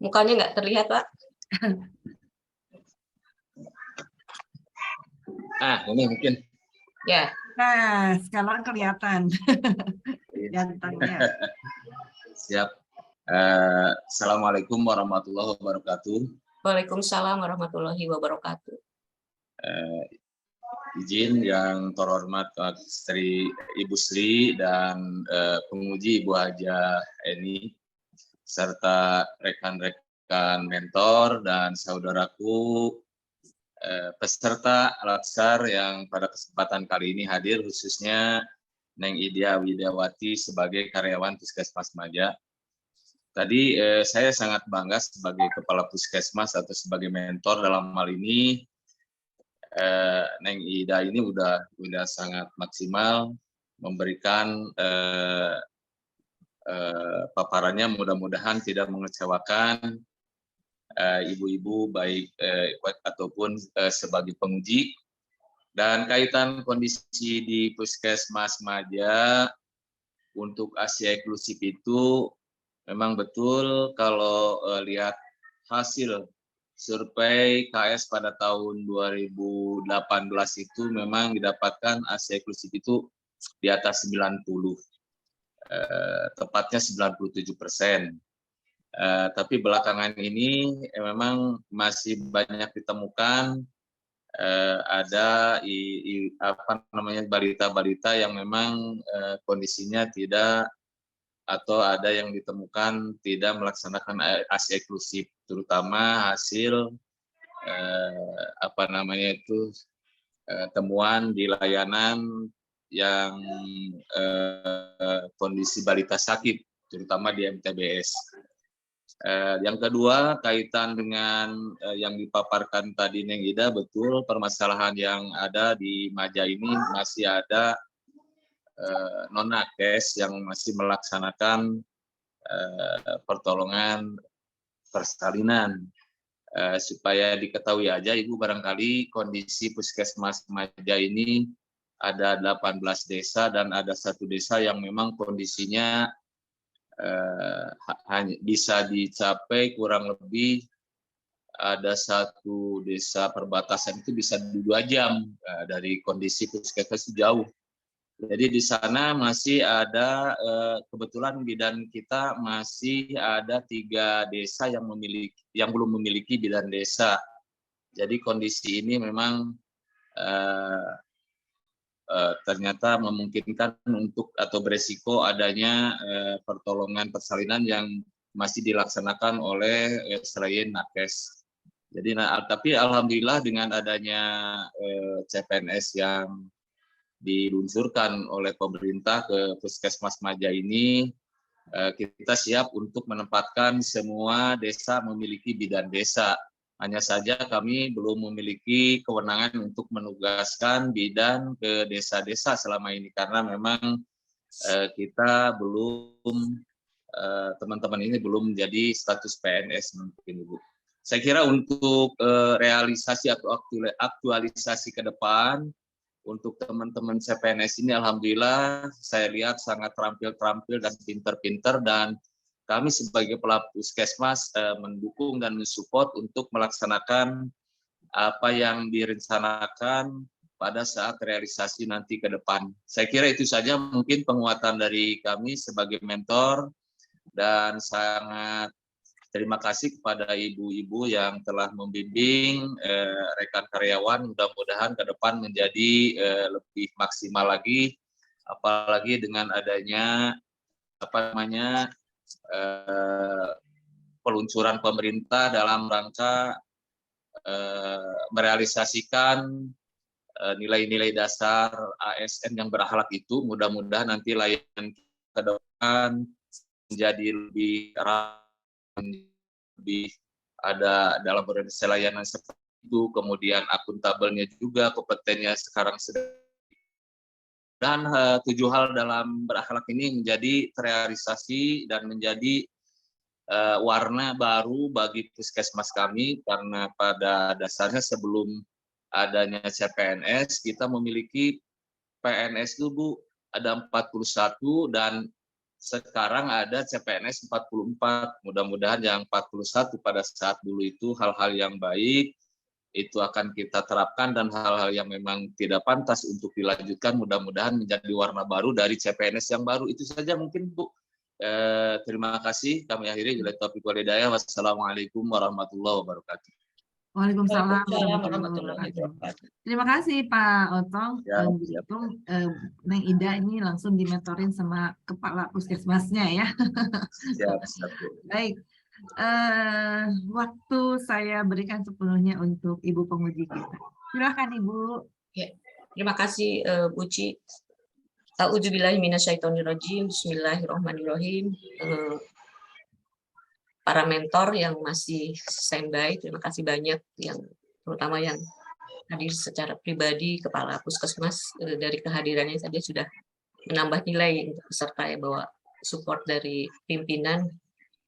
Mukanya nggak terlihat, Pak. Ini mungkin. Ya. Nah, sekarang kelihatan. Gantengnya. Siap. Assalamualaikum warahmatullahi wabarakatuh. Waalaikumsalam warahmatullahi wabarakatuh. Izin yang terhormat Ibu Sri dan penguji Ibu Haja Eni, serta rekan-rekan mentor dan saudaraku peserta Al-Aqsar yang pada kesempatan kali ini hadir, khususnya Neng Idia Widiawati sebagai karyawan Puskesmas Maja. Tadi saya sangat bangga sebagai kepala Puskesmas atau sebagai mentor dalam hal ini. Neng Ida ini udah sangat maksimal memberikan paparannya, mudah-mudahan tidak mengecewakan ibu-ibu baik ataupun sebagai penguji. Dan kaitan kondisi di Puskesmas Maja untuk Asia Inklusif itu memang betul kalau lihat hasil survei KS pada tahun 2018 itu memang didapatkan Asia Inklusif itu di atas 90, tepatnya 97%. Tapi belakangan ini memang masih banyak ditemukan ada balita-balita yang memang kondisinya tidak, atau ada yang ditemukan tidak melaksanakan Asia Inklusif, terutama hasil temuan di layanan yang kondisi balita sakit, terutama di MTBS. Yang kedua, kaitan dengan yang dipaparkan tadi Neng Ida, betul permasalahan yang ada di Maja ini masih ada non-nakes yang masih melaksanakan pertolongan persalinan. Supaya diketahui aja Ibu, barangkali kondisi Puskesmas Maja ini ada 18 desa dan ada 1 desa yang memang kondisinya hanya bisa dicapai kurang lebih, ada 1 desa perbatasan itu bisa 2 jam dari kondisi puskesmas jauh. Jadi di sana masih ada kebetulan bidan kita masih ada 3 desa yang belum memiliki bidan desa. Jadi kondisi ini memang ternyata memungkinkan untuk atau beresiko adanya pertolongan persalinan yang masih dilaksanakan oleh selain nakes. Jadi tapi alhamdulillah dengan adanya CPNS yang diluncurkan oleh pemerintah ke Puskesmas Maja ini, kita siap untuk menempatkan semua desa memiliki bidan desa. Hanya saja kami belum memiliki kewenangan untuk menugaskan bidan ke desa-desa selama ini, karena memang kita belum, teman-teman ini belum menjadi status PNS mungkin Ibu. Saya kira untuk realisasi atau aktualisasi ke depan, untuk teman-teman CPNS ini alhamdulillah saya lihat sangat terampil dan pinter-pinter, dan kami sebagai pelaku Puskesmas mendukung dan mensupport untuk melaksanakan apa yang direncanakan pada saat realisasi nanti ke depan. Saya kira itu saja mungkin penguatan dari kami sebagai mentor, dan sangat terima kasih kepada ibu-ibu yang telah membimbing rekan karyawan. Mudah-mudahan ke depan menjadi lebih maksimal lagi, apalagi dengan adanya peluncuran pemerintah dalam rangka merealisasikan nilai-nilai dasar ASN yang berakhlak itu. Mudah-mudahan nanti layanan ke depan menjadi lebih ada dalam organisasi layanan seperti itu, kemudian akuntabelnya juga, kompetennya sekarang sedang, dan 7 hal dalam berakhlak ini menjadi terrealisasi dan menjadi warna baru bagi puskesmas kami, karena pada dasarnya sebelum adanya CPNS kita memiliki PNS itu Bu ada 41 dan sekarang ada CPNS 44. Mudah-mudahan yang 41 pada saat dulu itu hal-hal yang baik itu akan kita terapkan, dan hal-hal yang memang tidak pantas untuk dilanjutkan mudah-mudahan menjadi warna baru dari CPNS yang baru. Itu saja mungkin Bu. Terima kasih. Kami akhiri. Wassalamualaikum warahmatullahi wabarakatuh. Waalaikumsalam Waalaikumsalam warahmatullahi warahmatullahi wabarakatuh. wabarakatuh. Terima kasih Pak Otong. Ya, Begitu Neng Ida ini langsung dimentorin sama kepala puskesmasnya ya. Siap. Baik. Waktu saya berikan sepenuhnya untuk Ibu penguji kita. Silakan Ibu. Ya, terima kasih Bu Ci. A'udzubillahi minasyaitonirrajim. Bismillahirrahmanirrahim. Para mentor yang masih standby, terima kasih banyak, yang terutama yang hadir secara pribadi, Kepala Puskesmas, dari kehadirannya saja sudah menambah nilai untuk peserta ya, bahwa support dari pimpinan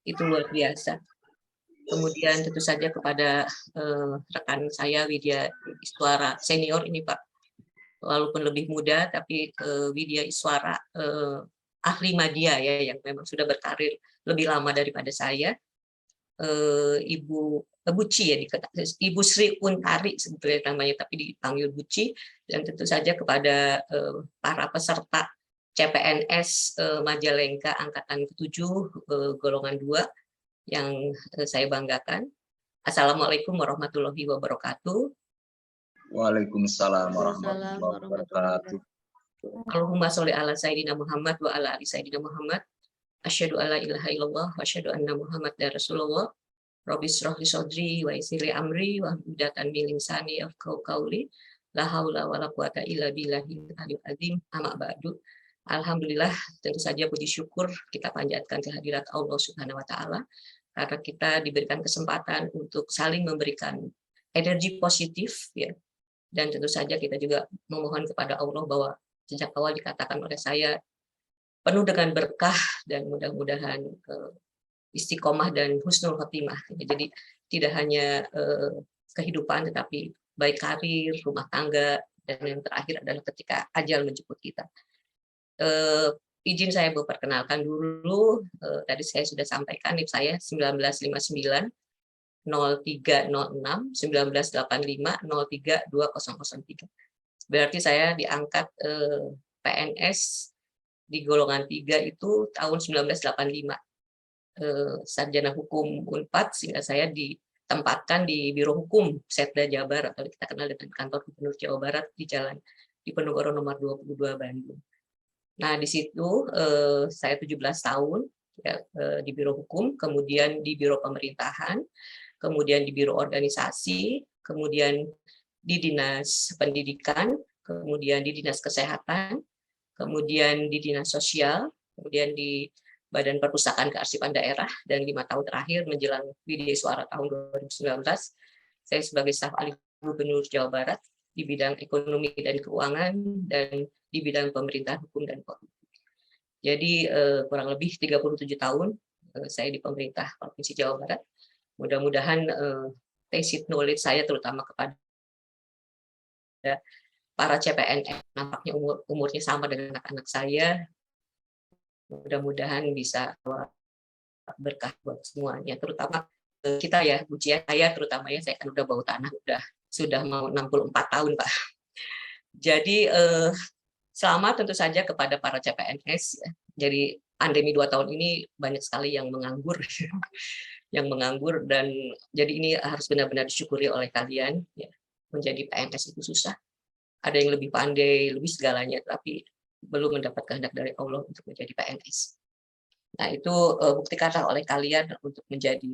itu luar biasa. Kemudian tentu saja kepada rekan saya Widya Iswara senior ini Pak, walaupun lebih muda tapi Widya Iswara ahli media ya, yang memang sudah berkarir lebih lama daripada saya. Ibu Ci ya, Ibu Sri Untari sebetulnya namanya, tapi dipanggil Bu Ci. Dan tentu saja kepada para peserta CPNS Majalengka angkatan ke-7 golongan 2 yang saya banggakan. Assalamualaikum warahmatullahi wabarakatuh. Waalaikumsalam warahmatullahi wabarakatuh. Allahumma sholli ala Sayyidina Muhammad wa ala ali Sayyidina Muhammad. Asyhadu alla ilaha illallah wa asyhadu anna Muhammadar Rasulullah. Rabbi shrah li sadri wa yassir li amri wa hludatan min lisani yafqahu qawli. La haula wala quwata illa billahil aliyyil azim. Amma ba'du. Alhamdulillah, tentu saja puji syukur kita panjatkan kehadirat Allah Subhanahu wa taala karena kita diberikan kesempatan untuk saling memberikan energi positif ya. Dan tentu saja kita juga memohon kepada Allah bahwa sejak awal dikatakan oleh saya penuh dengan berkah dan mudah-mudahan istiqomah dan husnul khotimah. Jadi tidak hanya kehidupan tetapi baik karir, rumah tangga, dan yang terakhir adalah ketika ajal menjemput kita. Izin saya memperkenalkan dulu, tadi saya sudah sampaikan NIP saya 1959 0306 1985 03 2003. Berarti saya diangkat PNS di golongan 3 itu tahun 1985. Sarjana Hukum Unpad, sehingga saya ditempatkan di Biro Hukum Setda Jabar atau kita kenal dengan Kantor Gubernur Jawa Barat di Jalan Diponegoro nomor 22 Bandung. Nah, di situ saya 17 tahun ya, di Biro Hukum, kemudian di Biro Pemerintahan, kemudian di Biro Organisasi, kemudian di Dinas Pendidikan, kemudian di Dinas Kesehatan, kemudian di Dinas Sosial, kemudian di Badan Perpustakaan Kearsipan Daerah, dan 5 tahun terakhir menjelang Widya Iswara tahun 2019, saya sebagai staf ahli Gubernur Jawa Barat di bidang ekonomi dan keuangan dan di bidang pemerintahan hukum dan politik. Jadi kurang lebih 37 tahun saya di pemerintah Provinsi Jawa Barat. Mudah-mudahan tacit knowledge saya terutama kepada para CPNS, nampaknya umurnya sama dengan anak-anak saya. Mudah-mudahan bisa berkah buat semuanya, terutama kita ya, Bu Cia, saya terutama ya, saya kan udah bau tanah, sudah mau 64 tahun Pak. Jadi selamat tentu saja kepada para CPNS. Ya. Jadi pandemi 2 tahun ini banyak sekali yang menganggur, yang menganggur, dan jadi ini harus benar-benar disyukuri oleh kalian. Ya. Menjadi PNS itu susah. Ada yang lebih pandai, lebih segalanya, tapi belum mendapat kehendak dari Allah untuk menjadi PNS. Nah, itu buktikanlah oleh kalian untuk menjadi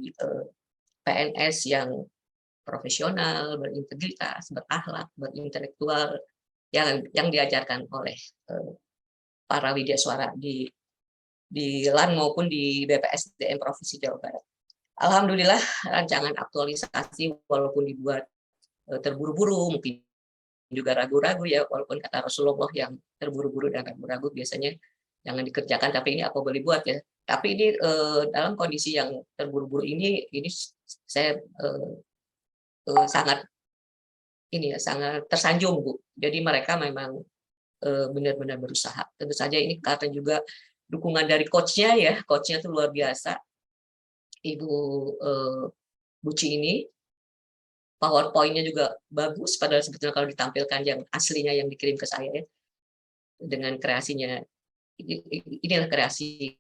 PNS yang profesional, berintegritas, berakhlak, berintelektual, yang diajarkan oleh para widya suara di LAN maupun di BPSDM Provinsi Jawa Barat. Alhamdulillah, rancangan aktualisasi walaupun dibuat terburu-buru, mungkin juga ragu-ragu ya, walaupun kata Rasulullah yang terburu-buru dan ragu-ragu biasanya jangan dikerjakan, tapi ini apa boleh buat ya, Tapi ini dalam kondisi yang terburu-buru ini saya sangat sangat tersanjung, Bu. Jadi mereka memang benar-benar berusaha. Tentu saja ini karena juga dukungan dari coachnya ya, coachnya itu luar biasa, Ibu Buci ini. PowerPoint-nya juga bagus, padahal sebetulnya kalau ditampilkan yang aslinya yang dikirim ke saya ya, dengan kreasinya, inilah kreasi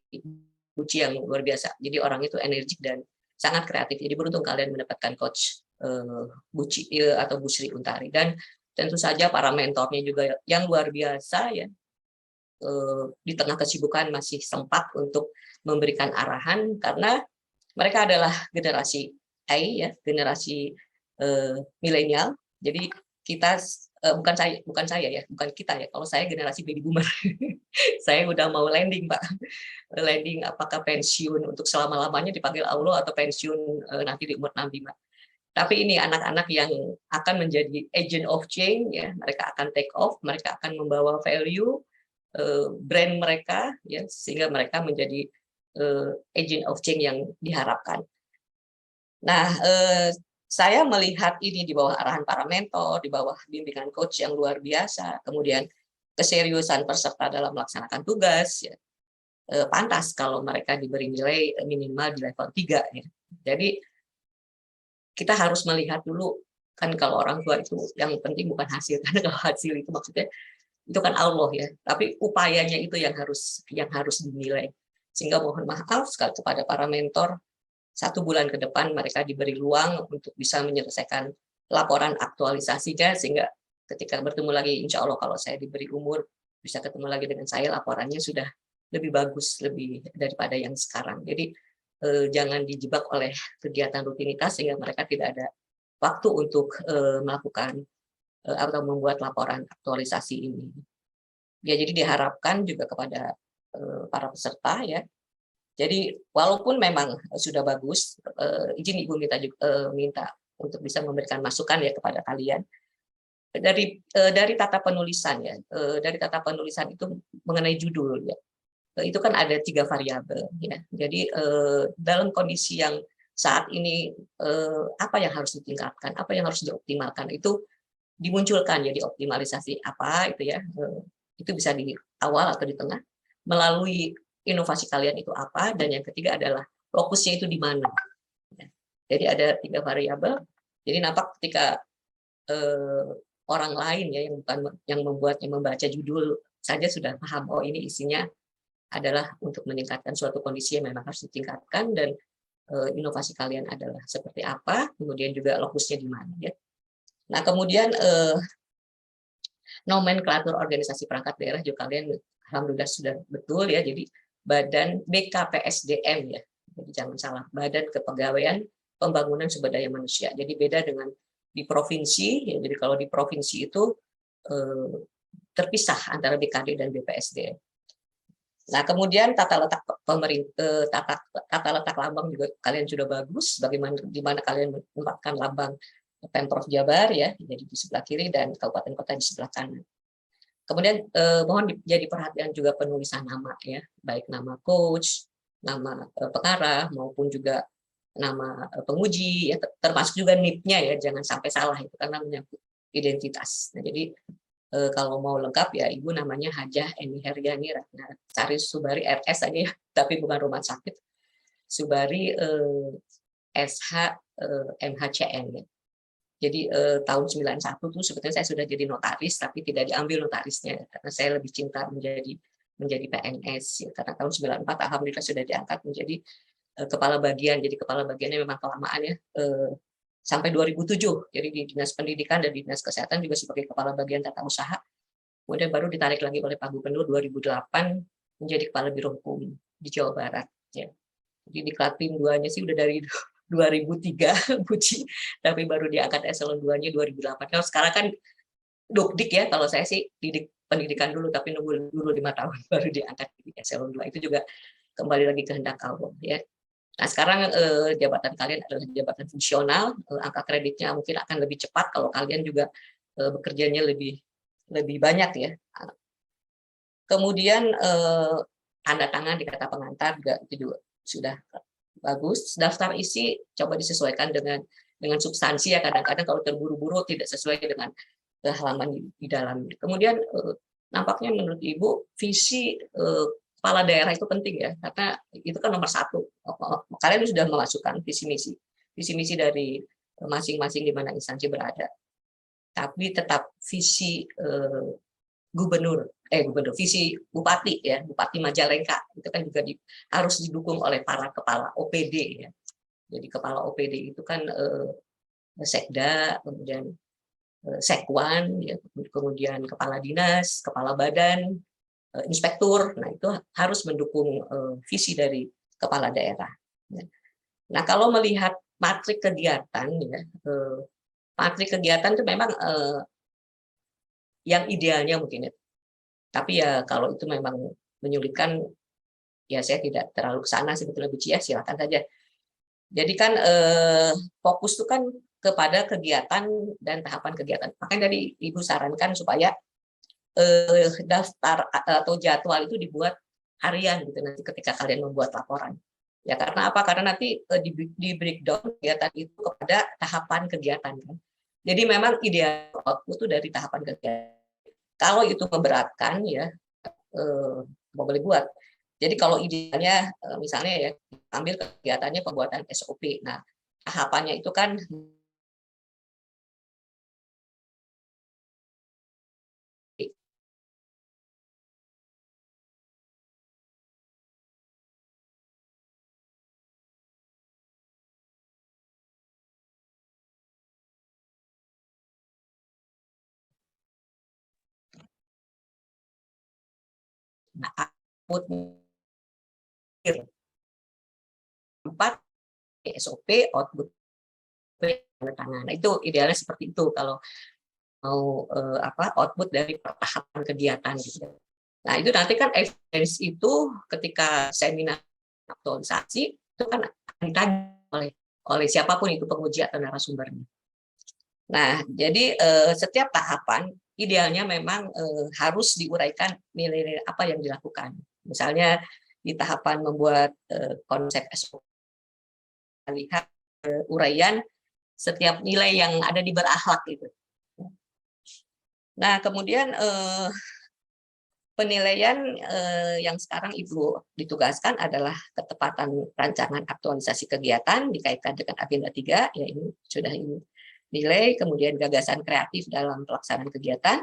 Buci yang luar biasa. Jadi orang itu energik dan sangat kreatif. Jadi beruntung kalian mendapatkan coach Buci atau Bu Sri Untari. Dan tentu saja para mentornya juga yang luar biasa ya. Di tengah kesibukan masih sempat untuk memberikan arahan karena mereka adalah generasi I ya, generasi milenial. Jadi kita bukan kita ya. Kalau saya generasi baby boomer. Saya udah mau landing, Pak. Landing apakah pensiun untuk selama-lamanya dipanggil Allah atau pensiun nanti di umur 65. Tapi ini anak-anak yang akan menjadi agent of change ya. Mereka akan take off, mereka akan membawa value brand mereka ya, sehingga mereka menjadi agent of change yang diharapkan. Nah, saya melihat ini di bawah arahan para mentor, di bawah bimbingan coach yang luar biasa, kemudian keseriusan peserta dalam melaksanakan tugas, ya, pantas kalau mereka diberi nilai minimal di level 3. Ya. Jadi kita harus melihat dulu, kan kalau orang tua itu yang penting bukan hasil, karena kalau hasil itu maksudnya itu kan Allah ya, tapi upayanya itu yang harus dinilai. Sehingga mohon maaf sekali kepada para mentor, 1 bulan ke depan mereka diberi ruang untuk bisa menyelesaikan laporan aktualisasinya, sehingga ketika bertemu lagi, insya Allah kalau saya diberi umur, bisa ketemu lagi dengan saya, laporannya sudah lebih bagus, lebih daripada yang sekarang. Jadi jangan dijebak oleh kegiatan rutinitas, sehingga mereka tidak ada waktu untuk melakukan atau membuat laporan aktualisasi ini. Ya, jadi diharapkan juga kepada para peserta ya. Jadi walaupun memang sudah bagus, izin Ibu minta untuk bisa memberikan masukan ya kepada kalian dari tata penulisan ya, dari tata penulisan itu mengenai judul ya, itu kan ada 3 variabel ya. Jadi dalam kondisi yang saat ini apa yang harus ditingkatkan, apa yang harus dioptimalkan itu dimunculkan, jadi optimalisasi apa itu ya, itu bisa di awal atau di tengah melalui inovasi kalian itu apa, dan yang ketiga adalah fokusnya itu di mana. Jadi ada 3 variabel. Jadi nampak ketika orang lain ya yang membaca judul saja sudah paham, oh ini isinya adalah untuk meningkatkan suatu kondisi yang memang harus ditingkatkan, dan inovasi kalian adalah seperti apa, kemudian juga lokusnya di mana ya. Nah, kemudian nomenklatur organisasi perangkat daerah juga kalian alhamdulillah sudah betul ya. Jadi Badan BKPSDM ya. Jadi jangan salah, Badan Kepegawaian Pembangunan Sumber Daya Manusia. Jadi beda dengan di provinsi ya. Jadi kalau di provinsi itu terpisah antara BKD dan BPSDM. Nah, kemudian tata letak tata letak lambang juga kalian sudah bagus. Bagaimana di mana kalian menempatkan lambang Pemprov Jabar ya, jadi di sebelah kiri dan kabupaten kota di sebelah kanan. Kemudian mohon jadi perhatian juga penulisan nama ya, baik nama coach, nama pengarah maupun juga nama penguji ya, termasuk juga NIP-nya ya, jangan sampai salah itu karena menyangkut identitas. Nah, jadi kalau mau lengkap ya Ibu namanya Hajah Eni Heriani Ratna Sari Subari RS aja ya, tapi bukan rumah sakit. Subari SH MHCN ya. Jadi tahun 91 tuh sebetulnya saya sudah jadi notaris, tapi tidak diambil notarisnya karena saya lebih cinta menjadi PNS ya. Karena tahun 94 alhamdulillah sudah diangkat menjadi kepala bagian. Jadi kepala bagiannya memang kelamaan ya, sampai 2007. Jadi di Dinas Pendidikan dan di Dinas Kesehatan juga sebagai kepala bagian tata usaha. Kemudian baru ditarik lagi oleh Pak Gubernur 2008 menjadi kepala Biro Hukum di Jawa Barat ya. Jadi di Klatim 2-nya sih udah dari 2003 Buci, tapi baru diangkat eselon 2-nya 2008. Nah, sekarang kan dukdik ya, kalau saya sih didik pendidikan dulu, tapi nunggu dulu 5 tahun baru diangkat di eselon 2. Itu juga kembali lagi kehendak Allah ya. Nah, sekarang jabatan kalian adalah jabatan fungsional, angka kreditnya mungkin akan lebih cepat kalau kalian juga bekerjanya lebih banyak ya. Kemudian tanda tangan di kata pengantar juga itu juga sudah bagus. Daftar isi coba disesuaikan dengan substansi ya, kadang-kadang kalau terburu-buru tidak sesuai dengan halaman di dalamnya. Kemudian nampaknya menurut Ibu visi kepala daerah itu penting ya, karena itu kan nomor 1. Kalian sudah memasukkan visi misi dari masing-masing di mana instansi berada. Tapi tetap visi visi bupati ya, Bupati Majalengka itu kan juga harus didukung oleh para kepala OPD ya. Jadi kepala OPD itu kan sekda, kemudian sekwan, ya, kemudian kepala dinas, kepala badan, inspektur. Nah itu harus mendukung visi dari kepala daerah. Nah kalau melihat matrik kegiatan ya, matrik kegiatan itu memang yang idealnya mungkin ya. Tapi ya kalau itu memang menyulitkan, ya saya tidak terlalu ke sana sebetulnya Bu Cia, silakan saja. Jadi kan fokus itu kan kepada kegiatan dan tahapan kegiatan. Makanya tadi Ibu sarankan supaya daftar atau jadwal itu dibuat harian gitu nanti ketika kalian membuat laporan. Ya karena apa? Karena nanti di breakdown kegiatan itu kepada tahapan kegiatan kan. Jadi memang ideal output itu dari tahapan kegiatan. Kalau itu memberatkan ya mau boleh buat. Jadi kalau idealnya misalnya ya ambil kegiatannya pembuatan SOP. Nah, tahapannya itu kan output 4 SOP output tangan. Nah, itu idealnya seperti itu kalau mau output dari tahapan kegiatan gitu. Nah, itu nanti kan evidence itu ketika seminar aktualisasi itu kan ditanya oleh siapapun itu penguji atau narasumbernya. Nah, jadi setiap tahapan idealnya memang harus diuraikan nilai-nilai apa yang dilakukan. Misalnya di tahapan membuat konsep SOP, lihat uraian setiap nilai yang ada di berakhlak itu. Nah, kemudian penilaian yang sekarang Ibu ditugaskan adalah ketepatan rancangan aktualisasi kegiatan dikaitkan dengan agenda 3, ya ini sudah ini nilai, kemudian gagasan kreatif dalam pelaksanaan kegiatan,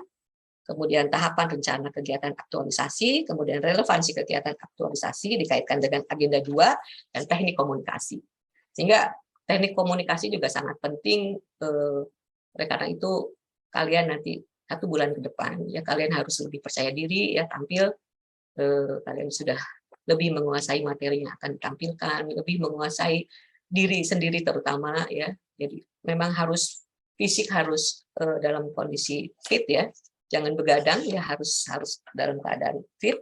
kemudian tahapan rencana kegiatan aktualisasi, kemudian relevansi kegiatan aktualisasi dikaitkan dengan agenda 2, dan teknik komunikasi. Sehingga teknik komunikasi juga sangat penting, oleh karena itu kalian nanti 1 bulan ke depan ya kalian harus lebih percaya diri ya tampil, kalian sudah lebih menguasai materi yang akan ditampilkan, lebih menguasai diri sendiri terutama ya. Jadi memang harus fisik harus dalam kondisi fit ya, jangan begadang ya, harus dalam keadaan fit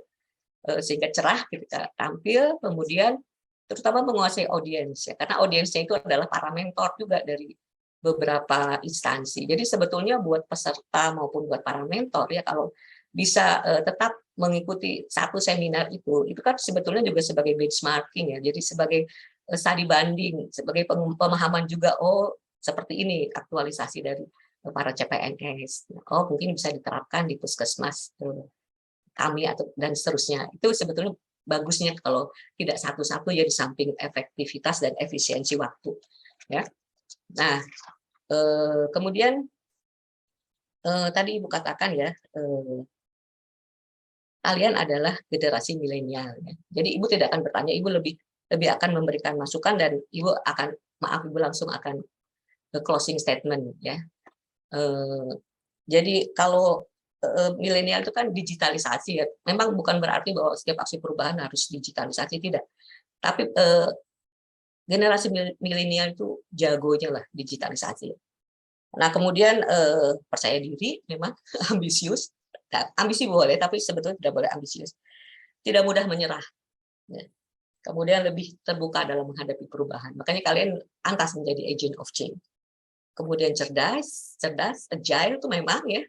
sehingga cerah ketika tampil. Kemudian terutama menguasai audiens ya, karena audiensnya itu adalah para mentor juga dari beberapa instansi. Jadi sebetulnya buat peserta maupun buat para mentor ya kalau bisa tetap mengikuti 1 seminar itu kan sebetulnya juga sebagai benchmarking ya. Jadi sebagai studi banding, sebagai pemahaman juga, oh seperti ini aktualisasi dari para CPNS. Oh mungkin bisa diterapkan di puskesmas kami atau dan seterusnya. Itu sebetulnya bagusnya kalau tidak satu-satu ya, di samping efektivitas dan efisiensi waktu ya. Nah, kemudian tadi Ibu katakan ya, kalian adalah generasi milenial. Ya. Jadi Ibu tidak akan bertanya, Ibu lebih akan memberikan masukan dan Ibu akan, Ibu langsung akan closing statement ya. Jadi kalau milenial itu kan digitalisasi ya. Memang bukan berarti bahwa setiap aksi perubahan harus digitalisasi, tidak. Tapi generasi milenial itu jagonya lah digitalisasi. Nah kemudian percaya diri, memang ambisius, ambisi boleh tapi sebetulnya tidak boleh ambisius, tidak mudah menyerah, ya. Kemudian lebih terbuka dalam menghadapi perubahan, makanya kalian pantas menjadi agent of change. Kemudian cerdas, agile itu memang ya,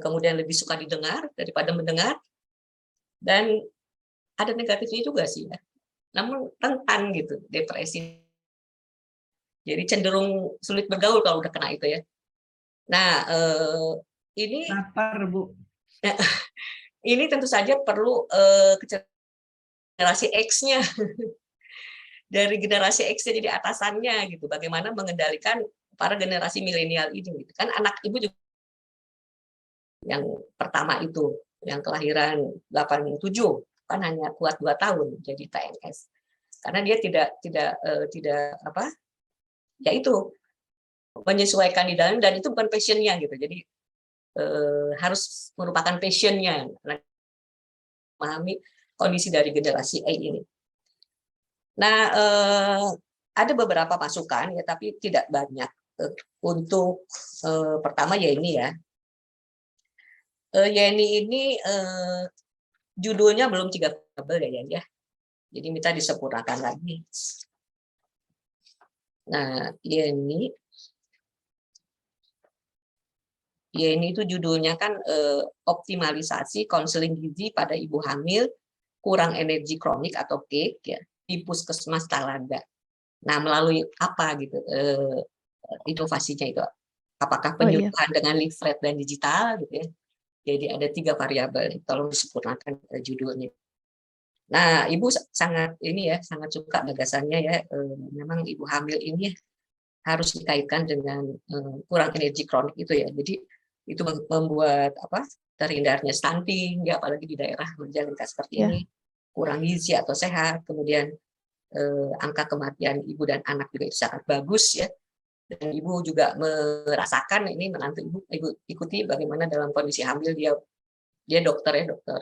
kemudian lebih suka didengar daripada mendengar, dan ada negatifnya juga sih ya. Namun rentan gitu depresi. Jadi cenderung sulit bergaul kalau udah kena itu ya. Nah, ini Lapar, Bu. ini tentu saja perlu generasi X-nya. Dari generasi X-nya jadi atasannya gitu. Bagaimana mengendalikan para generasi milenial ini gitu. Kan anak ibu juga yang pertama itu yang kelahiran 87 kan hanya kuat 2 tahun jadi PNS. Karena dia tidak apa? Ya itu menyesuaikan di dalam dan itu bukan passionnya gitu. Jadi harus merupakan passionnya memahami kondisi dari generasi A ini. Nah, ada beberapa masukan ya, tapi tidak banyak. Untuk pertama ya ini ya, Yeni ini judulnya belum 3 variabel ya. Jadi minta disempurnakan lagi. Nah, Yeni itu judulnya kan optimalisasi konseling gizi pada ibu hamil kurang energi kronik atau KIK ya di Puskesmas Talaga. Nah, melalui apa gitu inovasinya itu? Apakah penyuluhan dengan leaflet dan digital gitu ya? Jadi ada 3 variabel, tolong disempurnakan judulnya. Nah, Ibu sangat sangat suka gagasannya ya. Memang ibu hamil ini harus dikaitkan dengan kurang energi kronik itu ya. Jadi itu membuat terhindarnya stunting ya, apalagi di daerah Majalengka seperti ini, kurang gizi atau sehat. Kemudian angka kematian ibu dan anak juga itu sangat bagus ya. Dan ibu juga merasakan ini menantu ibu ikuti bagaimana dalam kondisi hamil dia dokter ya, dokter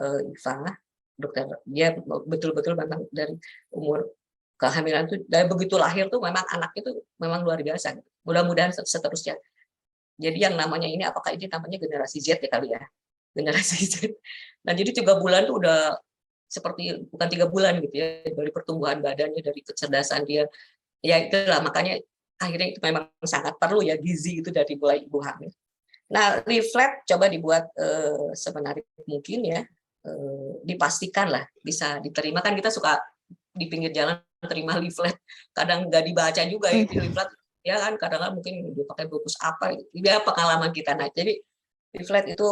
Iva, dokter dia betul-betul memang dari umur kehamilan itu dari begitu lahir tuh memang anak itu memang luar biasa. Mudah-mudahan seterusnya. Jadi yang namanya ini apakah ini namanya generasi Z ya kali ya, generasi Z. Nah jadi 3 bulan tuh udah seperti bukan 3 bulan gitu ya, dari pertumbuhan badannya, dari kecerdasan dia, ya itulah makanya akhirnya itu memang sangat perlu ya gizi itu dari mulai ibu hamil. Nah, leaflet coba dibuat semenarik mungkin ya, dipastikan lah bisa diterima. Kan kita suka di pinggir jalan terima leaflet, kadang nggak dibaca juga ya leaflet ya kan, kadang mungkin dipakai bungkus apa, itu pengalaman kita. Nah, jadi leaflet itu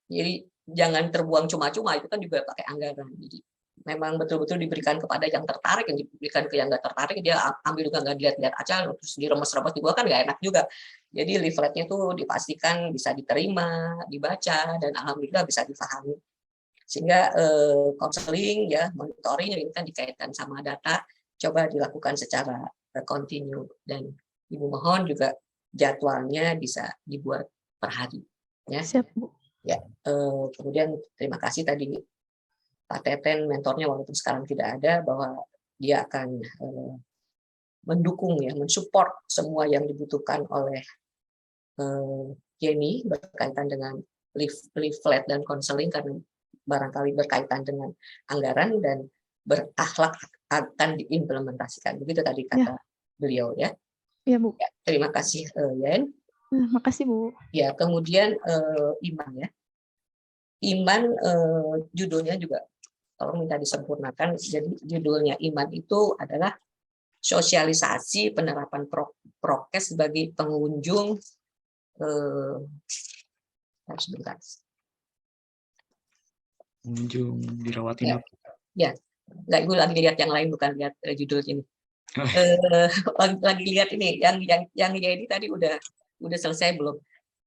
jadi jangan terbuang cuma-cuma, itu kan juga pakai anggaran. Jadi memang betul-betul diberikan kepada yang tertarik, yang diberikan ke yang nggak tertarik dia ambil juga nggak dilihat-lihat aja terus diremes-remes juga kan nggak enak juga. Jadi leafletnya tuh dipastikan bisa diterima, dibaca, dan alhamdulillah bisa dipahami. Sehingga konseling ya, monitoring ini kan dikaitkan sama data, coba dilakukan secara kontinu, dan ibu mohon juga jadwalnya bisa dibuat per hari ya. Siap, Bu. Ya, kemudian terima kasih tadi Pak Teten, mentornya walaupun sekarang tidak ada, bahwa dia akan mendukung ya, mensupport semua yang dibutuhkan oleh Yeni berkaitan dengan leaflet dan konseling, karena barangkali berkaitan dengan anggaran dan berakhlak akan diimplementasikan. Begitu tadi kata beliau ya. Iya, Bu. Ya, terima kasih Yen. Makasih, Bu. Ya, kemudian Iman ya. Iman judulnya juga tolong minta disempurnakan. Jadi judulnya Iman itu adalah sosialisasi penerapan prokes bagi pengunjung pengunjung dirawat inap. Ya, nggak, Ibu lagi lihat yang lain, bukan lihat judul ini. Lagi lihat ini yang ini tadi udah selesai belum?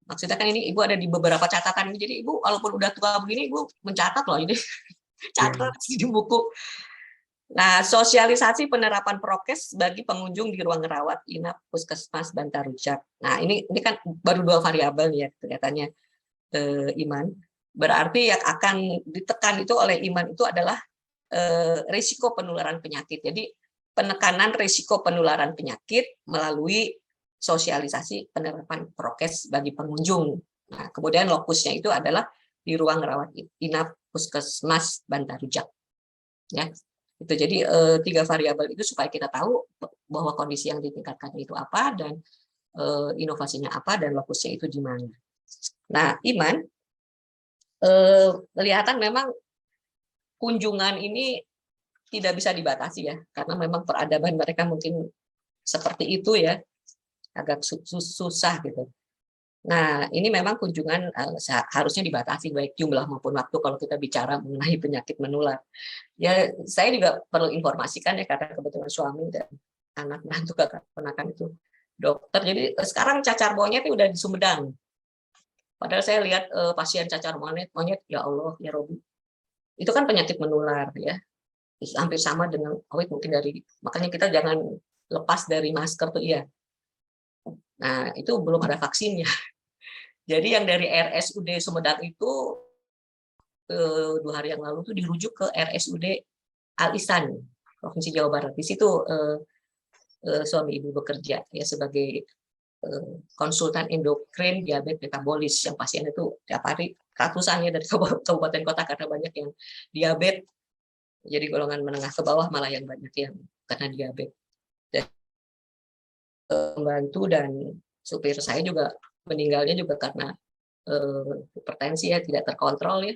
Maksudnya kan ini Ibu ada di beberapa catatan ini, jadi Ibu walaupun udah tua begini Ibu mencatat loh ini. Catat di buku. Nah, sosialisasi penerapan prokes bagi pengunjung di ruang rawat inap Puskesmas Bantar Rujak. Nah, ini kan baru 2 variabel ya kelihatannya Iman. Berarti yang akan ditekan itu oleh Iman itu adalah risiko penularan penyakit. Jadi penekanan risiko penularan penyakit melalui sosialisasi penerapan prokes bagi pengunjung. Nah, kemudian lokusnya itu adalah di ruang rawat inap Puskesmas Bantar Rujak. Ya, itu jadi 3 variabel itu supaya kita tahu bahwa kondisi yang ditingkatkan itu apa, dan inovasinya apa, dan lokusnya itu di mana. Nah, Iman kelihatan memang kunjungan ini tidak bisa dibatasi ya, karena memang peradaban mereka mungkin seperti itu ya, agak susah gitu. Nah, ini memang kunjungan harusnya dibatasi baik jumlah maupun waktu kalau kita bicara mengenai penyakit menular. Ya, saya juga perlu informasikan ya, karena kebetulan suami dan anak menantu kakak ponakan itu dokter. Jadi sekarang cacar monyet itu udah di Sumedang. Padahal saya lihat pasien cacar monyet, ya Allah, ya Robi. Itu kan penyakit menular ya. Hampir sama dengan COVID mungkin makanya kita jangan lepas dari masker tuh iya. Nah, itu belum ada vaksinnya. Jadi yang dari RSUD Sumedang itu 2 hari yang lalu tuh dirujuk ke RSUD Al Ihsan, Provinsi Jawa Barat. Di situ suami ibu bekerja ya sebagai konsultan endokrin diabetes metabolis, yang pasien itu tiap hari ratusan ya dari kabupaten kota karena banyak yang diabetes. Jadi golongan menengah ke bawah malah yang banyak yang karena diabetes. Dan membantu, dan supir saya juga meninggalnya juga karena hipertensi ya, tidak terkontrol ya.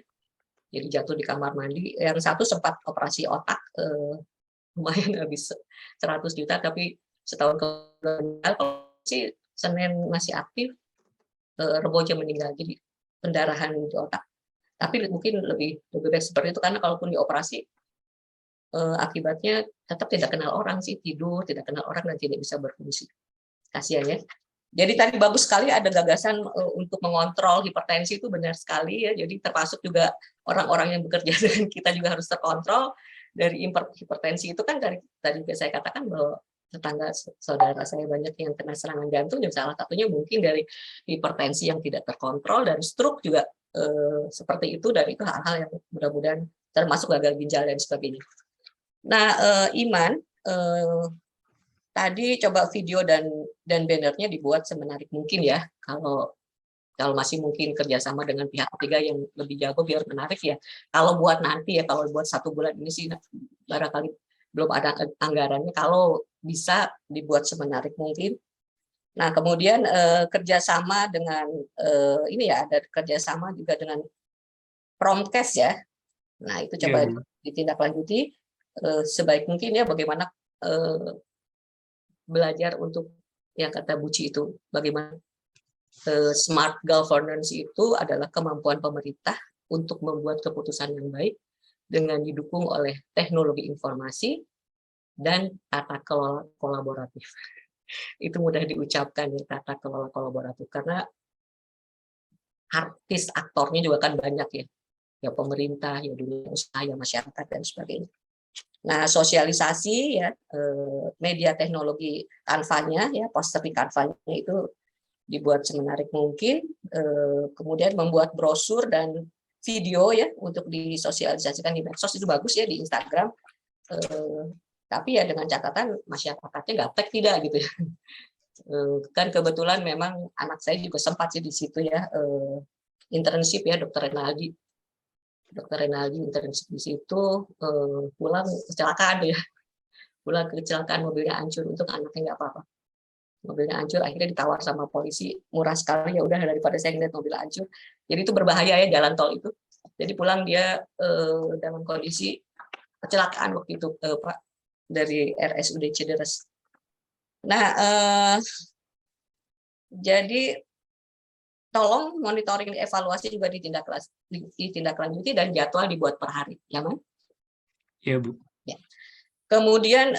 Jadi jatuh di kamar mandi. Yang satu sempat operasi otak, lumayan habis 100 juta, tapi setahun kemudian kalau sih Senin masih aktif, Rebonya meninggal. Jadi pendarahan di otak. Tapi mungkin lebih baik seperti itu, karena kalaupun dioperasi akibatnya tetap tidak kenal orang sih, tidur, tidak kenal orang dan tidak bisa berfungsi. Kasihan ya. Jadi tadi bagus sekali ada gagasan untuk mengontrol hipertensi, itu benar sekali ya. Jadi termasuk juga orang-orang yang bekerja dengan kita juga harus terkontrol dari hipertensi itu kan dari tadi saya katakan bahwa tetangga saudara saya banyak yang kena serangan jantung, dan salah satunya mungkin dari hipertensi yang tidak terkontrol, dan stroke juga seperti itu, dan itu hal-hal yang mudah-mudahan termasuk gagal ginjal dan sebagainya. Nah, Iman, tadi coba video dan bannernya dibuat semenarik mungkin ya. Kalau masih mungkin kerjasama dengan pihak ketiga yang lebih jago biar menarik ya. Kalau buat nanti ya, kalau buat 1 bulan ini sih barangkali belum ada anggarannya. Kalau bisa dibuat semenarik mungkin. Nah, kemudian kerjasama dengan ini ya, ada kerjasama juga dengan Promkes ya. Nah, itu coba ditindaklanjuti sebaik mungkin ya, bagaimana belajar untuk yang kata Buci itu, bagaimana smart governance itu adalah kemampuan pemerintah untuk membuat keputusan yang baik dengan didukung oleh teknologi informasi dan tata kelola kolaboratif. Itu mudah diucapkan ya, tata kelola kolaboratif, karena artis aktornya juga kan banyak ya, ya pemerintah, ya dunia usaha, ya masyarakat dan sebagainya. Nah, sosialisasi ya, media teknologi Canva-nya ya, poster di Canva-nya itu dibuat semenarik mungkin, kemudian membuat brosur dan video ya untuk disosialisasikan di medsos, itu bagus ya, di Instagram, tapi ya dengan catatan masyarakatnya gaptek tidak gitu ya. Kan kebetulan memang anak saya juga sempat sih di situ ya, internship ya, Dokter Renaldi internship di situ, pulang kecelakaan ya, pulang kecelakaan mobilnya hancur, untuk anaknya nggak apa-apa. Mobilnya hancur, akhirnya ditawar sama polisi, murah sekali, ya udah daripada saya ngeliat mobil hancur. Jadi itu berbahaya ya jalan tol itu. Jadi pulang dia dalam kondisi kecelakaan waktu itu, Pak, dari RSUD Cideres. Nah, jadi tolong monitoring, evaluasi juga ditindaklanjuti dan jadwal dibuat per hari, ya Man? Iya Bu. Ya. Kemudian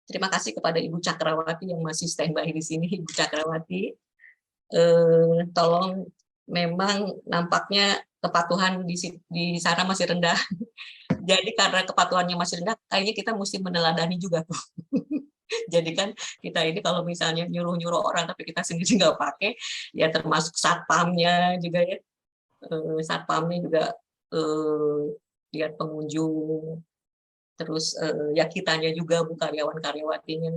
terima kasih kepada Ibu Cakrawati yang masih standby di sini. Ibu Cakrawati, tolong, memang nampaknya kepatuhan di sana masih rendah. Jadi karena kepatuhannya masih rendah, kayaknya kita mesti meneladani juga tuh. Jadi kan kita ini kalau misalnya nyuruh-nyuruh orang tapi kita sendiri nggak pakai, ya termasuk satpamnya juga ya. Satpamnya juga lihat pengunjung, terus ya kitanya juga, Bu, karyawan-karyawatinya,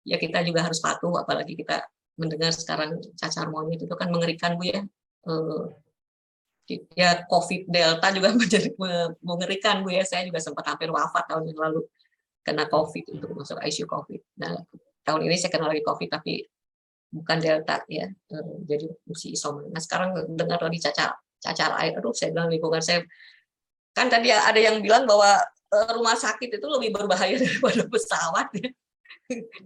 ya kita juga harus patuh, apalagi kita mendengar sekarang cacar monyet itu kan mengerikan, Bu ya. Ya COVID Delta juga menjadi mengerikan, Bu ya. Saya juga sempat hampir wafat tahun yang lalu kena COVID, untuk masuk ICU COVID. Nah, tahun ini saya kena lagi COVID tapi bukan Delta ya. Jadi mesti isoman. Nah, sekarang dengar lagi cacar air. Aduh, saya bilang lingkungan saya kan tadi ada yang bilang bahwa rumah sakit itu lebih berbahaya daripada pesawat ya.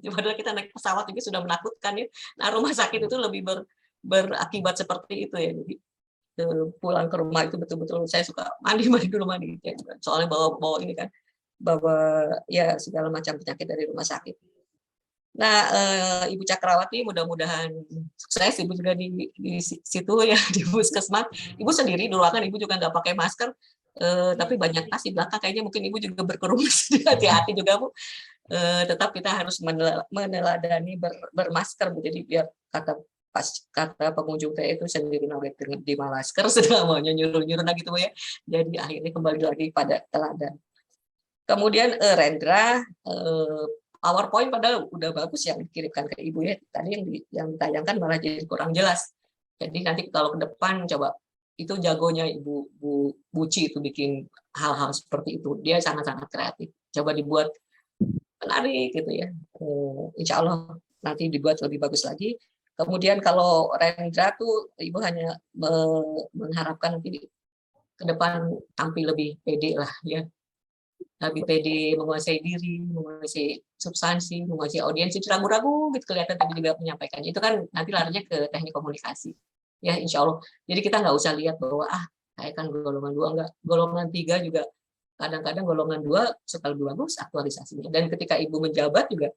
Padahal kita naik pesawat juga sudah menakutkan ya. Nah, rumah sakit itu lebih berakibat seperti itu ya. Jadi pulang ke rumah itu betul-betul saya suka mandi dulu ya. Soalnya bawa ini kan, bawa ya segala macam penyakit dari rumah sakit. Nah, Ibu Cakrawati mudah-mudahan sukses, Ibu juga di situ ya, di puskesmas. Ibu sendiri di ruangan, Ibu juga nggak pakai masker, tapi banyak tas di belakang, kayaknya mungkin Ibu juga berkerumun. Hati-hati juga Bu. Tetap kita harus meneladani bermasker Bu. Jadi biar kata pengunjung teh itu sendiri di masker sudah maunya nyuruh-nyuruh gitu Bu ya. Jadi akhirnya kembali lagi pada teladan. Kemudian Rendra, PowerPoint padahal udah bagus yang dikirimkan ke Ibu ya. Tadi yang ditayangkan malah jadi kurang jelas. Jadi nanti kalau ke depan coba, itu jagonya Ibu Buci itu bikin hal-hal seperti itu. Dia sangat-sangat kreatif. Coba dibuat menarik gitu ya. Insya Allah nanti dibuat lebih bagus lagi. Kemudian kalau Rendra tuh Ibu hanya mengharapkan nanti ke depan tampil lebih pede lah ya. Lebih pede, menguasai diri, menguasai substansi, menguasai audiens, itu ragu-ragu gitu kelihatan tapi juga menyampaikannya. Itu kan nanti larinya ke teknik komunikasi. Ya insya Allah. Jadi kita nggak usah lihat bahwa saya kan golongan 2, enggak. Golongan 3 juga kadang-kadang golongan 2 suka lebih bagus aktualisasinya. Dan ketika Ibu menjabat juga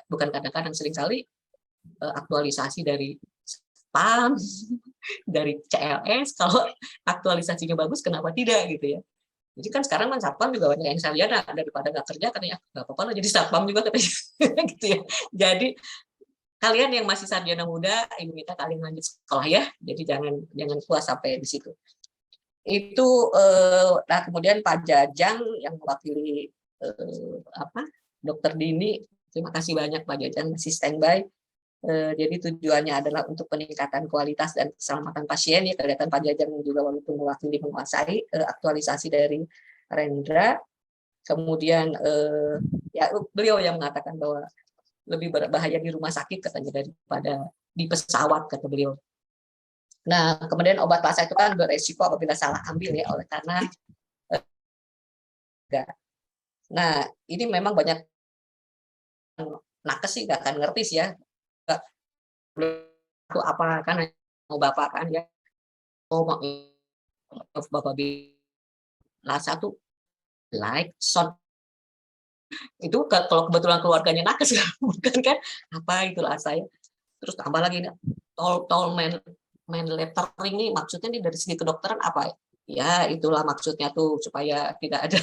bukan kadang-kadang seringkali aktualisasi dari SPAM, dari CLS, kalau aktualisasinya bagus kenapa tidak gitu ya. Jadi kan sekarang kan satpam juga banyak yang saya lihat daripada nggak kerja katanya nggak apa-apa lah jadi satpam juga katanya gitu ya. Jadi kalian yang masih sarjana muda, Ibu minta kalian lanjut sekolah ya. Jadi jangan puas sampai di situ. Itu nah kemudian Pak Jajang yang mewakili Dokter Dini, terima kasih banyak Pak Jajang masih standby. Jadi tujuannya adalah untuk peningkatan kualitas dan keselamatan pasien ya. Kelihatan Pak Jajang juga walaupun mewakili menguasai aktualisasi dari Rendra. Kemudian ya beliau yang mengatakan bahwa lebih berbahaya di rumah sakit katanya daripada di pesawat kata beliau. Nah kemudian obat PASA itu kan beresiko apabila salah ambil ya oleh karena nah ini memang banyak nakes sih nggak akan ngerti sih ya. Itu apa kan mau Bapak kan ya Bapak bilang satu like sound itu kalau kebetulan keluarganya nakes bukan kan apa itulah saya terus tambah lagi tol main lettering ini maksudnya nih dari segi kedokteran apa ya itulah maksudnya tuh supaya tidak ada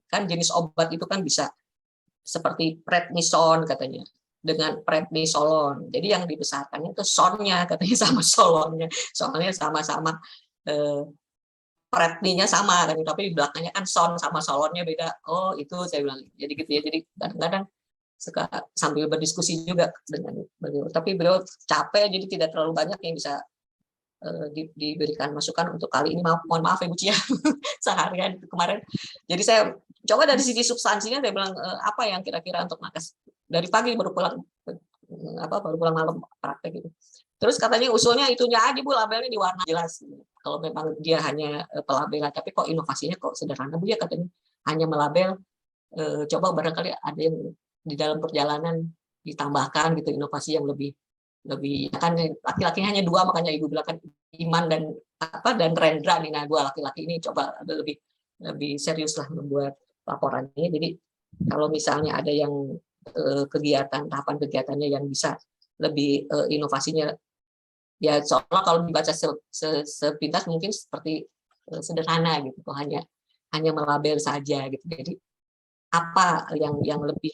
kan jenis obat itu kan bisa seperti prednison katanya dengan prednisolon. Jadi yang dibesarkannya itu sonnya katanya sama solonnya. Soalnya sama-sama predninya sama kan, tapi di belakangnya kan son sama solonnya beda. Oh, itu saya bilang. Jadi gitu ya. Jadi kadang-kadang suka sambil berdiskusi juga dengan beliau. Tapi beliau capek jadi tidak terlalu banyak yang bisa diberikan masukan untuk kali ini. Mohon maaf ya Bu Cia. Seharian kemarin. Jadi saya coba dari sisi substansinya saya bilang apa yang kira-kira untuk nakes dari pagi baru pulang malam praktek gitu. Terus katanya usulnya itunya aja Bu, labelnya diwarna jelas. Kalau memang dia hanya pelabelan, tapi kok inovasinya kok sederhana Bu ya katanya hanya melabel. Coba barangkali ada yang di dalam perjalanan ditambahkan gitu inovasi yang lebih kan laki-lakinya hanya 2 makanya Ibu bilang kan Iman dan Rendra nih. Nah 2 laki-laki ini coba lebih serius lah membuat laporannya. Jadi kalau misalnya ada yang tahapan kegiatannya yang bisa lebih inovasinya ya seolah kalau dibaca sepintas mungkin seperti sederhana gitu hanya melabel saja gitu. Jadi apa yang lebih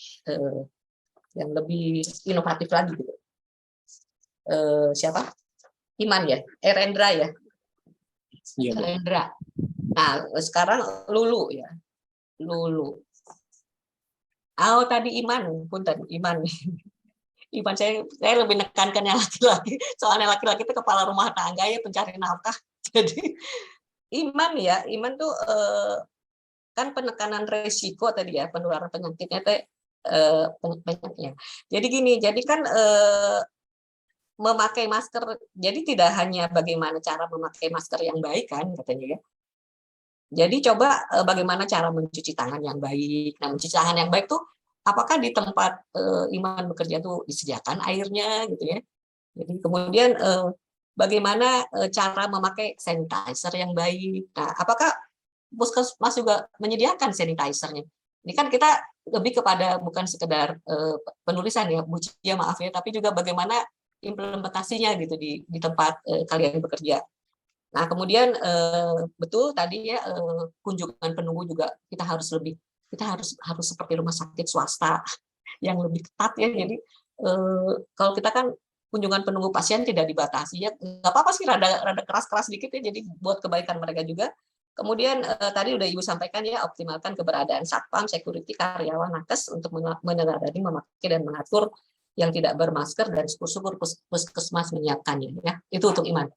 inovatif lagi gitu. Siapa? Iman ya? Rendra ya? Iya, Rendra. Nah, sekarang Lulu ya. Lulu. Oh, tadi Iman, punten, Iman. Iman saya lebih menekankan yang laki-laki. Soalnya laki-laki itu kepala rumah tangga ya, pencari nafkah. Jadi Iman ya, Iman tuh kan penekanan resiko tadi ya, penularan penyakitnya penyakitnya. Jadi gini, jadi kan memakai masker, jadi tidak hanya bagaimana cara memakai masker yang baik kan katanya ya. Jadi coba bagaimana cara mencuci tangan yang baik. Nah, mencuci tangan yang baik tuh apakah di tempat Iman bekerja tuh disediakan airnya gitu ya. Jadi kemudian bagaimana cara memakai sanitizer yang baik. Nah, apakah Puskesmas juga menyediakan sanitizernya? Ini kan kita lebih kepada bukan sekedar penulisan ya, Bu Cia maaf ya, tapi juga bagaimana implementasinya gitu di tempat kalian bekerja. Nah, kemudian betul tadi ya kunjungan penunggu juga kita harus seperti rumah sakit swasta yang lebih ketat ya. Jadi kalau kita kan kunjungan penunggu pasien tidak dibatasi ya, nggak apa-apa sih rada keras-keras dikit ya, jadi buat kebaikan mereka juga. Kemudian tadi udah Ibu sampaikan ya, optimalkan keberadaan satpam, security, karyawan nakes untuk meneladani, memakai dan mengatur yang tidak bermasker, dan syukur-syukur puskesmas menyiapkannya ya. Itu untuk Iman.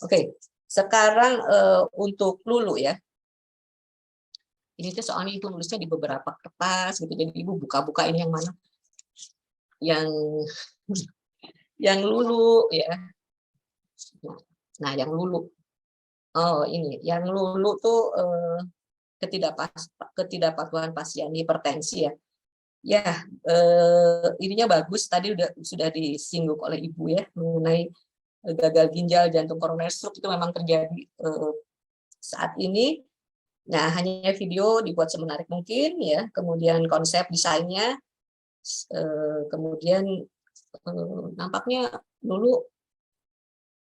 Oke. Sekarang untuk Lulu ya. Ini tuh soalnya Ibu nulisnya di beberapa kertas gitu. Jadi Ibu buka-buka ini yang mana? Yang Lulu ya. Nah, yang Lulu. Oh, ini. Yang Lulu tuh ketidakpatuhan pasien hipertensi ya. Ya, ininya bagus. Tadi sudah disinggung oleh Ibu ya mengenai gagal ginjal, jantung koroner, stroke itu memang terjadi saat ini. Nah, hanya video dibuat semenarik mungkin ya, kemudian konsep desainnya, kemudian nampaknya dulu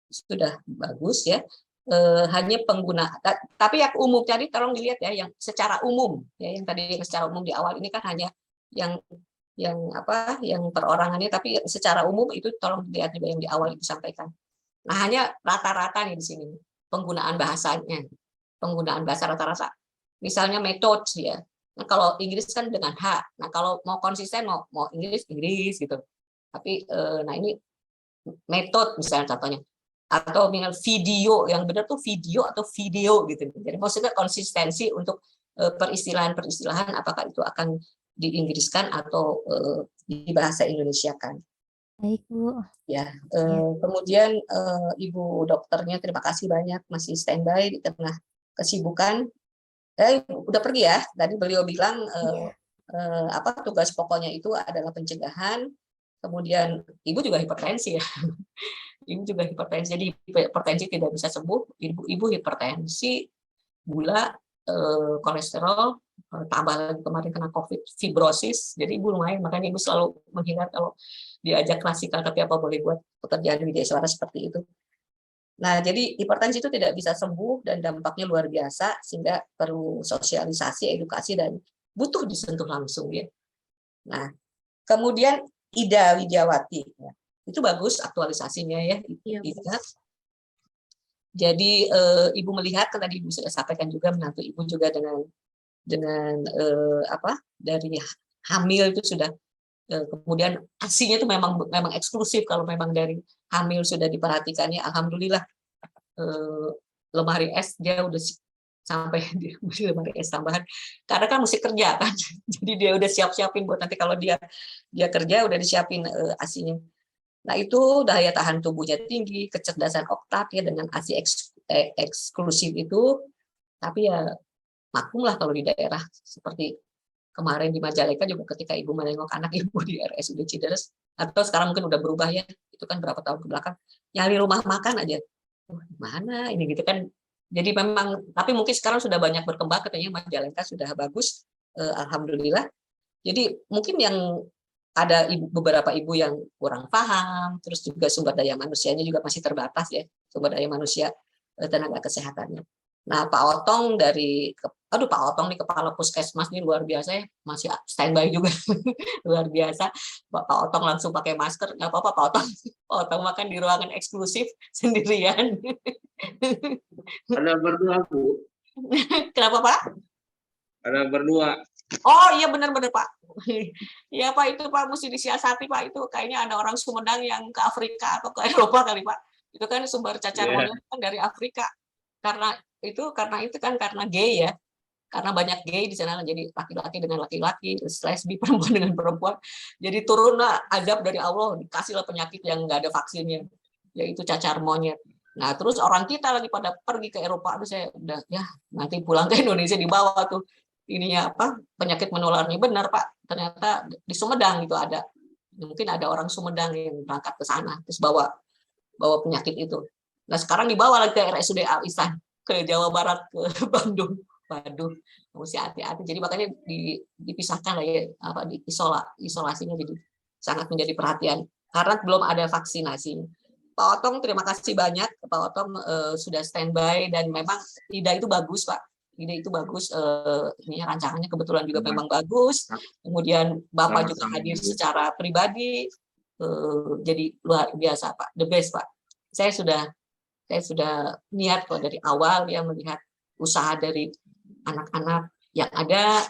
sudah bagus ya. Hanya pengguna, tapi yang umum tadi tolong dilihat ya, yang secara umum ya, yang tadi secara umum di awal ini kan hanya yang perorangannya, tapi secara umum itu tolong dilihat juga yang di awal itu sampaikan. Nah, hanya rata-rata nih di sini penggunaan bahasanya, penggunaan bahasa rata-rata. Misalnya metode ya. Nah, kalau Inggris kan dengan H. Nah, kalau mau konsisten mau Inggris gitu. Tapi nah ini metode misalnya contohnya. Atau dengan video, yang benar tuh video atau video gitu. Jadi maksudnya konsistensi untuk peristilahan-peristilahan apakah itu akan diinggriskan atau di bahasa Indonesia kan. Baik, Bu. Ya, kemudian Ibu dokternya terima kasih banyak masih standby di tengah kesibukan. Udah pergi ya. Tadi beliau bilang tugas pokoknya itu adalah pencegahan. Kemudian Ibu juga hipertensi ya. Ibu juga hipertensi. Jadi hipertensi tidak bisa sembuh. Ibu hipertensi, gula, kolesterol, tambah lagi kemarin kena COVID, fibrosis. Jadi Ibu lumayan, makanya Ibu selalu menghindar kalau diajak klasikal, tapi apa boleh buat pekerjaan Widya Suara seperti itu. Nah, jadi hipertensi itu tidak bisa sembuh dan dampaknya luar biasa, sehingga perlu sosialisasi, edukasi, dan butuh disentuh langsung ya. Nah, kemudian Ida Widiawati, ya. Itu bagus aktualisasinya ya. Ida. Jadi Ibu melihat kan tadi Ibu sudah sampaikan juga, menantu Ibu juga dengan dari hamil itu sudah kemudian ASI-nya itu memang eksklusif. Kalau memang dari hamil sudah diperhatikannya, alhamdulillah lemari es dia udah sampai di lemari es tambahan, karena kan mesti kerja kan. Jadi dia udah siap-siapin buat nanti kalau dia kerja udah disiapin ASI-nya. Nah, itu daya tahan tubuhnya tinggi, kecerdasan oktak ya dengan ASI eksklusif itu. Tapi ya maklumlah kalau di daerah seperti kemarin di Majalengka juga ketika Ibu menengok anak Ibu di RSUD Cideres, atau sekarang mungkin udah berubah ya, itu kan berapa tahun ke belakang, nyari rumah makan aja. Mana ini gitu kan. Jadi memang, tapi mungkin sekarang sudah banyak berkembang, katanya Majalengka sudah bagus, alhamdulillah. Jadi mungkin yang ada beberapa ibu yang kurang paham, terus juga sumber daya manusianya juga masih terbatas ya, sumber daya manusia tenaga kesehatannya. Nah, Pak Otong Pak Otong nih kepala puskesmas nih luar biasa ya, masih standby juga luar biasa. Pak Otong langsung pakai masker, nggak apa-apa Pak Otong makan di ruangan eksklusif sendirian. Ada berdua, Bu. Kenapa Pak? Ada berdua. Oh iya benar-benar Pak. Iya Pak, itu Pak mesti disiasati Pak, itu kayaknya ada orang Sumedang yang ke Afrika atau ke Eropa kali Pak. Itu kan sumber cacar monyet kan dari Afrika. Karena itu kan karena gay ya. karena banyak gay di sana, jadi laki-laki dengan laki-laki, lesbi, perempuan dengan perempuan. Jadi turunlah azab dari Allah, dikasihlah penyakit yang nggak ada vaksinnya, yaitu cacar monyet. Nah, terus orang kita lagi pada pergi ke Eropa, aduh saya udah ya nanti pulang ke Indonesia dibawa tuh ininya apa penyakit menularnya benar Pak. Ternyata di Sumedang itu ada, mungkin ada orang Sumedang yang berangkat ke sana terus bawa penyakit itu. Nah, sekarang dibawa lagi ke RSUD Al Ihsan ke Jawa Barat, ke Bandung. Waduh, mesti hati-hati. Jadi makanya dipisahkan lah ya, apa isolasinya jadi sangat menjadi perhatian karena belum ada vaksinasi. Pak Otong terima kasih banyak. Pak Otong sudah standby dan memang ide itu bagus Pak. Ide itu bagus. Ini rancangannya kebetulan juga memang bagus. Kemudian Bapak juga hadir secara pribadi. Jadi luar biasa Pak. The best Pak. Saya sudah niat kok dari awal ya melihat usaha dari anak-anak yang ada,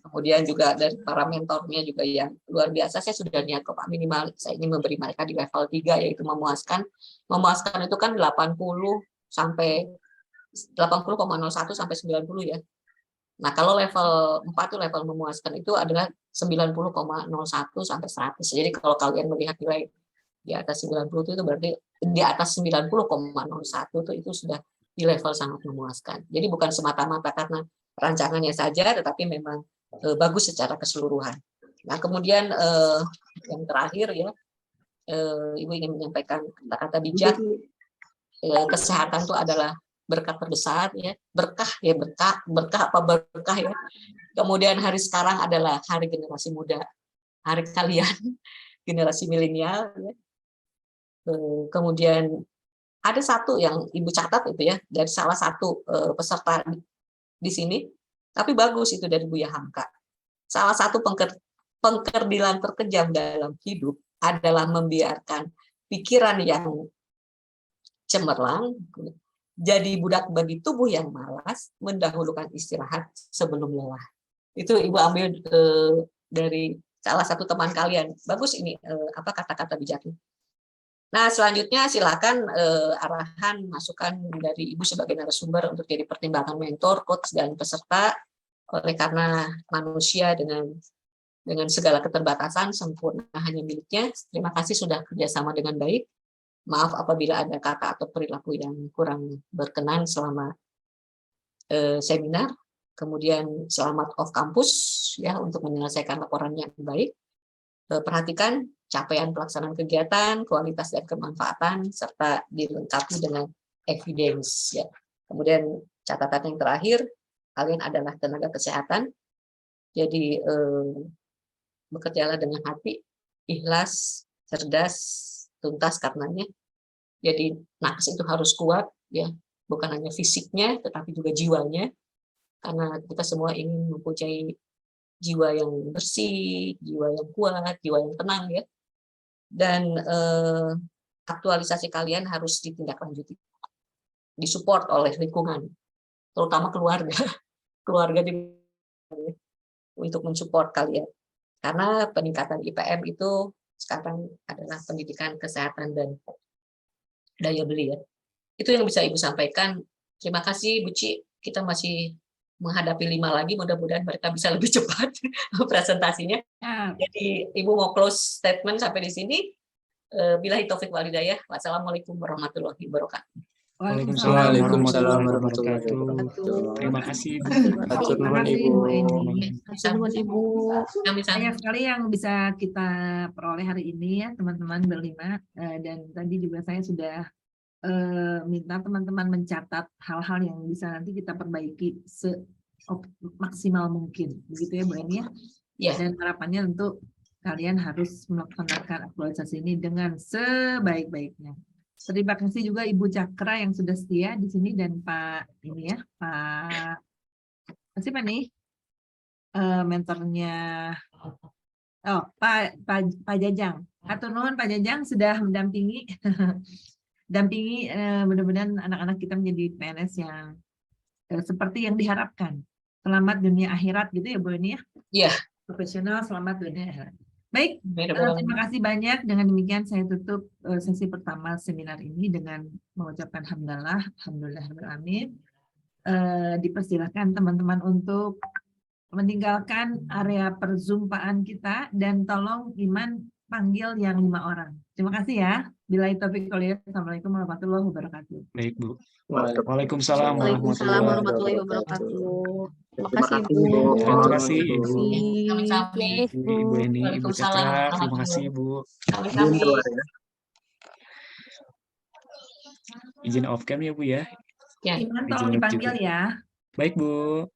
kemudian juga dari para mentornya juga yang luar biasa. Saya sudah niat kok Pak, minimal saya ingin memberi mereka di level 3 yaitu memuaskan. Memuaskan itu kan 80,01 sampai 90 ya. Nah, kalau level 4 itu level memuaskan itu adalah 90,01 sampai 100. Jadi kalau kalian melihat nilai di atas 90 itu berarti di atas 90,01 itu sudah di level sangat memuaskan. Jadi bukan semata-mata karena rancangannya saja, tetapi memang bagus secara keseluruhan. Nah, kemudian yang terakhir ya, Ibu ingin menyampaikan kata-kata bijak. Kesehatan itu adalah berkat terbesar ya, berkah apa berkah ya. Kemudian hari sekarang adalah hari generasi muda, hari kalian generasi milenial ya. Kemudian ada satu yang Ibu catat itu ya dari salah satu peserta di sini, tapi bagus itu dari Buya Hamka. Salah satu pengkerdilan terkejam dalam hidup adalah membiarkan pikiran yang cemerlang jadi budak bagi tubuh yang malas, mendahulukan istirahat sebelum lelah. Itu Ibu ambil dari salah satu teman kalian. Bagus ini apa kata-kata bijaknya. Nah, selanjutnya silakan arahan masukan dari Ibu sebagai narasumber untuk jadi pertimbangan mentor, coach dan peserta. Oleh karena manusia dengan segala keterbatasan sempurna hanya miliknya. Terima kasih sudah kerjasama dengan baik. Maaf apabila ada kata atau perilaku yang kurang berkenan selama seminar. Kemudian selamat off kampus ya untuk menyelesaikan laporannya yang baik. Perhatikan capaian pelaksanaan kegiatan, kualitas dan kemanfaatan, serta dilengkapi dengan evidence. Ya. Kemudian catatan yang terakhir, kalian adalah tenaga kesehatan, jadi bekerjalah dengan hati, ikhlas, cerdas, tuntas karenanya. Jadi nakes itu harus kuat, ya, bukan hanya fisiknya, tetapi juga jiwanya, karena kita semua ingin mempunyai jiwa yang bersih, jiwa yang kuat, jiwa yang tenang ya. Dan aktualisasi kalian harus ditindaklanjuti, disupport oleh lingkungan, terutama keluarga, untuk mensupport kalian. Karena peningkatan IPM itu sekarang adalah pendidikan kesehatan dan daya beli ya. Itu yang bisa Ibu sampaikan. Terima kasih Bu Ci, kita masih menghadapi 5 lagi, mudah-mudahan mereka bisa lebih cepat presentasinya. Jadi Ibu mau close statement sampai di sini. Billahi taufik wal hidayah. Wassalamualaikum warahmatullahi wabarakatuh. Waalaikumsalam warahmatullahi wabarakatuh. Terima kasih Ibu. Banyak sekali yang bisa kita peroleh hari ini ya teman-teman berlima, dan tadi juga saya sudah minta teman-teman mencatat hal-hal yang bisa nanti kita perbaiki semaksimal mungkin, begitu ya Bu Eni ya? Yeah. Dan harapannya tentu kalian harus melaksanakan aktualisasi ini dengan sebaik-baiknya. Terima kasih juga Ibu Cakra yang sudah setia di sini dan Pak ini ya, Pak siapa nih mentornya? Oh, Pak Jajang. Atur nuhun Pak Jajang sudah mendampingi mudah-mudahan anak-anak kita menjadi PNS yang seperti yang diharapkan. Selamat dunia akhirat gitu ya Bu Eni ya? Iya. Profesional selamat dunia akhirat. Baik, terima kasih banyak. Dengan demikian saya tutup sesi pertama seminar ini dengan mengucapkan alhamdulillah, alhamdulillahirabbil alamin. dipersilakan teman-teman untuk meninggalkan area perzumpaan kita dan tolong Iman panggil yang 5 orang. Terima kasih ya. Bila taufiq wal hidayah. Assalamualaikum warahmatullahi wabarakatuh. Baik, Bu. Waalaikumsalam Waalaikumsalam warahmatullahi warahmatullahi wabarakatuh. Terima Terima kasih, kasih, Bu. Bu. Terima kasih, Ibu. Sami-sami. Ibu Eni, Ibu Waalaikumsalam Catra, terima warahmatullahi kasih, Bu. Sami-sami. Izin off cam ya, Bu ya. Ya. Iman Izin tolong mute dipanggil juga. ya. Baik, Bu.